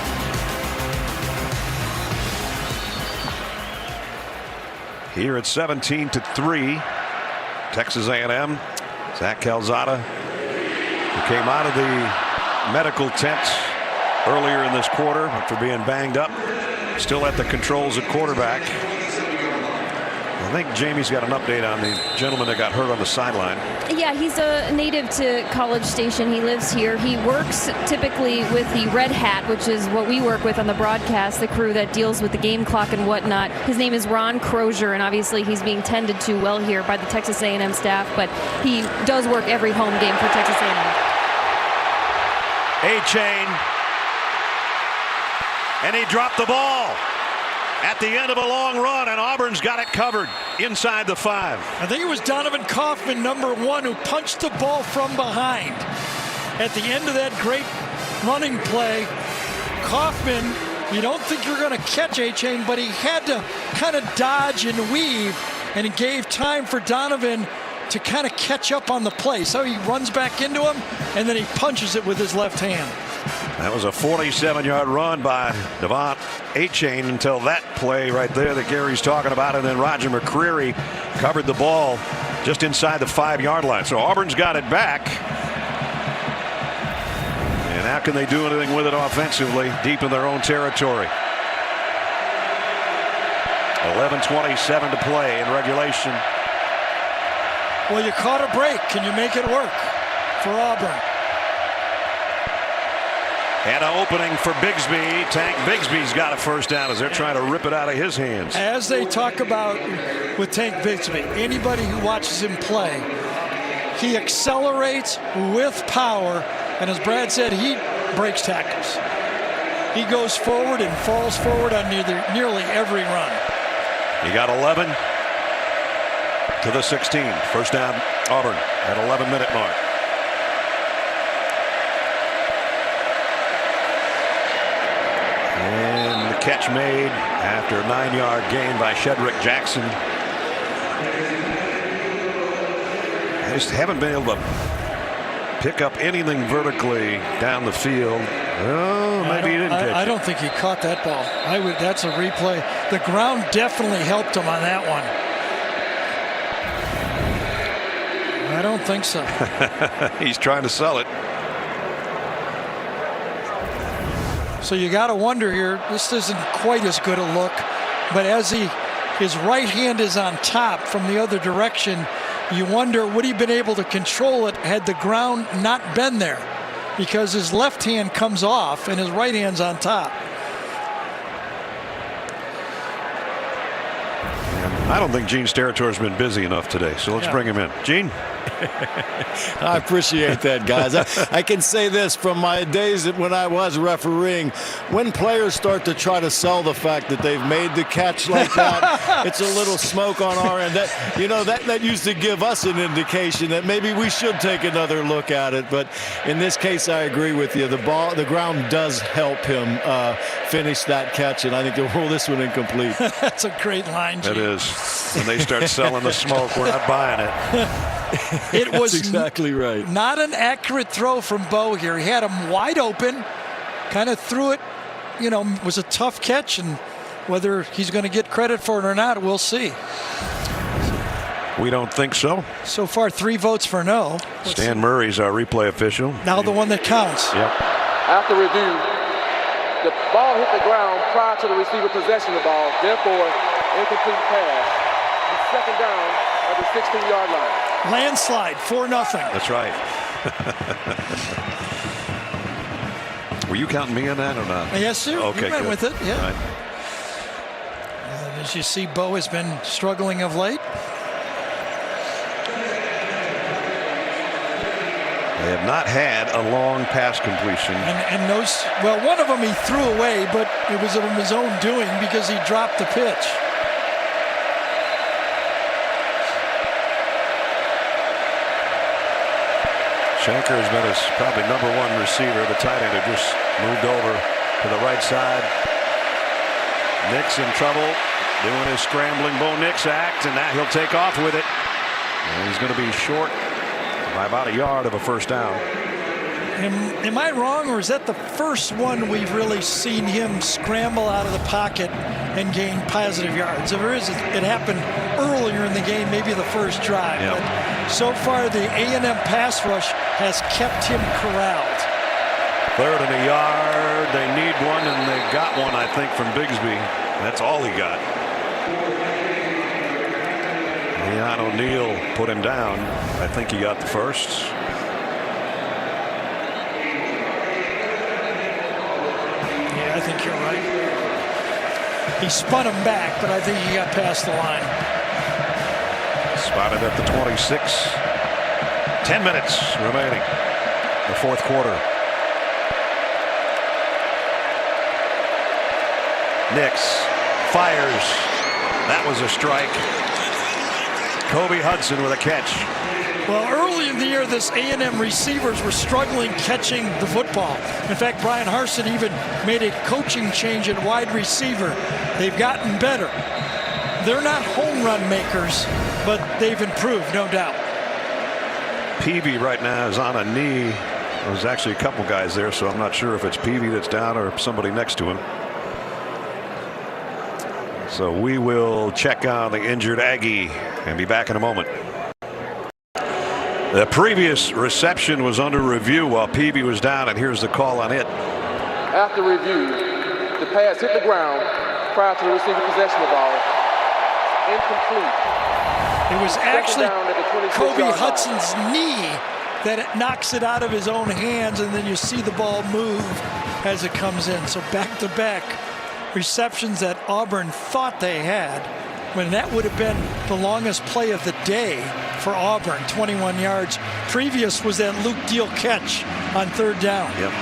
Here at 17-3, Texas A&M. Zach Calzada, who came out of the medical tent earlier in this quarter after being banged up, still at the controls at quarterback. I think Jamie's got an update on the gentleman that got hurt on the sideline. Yeah, he's a native to College Station. He lives here. He works typically with the Red Hat, which is what we work with on the broadcast, the crew that deals with the game clock and whatnot. His name is Ron Crozier, and obviously he's being tended to well here by the Texas A&M staff, but he does work every home game for Texas A&M. A-chain, and he dropped the ball at the end of a long run, and Auburn's got it covered inside the 5. I think it was Donovan Kaufman, number 1, who punched the ball from behind. At the end of that great running play, Kaufman, you don't think you're going to catch A-chain, but he had to kind of dodge and weave, and it gave time for Donovan to kind of catch up on the play. So he runs back into him, and then he punches it with his left hand. That was a 47-yard run by Devon A-chain until that play right there that Gary's talking about, and then Roger McCreary covered the ball just inside the 5-yard line. So Auburn's got it back. And how can they do anything with it offensively deep in their own territory? 11:27 to play in regulation. Well, you caught a break. Can you make it work for Auburn? And an opening for Bigsby. Tank Bigsby's got a first down as they're trying to rip it out of his hands. As they talk about with Tank Bigsby, anybody who watches him play, he accelerates with power, and as Brad said, he breaks tackles. He goes forward and falls forward on nearly every run. He got 11 to the 16. First down, Auburn at 11-minute mark. And the catch made after a 9-yard gain by Shedrick Jackson. I just haven't been able to pick up anything vertically down the field. Oh, maybe he didn't catch it. I don't think he caught that ball. That's a replay. The ground definitely helped him on that one. I don't think so. He's trying to sell it. So you got to wonder here, this isn't quite as good a look, but as his right hand is on top from the other direction, you wonder, would he been able to control it had the ground not been there? Because his left hand comes off and his right hand's on top. I don't think Gene Steratore has been busy enough today, so let's bring him in. Gene? I appreciate that, guys. I can say this from my days when I was refereeing. When players start to try to sell the fact that they've made the catch like that, it's a little smoke on our end. That used to give us an indication that maybe we should take another look at it. But in this case, I agree with you. The ground does help him finish that catch, and I think they'll rule this one incomplete. That's a great line, Gene. It is. When they start selling the smoke, we're not buying it. It was That's exactly right. Not an accurate throw from Bo here. He had him wide open, kind of threw it, was a tough catch, and whether he's going to get credit for it or not, we'll see. We don't think so. So far, 3 votes for no. Stan Murray's our replay official. Now the one that counts. Yep. After review, the ball hit the ground prior to the receiver possessing the ball. Therefore, incomplete pass. The second down at the 16-yard line. Landslide, 4-0. That's right. Were you counting me in that or not? Yes, sir. Okay, you went good. with it. Yeah. Right. As you see, Bo has been struggling of late. They have not had a long pass completion. And those, well, one of them he threw away, but it was of his own doing because he dropped the pitch. Shanker has been his probably #1 receiver. The tight end who just moved over to the right side. Nix in trouble, doing his scrambling Bo Nix act, and now he'll take off with it. And he's going to be short by about a yard of a first down. Am I wrong, or is that the first one we've really seen him scramble out of the pocket and gain positive yards? If there is, it happened earlier in the game, maybe the first drive. Yep. But so far, the A&M pass rush has kept him corralled. 3rd and a yard. They need one, and they got one, I think, from Bigsby. That's all he got. Leon O'Neal put him down. I think he got the first. I think you're right. He spun him back, but I think he got past the line. Spotted at the 26. 10 minutes remaining. The 4th quarter. Nix fires. That was a strike. Kobe Hudson with a catch. Well, early in the year, this A&M receivers were struggling catching the football. In fact, Brian Harsin even made a coaching change at wide receiver. They've gotten better. They're not home run makers, but they've improved, no doubt. Peavy right now is on a knee. There's actually a couple guys there, so I'm not sure if it's Peavy that's down or somebody next to him. So we will check on the injured Aggie and be back in a moment. The previous reception was under review while Peavy was down, and here's the call on it. After review, the pass hit the ground prior to the receiver possession of the ball. Incomplete. It was actually down at the 26 Kobe yard line. Hudson's knee that it knocks it out of his own hands, and then you see the ball move as it comes in. So back-to-back receptions that Auburn thought they had, when that would have been the longest play of the day for Auburn, 21 yards. Previous was that Luke Deal catch on 3rd down. Yep.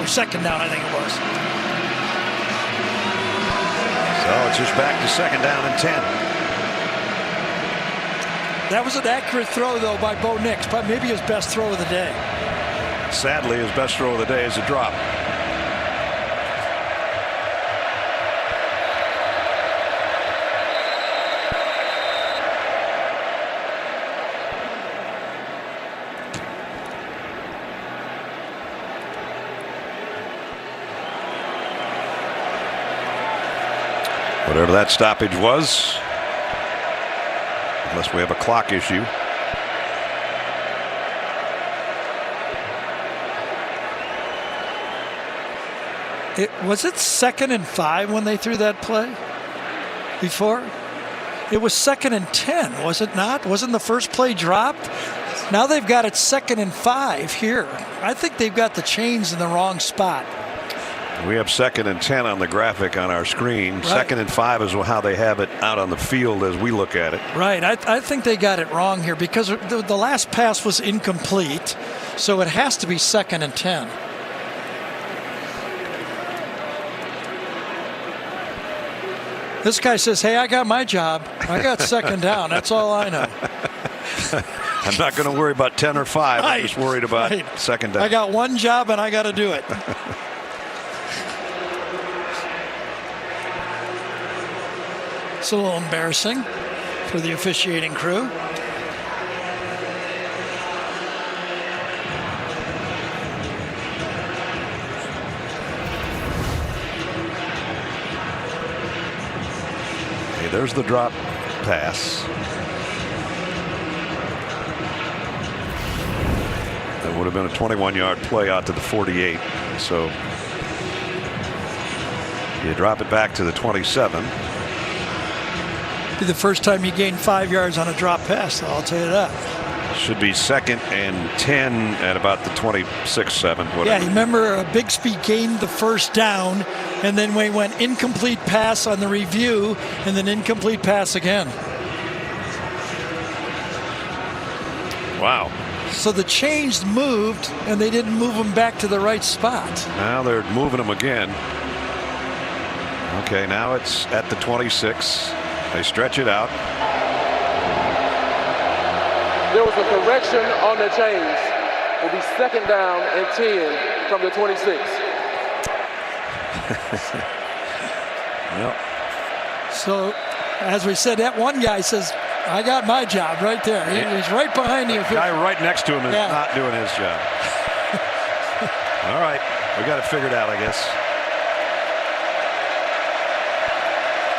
Or 2nd down, I think it was. So it's just back to 2nd down and 10. That was an accurate throw, though, by Bo Nix, but maybe his best throw of the day. Sadly, his best throw of the day is a drop. Whatever that stoppage was, unless we have a clock issue. Was it 2nd and 5 when they threw that play before? It was 2nd and 10, was it not? Wasn't the first play dropped? Now they've got it 2nd and 5 here. I think they've got the chains in the wrong spot. We have 2nd and 10 on the graphic on our screen. Right. 2nd and 5 is how they have it out on the field as we look at it. Right. I think they got it wrong here because the last pass was incomplete, so it has to be 2nd and 10. This guy says, hey, I got my job. I got 2nd down. That's all I know. I'm not going to worry about 10 or 5. I'm just worried about 2nd down. I got one job and I got to do it. It's a little embarrassing for the officiating crew. Hey, there's the drop pass. That would have been a 21-yard play out to the 48. So you drop it back to the 27. Be the first time you gain 5 yards on a drop pass, though, I'll tell you that. Should be 2nd and 10 at about the 26-7. Whatever. Yeah, you remember Bigsby gained the first down, and then we went incomplete pass on the review, and then incomplete pass again. Wow. So the chains moved, and they didn't move them back to the right spot. Now they're moving them again. Okay, now it's at the 26. They stretch it out. There was a correction on the chains. It will be 2nd down and 10 from the 26. Yep. So, as we said, that one guy says, I got my job right there. He's right behind you. The guy right next to him is not doing his job. All right, we got it figured out, I guess.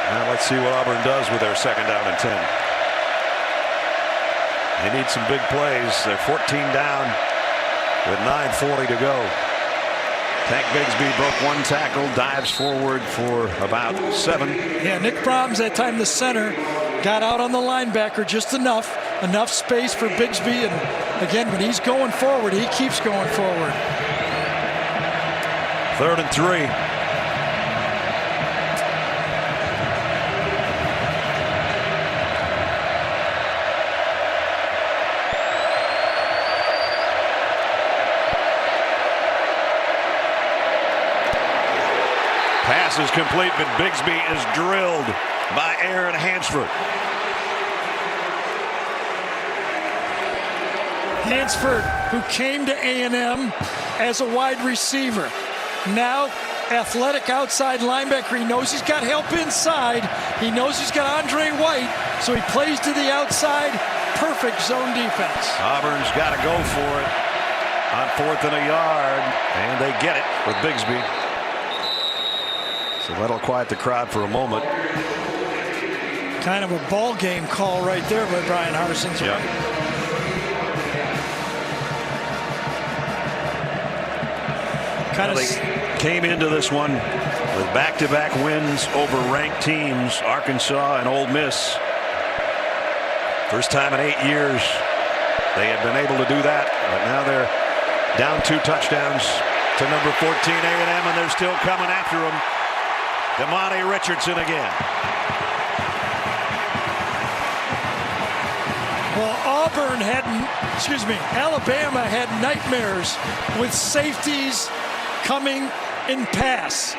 Now let's see what Auburn does with their 2nd down and 10. They need some big plays. They're 14 down with 9:40 to go. Tank Bigsby broke one tackle, dives forward for about 7. Yeah, Nick Brahms, that time the center, got out on the linebacker just enough space for Bigsby. And again, when he's going forward, he keeps going forward. 3rd and 3. Pass is complete, but Bigsby is drilled by Aaron Hansford. Hansford, who came to A&M as a wide receiver. Now, athletic outside linebacker. He knows he's got help inside. He knows he's got Andre White, so he plays to the outside. Perfect zone defense. Auburn's got to go for it on 4th and a yard, and they get it with Bigsby. So that'll quiet the crowd for a moment. Kind of a ball game call right there by Brian Harson's. Yep. They came into this one with back-to-back wins over ranked teams, Arkansas and Ole Miss. First time in 8 years they have been able to do that, but now they're down 2 touchdowns to number 14 A&M, and they're still coming after them. Damani Richardson again. Well, Alabama had nightmares with safeties coming in pass.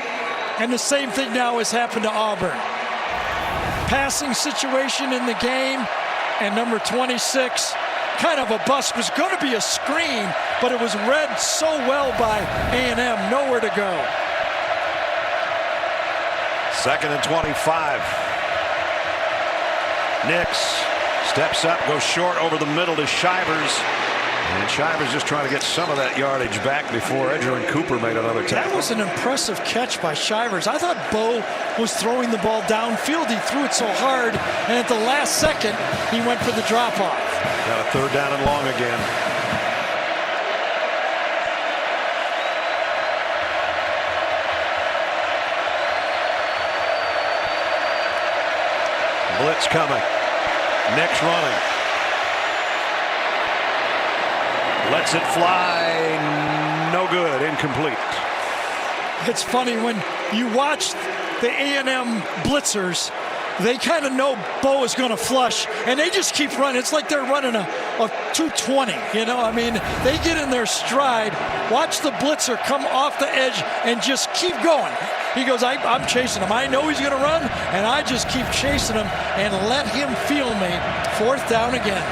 And the same thing now has happened to Auburn. Passing situation in the game, and number 26, kind of a bust, was going to be a screen, but it was read so well by A&M, nowhere to go. 2nd and 25. Nix steps up, goes short over the middle to Shivers. And Shivers just trying to get some of that yardage back before Edgerrin Cooper made another tackle. That was an impressive catch by Shivers. I thought Bo was throwing the ball downfield. He threw it so hard, and at the last second, he went for the drop-off. Got a 3rd down and long again. Blitz coming. Nix running. Lets it fly. No good. Incomplete. It's funny when you watch the A&M blitzers, they kind of know Bo is going to flush, and they just keep running. It's like they're running a 220, you know? I mean, they get in their stride, watch the blitzer come off the edge, and just keep going. He goes, I'm chasing him. I know he's going to run, and I just keep chasing him and let him feel me. 4th down again.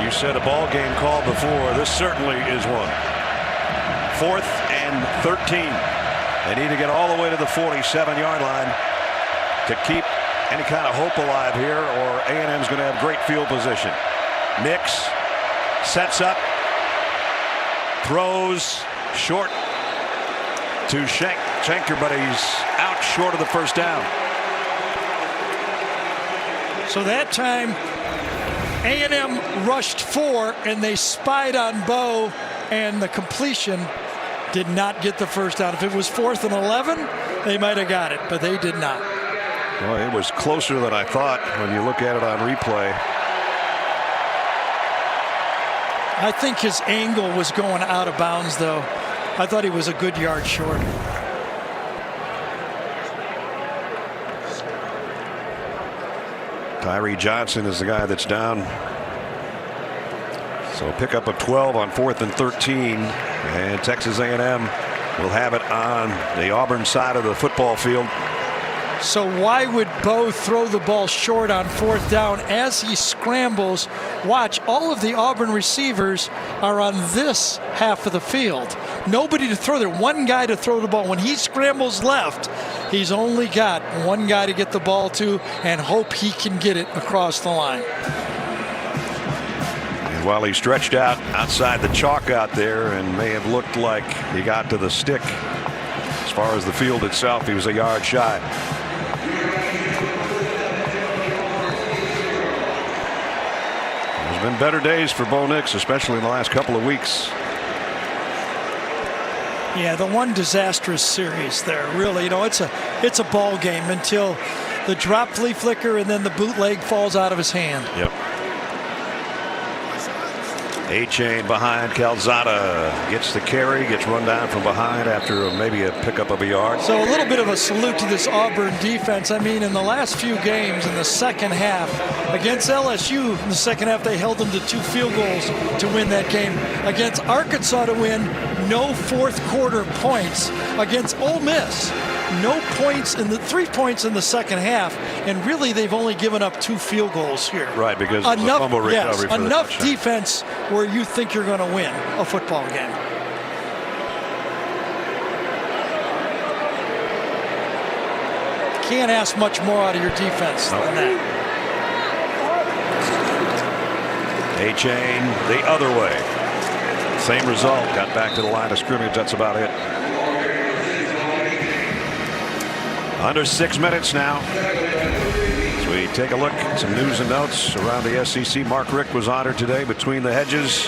You said a ball game call before. This certainly is one. 4th and 13. They need to get all the way to the 47-yard line to keep any kind of hope alive here, or A&M's going to have great field position. Nix sets up, throws short to Schenker, but he's out short of the 1st down. So that time, A&M rushed 4, and they spied on Bo, and the completion did not get the 1st down. If it was 4th and 11, they might have got it, but they did not. Well, it was closer than I thought when you look at it on replay. I think his angle was going out of bounds, though. I thought he was a good yard short. Tyree Johnson is the guy that's down. So pick up a 12 on 4th and 13, and Texas A&M will have it on the Auburn side of the football field. So why would Bo throw the ball short on 4th down as he scrambles? Watch, all of the Auburn receivers are on this half of the field. Nobody to throw there. One guy to throw the ball. When he scrambles left, he's only got one guy to get the ball to and hope he can get it across the line. And while he stretched out outside the chalk out there and may have looked like he got to the stick, as far as the field itself, he was a yard shy. There's been better days for Bo Nix, especially in the last couple of weeks. Yeah, the one disastrous series there, really. You know, it's a ball game until the drop flea flicker and then the bootleg falls out of his hand. Yep. A-Chain behind Calzada, gets the carry, gets run down from behind after maybe a pickup of a yard. So a little bit of a salute to this Auburn defense. I mean, in the last few games in the second half against LSU, in the second half they held them to 2 field goals to win that game. Against Arkansas to win, no 4th quarter points. Against Ole Miss, no points in the 3 points in the second half, and really they've only given up 2 field goals here. Right, because of the fumble recovery. Yes, enough defense where you think you're going to win a football game. Can't ask much more out of your defense than that. A-Chain the other way. Same result. Got back to the line of scrimmage. That's about it. Under 6 minutes now. As we take a look at some news and notes around the SEC. Mark Richt was honored today between the hedges.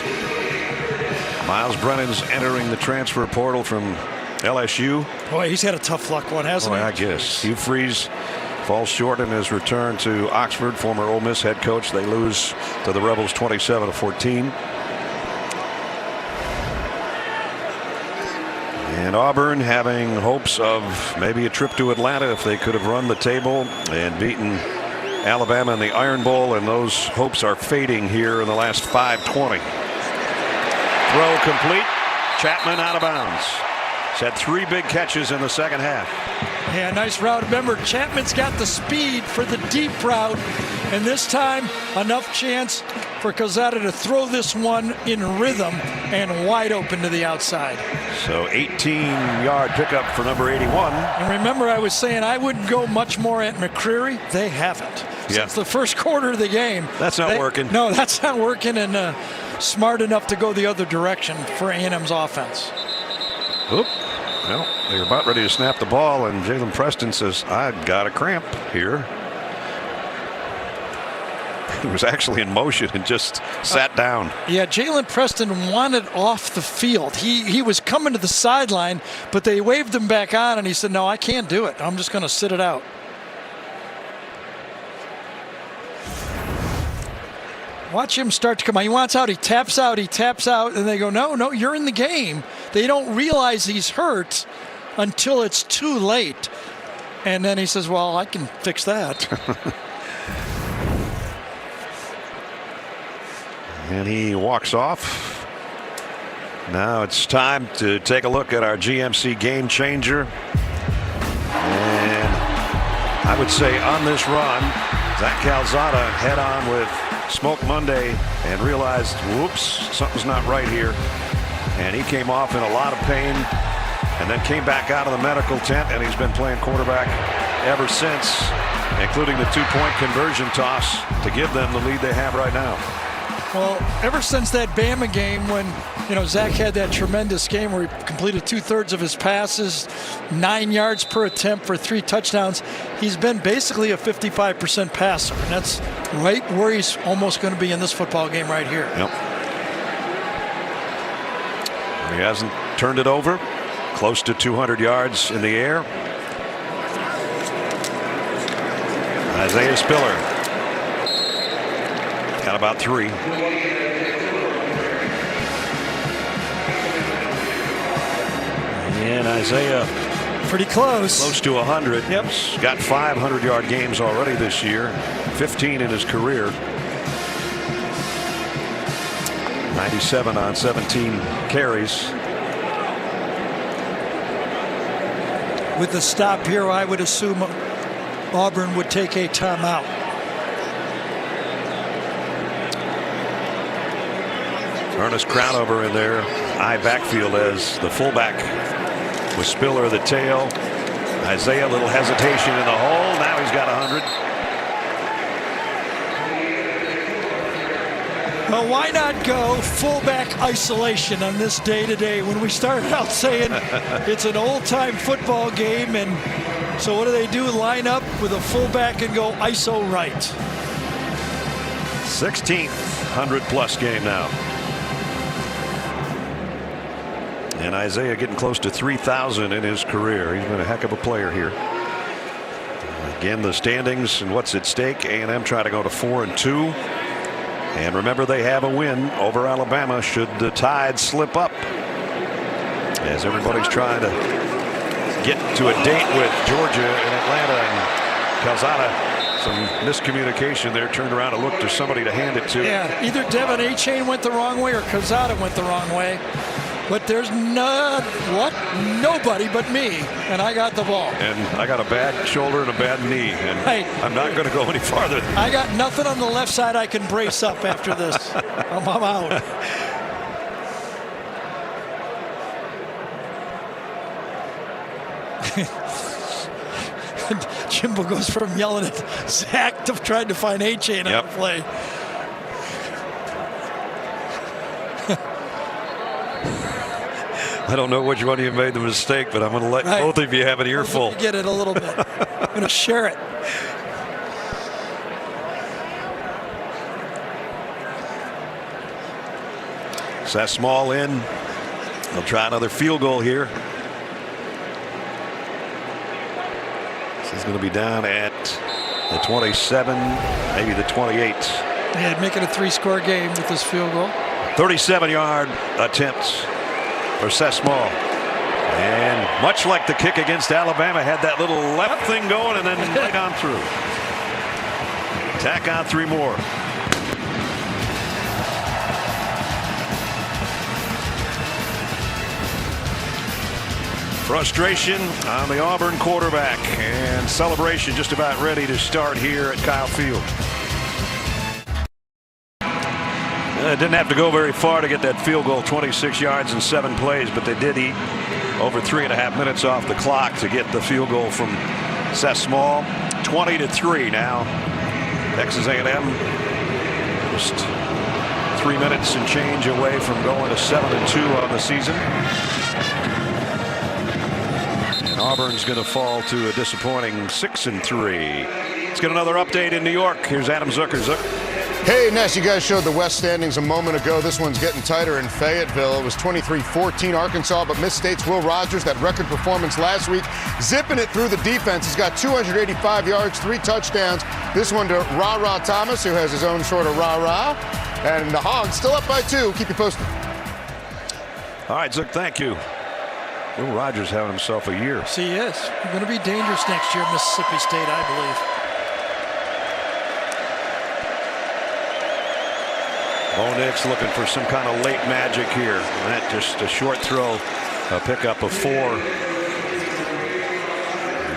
Miles Brennan's entering the transfer portal from LSU. Boy, he's had a tough luck one, hasn't he? I guess. Hugh Freeze falls short in his return to Oxford. Former Ole Miss head coach. They lose to the Rebels 27-14. And Auburn having hopes of maybe a trip to Atlanta if they could have run the table and beaten Alabama in the Iron Bowl, and those hopes are fading here in the last 5:20. Throw complete. Chapman out of bounds. He's had 3 big catches in the second half. Yeah, nice route. Remember, Chapman's got the speed for the deep route, and this time enough chance for Calzada to throw this one in rhythm and wide open to the outside. So 18-yard pickup for number 81. And remember, I was saying I wouldn't go much more at McCreary. They haven't. Since the first quarter of the game. That's not working. No, that's not working, and smart enough to go the other direction for A&M's offense. Oop. Well, they're about ready to snap the ball, and Jalen Preston says, "I've got a cramp here." He was actually in motion and just sat down. Yeah, Jalen Preston wanted off the field. He was coming to the sideline, but they waved him back on, and he said, "No, I can't do it. I'm just going to sit it out." Watch him start to come out. He wants out. He taps out. He taps out. And they go, no, you're in the game. They don't realize he's hurt until it's too late. And then he says, well, I can fix that. And he walks off. Now it's time to take a look at our GMC game changer. And I would say on this run, Zach Calzada head on with Smoke Monday and realized, whoops, something's not right here. And he came off in a lot of pain and then came back out of the medical tent, and he's been playing quarterback ever since, including the 2-point conversion toss to give them the lead they have right now. Well, ever since that Bama game when, Zach had that tremendous game where he completed 2/3 of his passes, 9 yards per attempt for 3 touchdowns, he's been basically a 55% passer. And that's right where he's almost going to be in this football game right here. Yep. He hasn't turned it over. Close to 200 yards in the air. Isaiah Spiller. Got about 3. And Isaiah pretty close. Close to 100. Yep. He's got 500-yard games already this year. 15 in his career. 97 on 17 carries. With the stop here, I would assume Auburn would take a timeout. Ernest Crownover in there. High backfield as the fullback with Spiller the tail. Isaiah, a little hesitation in the hole. Now he's got 100. Well, why not go fullback isolation on this day-to-day when we started out saying it's an old-time football game, and so what do? Line up with a fullback and go ISO right. 16th 100-plus game now. And Isaiah getting close to 3,000 in his career. He's been a heck of a player here. Again, the standings and what's at stake. A&M trying to go to 4-2. And remember, they have a win over Alabama should the Tide slip up. As everybody's trying to get to a date with Georgia and Atlanta, and Calzada, some miscommunication there, turned around and looked for somebody to hand it to. Yeah, either Devin A-Chain went the wrong way or Calzada went the wrong way. But there's nobody but me, and I got the ball. And I got a bad shoulder and a bad knee, and I'm not going to go any farther. I got nothing on the left side I can brace up after this. I'm out. Jimbo goes from yelling at Zach to trying to find A-Chain on the play. I don't know which one of you made the mistake, but I'm going to let both of you have an earful. Get it a little bit. I'm going to share it. So that small in. They'll try another field goal here. This is going to be down at the 27, maybe the 28. Yeah, make it a 3-score game with this field goal. 37-yard attempt for Seth Small. And much like the kick against Alabama, had that little left thing going and then right on through. Tack on 3 more. Frustration on the Auburn quarterback, and celebration just about ready to start here at Kyle Field. Didn't have to go very far to get that field goal, 26 yards and 7 plays, but they did eat over 3.5 minutes off the clock to get the field goal from Seth Small. 20-3 now. Texas A&M just 3 minutes and change away from going to 7-2 on the season. And Auburn's going to fall to a disappointing 6-3. Let's get another update in New York. Here's Adam Zucker. Zucker. Hey, Ness, you guys showed the West standings a moment ago. This one's getting tighter in Fayetteville. It was 23-14 Arkansas, but Miss State's Will Rogers, that record performance last week, zipping it through the defense. He's got 285 yards, 3 touchdowns. This one to Ra-Ra Thomas, who has his own sort of Ra-Ra. And the Hogs still up by 2. Keep you posted. All right, Zuck, thank you. Will Rogers having himself a year. Yes, he is. He's going to be dangerous next year at Mississippi State, I believe. Bo Nix looking for some kind of late magic here. That just a short throw, a pickup of 4.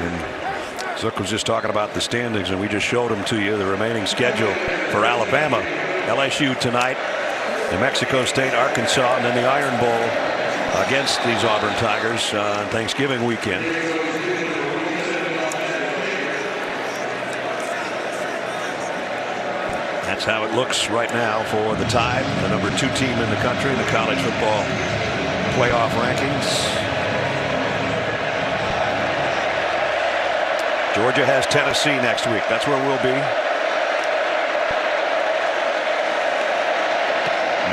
And Zook was just talking about the standings, and we just showed them to you, the remaining schedule for Alabama. LSU tonight, New Mexico State, Arkansas, and then the Iron Bowl against these Auburn Tigers on Thanksgiving weekend. That's how it looks right now for the Tide, the number 2 team in the country in the college football playoff rankings. Georgia has Tennessee next week. That's where we'll be.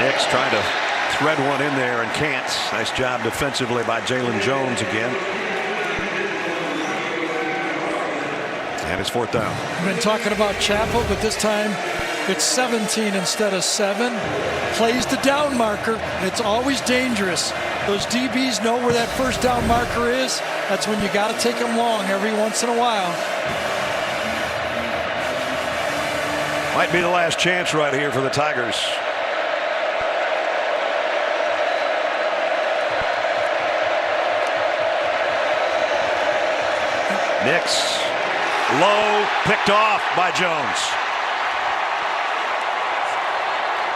Nix trying to thread one in there and can't. Nice job defensively by Jalen Jones again. And it's 4th down. We've been talking about Chapel, but this time it's 17 instead of 7. Plays the down marker. It's always dangerous. Those DBs know where that first down marker is. That's when you got to take them long every once in a while. Might be the last chance right here for the Tigers. Nix, low, picked off by Jones.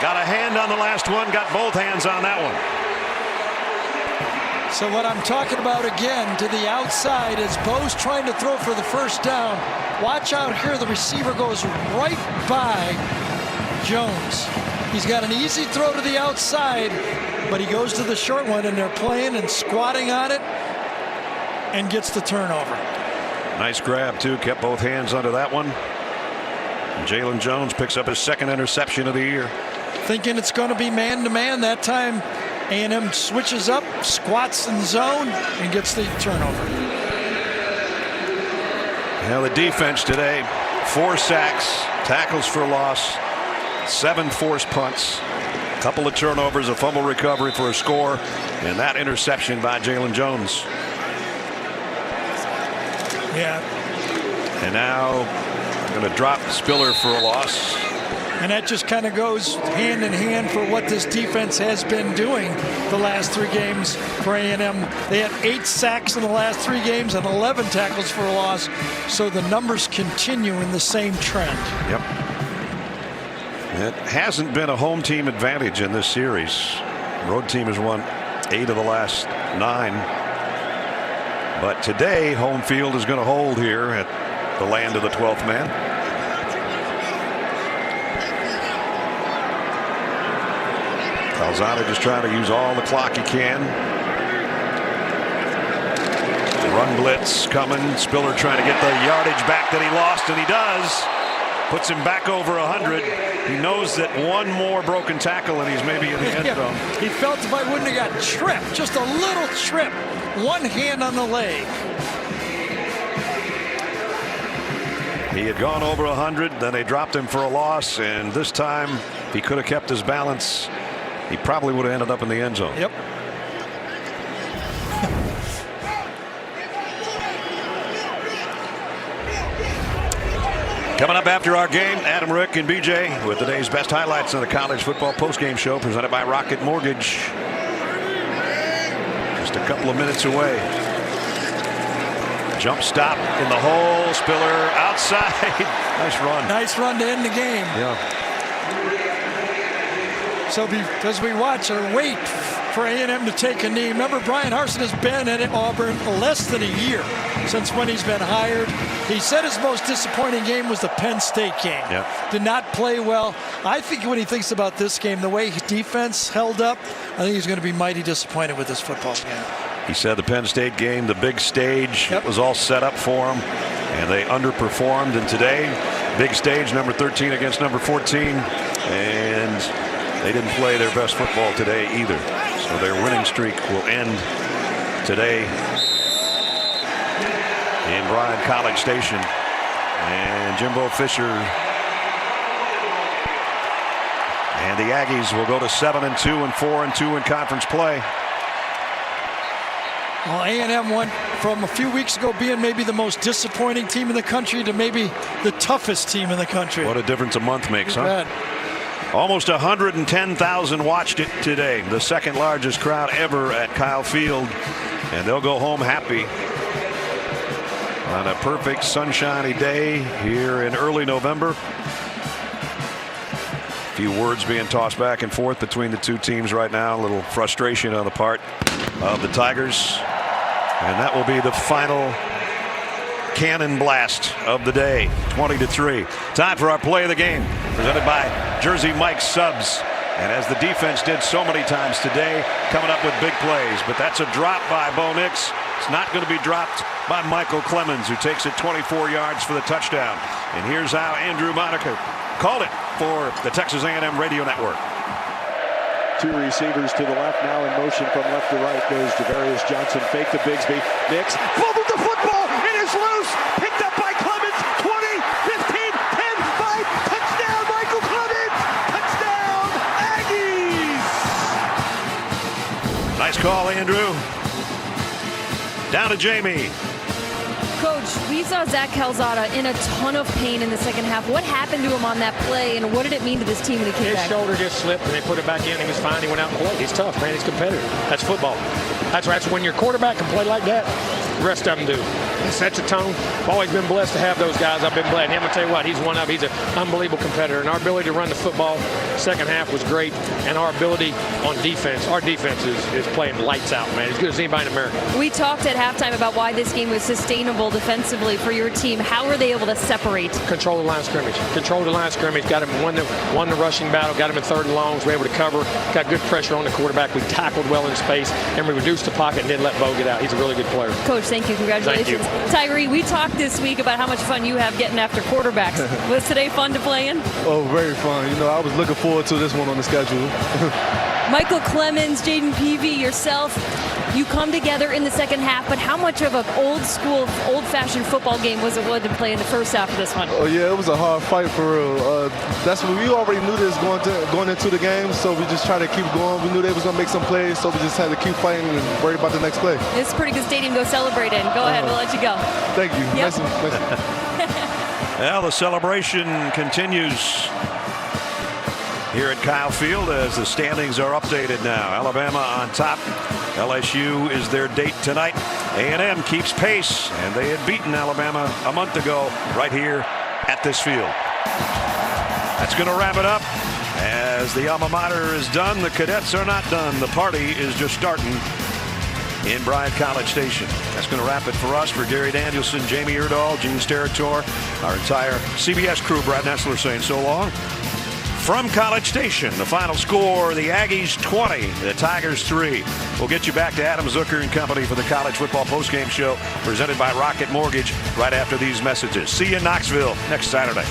Got a hand on the last one, got both hands on that one. So what I'm talking about again, to the outside, is Bo's trying to throw for the first down. Watch out here, the receiver goes right by Jones. He's got an easy throw to the outside, but he goes to the short one, and they're playing and squatting on it and gets the turnover. Nice grab, too. Kept both hands under that one. Jalen Jones picks up his 2nd interception of the year. Thinking it's going to be man-to-man that time. A&M switches up, squats in zone, and gets the turnover. Now the defense today, 4 sacks, tackles for loss, 7 forced punts, a couple of turnovers, a fumble recovery for a score, and that interception by Jalen Jones. Yeah. And now going to drop Spiller for a loss. And that just kind of goes hand in hand for what this defense has been doing the last 3 games for A&M. They had 8 sacks in the last 3 games and 11 tackles for a loss. So the numbers continue in the same trend. Yep. It hasn't been a home team advantage in this series. Road team has won 8 of the last 9. But today, home field is going to hold here at the land of the 12th man. Calzada just trying to use all the clock he can. Run blitz coming. Spiller trying to get the yardage back that he lost, and he does. Puts him back over 100. He knows that one more broken tackle and he's maybe in the end zone. He felt if I wouldn't have got tripped, just a little trip, one hand on the leg. He had gone over 100, then they dropped him for a loss, and this time, if he could have kept his balance, he probably would have ended up in the end zone. Yep. Coming up after our game, Adam, Rick, and BJ with today's best highlights on the college football postgame show presented by Rocket Mortgage. Just a couple of minutes away. Jump stop in the hole, Spiller outside. Nice run. Nice run to end the game. Yeah. So as we watch or wait for A&M to take a knee, remember Brian Harsin has been at Auburn less than a year since when he's been hired. He said his most disappointing game was the Penn State game. Yep. Did not play well. I think when he thinks about this game, the way defense held up, I think he's going to be mighty disappointed with this football game. He said the Penn State game, the big stage, it was all set up for them, and they underperformed. And today, big stage, number 13 against number 14, and they didn't play their best football today either. So their winning streak will end today in Bryan College Station. And Jimbo Fisher and the Aggies will go to 7-2 and 4-2 in conference play. Well, A&M went from a few weeks ago being maybe the most disappointing team in the country to maybe the toughest team in the country. What a difference a month makes, huh? Almost 110,000 watched it today, the second largest crowd ever at Kyle Field, and they'll go home happy on a perfect sunshiny day here in early November. A few words being tossed back and forth between the two teams right now. A little frustration on the part of the Tigers, and that will be the final cannon blast of the day. 20-3. Time for our play of the game, presented by Jersey Mike's Subs. And as the defense did so many times today, coming up with big plays. But that's a drop by Bo Nix. It's not going to be dropped by Michael Clemens, who takes it 24 yards for the touchdown. And here's how Andrew Monica called it for the Texas A&M Radio Network. Two receivers to the left now in motion from left to right goes Javarius Johnson. Fake to Bigsby. Nix fumbled the football. It is loose. Picked up by Clemens. 20, 15, 10, 5. Touchdown, Michael Clemens. Touchdown, Aggies. Nice call, Andrew. Down to Jamie. Coach, we saw Zach Calzada in a ton of pain in the second half. What happened to him on that play, and what did it mean to this team when he came back? His shoulder just slipped, and they put it back in. He was fine. He went out and played. He's tough, man. He's competitive. That's football. That's when your quarterback can play like that, the rest of them do. He sets a tone. I've always been blessed to have those guys. I've been blessed. And I'm going to tell you what, he's one of them. He's an unbelievable competitor. And our ability to run the football second half was great. And our ability on defense, our defense is playing lights out, man. As good as anybody in America. We talked at halftime about why this game was sustainable defensively for your team. How were they able to separate? Control the line of scrimmage. Control the line of scrimmage. Got him won the rushing battle. Got him in third and longs. We were able to cover. Got good pressure on the quarterback. We tackled well in space. And we reduced the pocket and didn't let Bo get out. He's a really good player. Coach, thank you. Congratulations. Thank you. Tyree, we talked this week about how much fun you have getting after quarterbacks. Was today fun to play in? Oh, very fun. You know, I was looking forward to this one on the schedule. Michael Clemens, Jaden Peavy, yourself, you come together in the second half, but how much of an old-school, old-fashioned football game was it to play in the first half of this one? Oh, yeah, it was a hard fight for real. That's what we already knew this going into the game, so we just tried to keep going. We knew they was going to make some plays, so we just had to keep fighting and worry about the next play. This is a pretty good stadium to go celebrate in. Go ahead, we'll let you go. Thank you. Yep. Well, the celebration continues here at Kyle Field as the standings are updated now. Alabama on top. LSU is their date tonight. A&M keeps pace, and they had beaten Alabama a month ago right here at this field. That's going to wrap it up. As the alma mater is done, the cadets are not done. The party is just starting in Bryan College Station. That's going to wrap it for us. For Gary Danielson, Jamie Erdahl, Gene Steratore, our entire CBS crew, Brad Nessler saying so long. From College Station, the final score, the Aggies 20, the Tigers 3. We'll get you back to Adam Zucker and company for the college football postgame show presented by Rocket Mortgage right after these messages. See you in Knoxville next Saturday.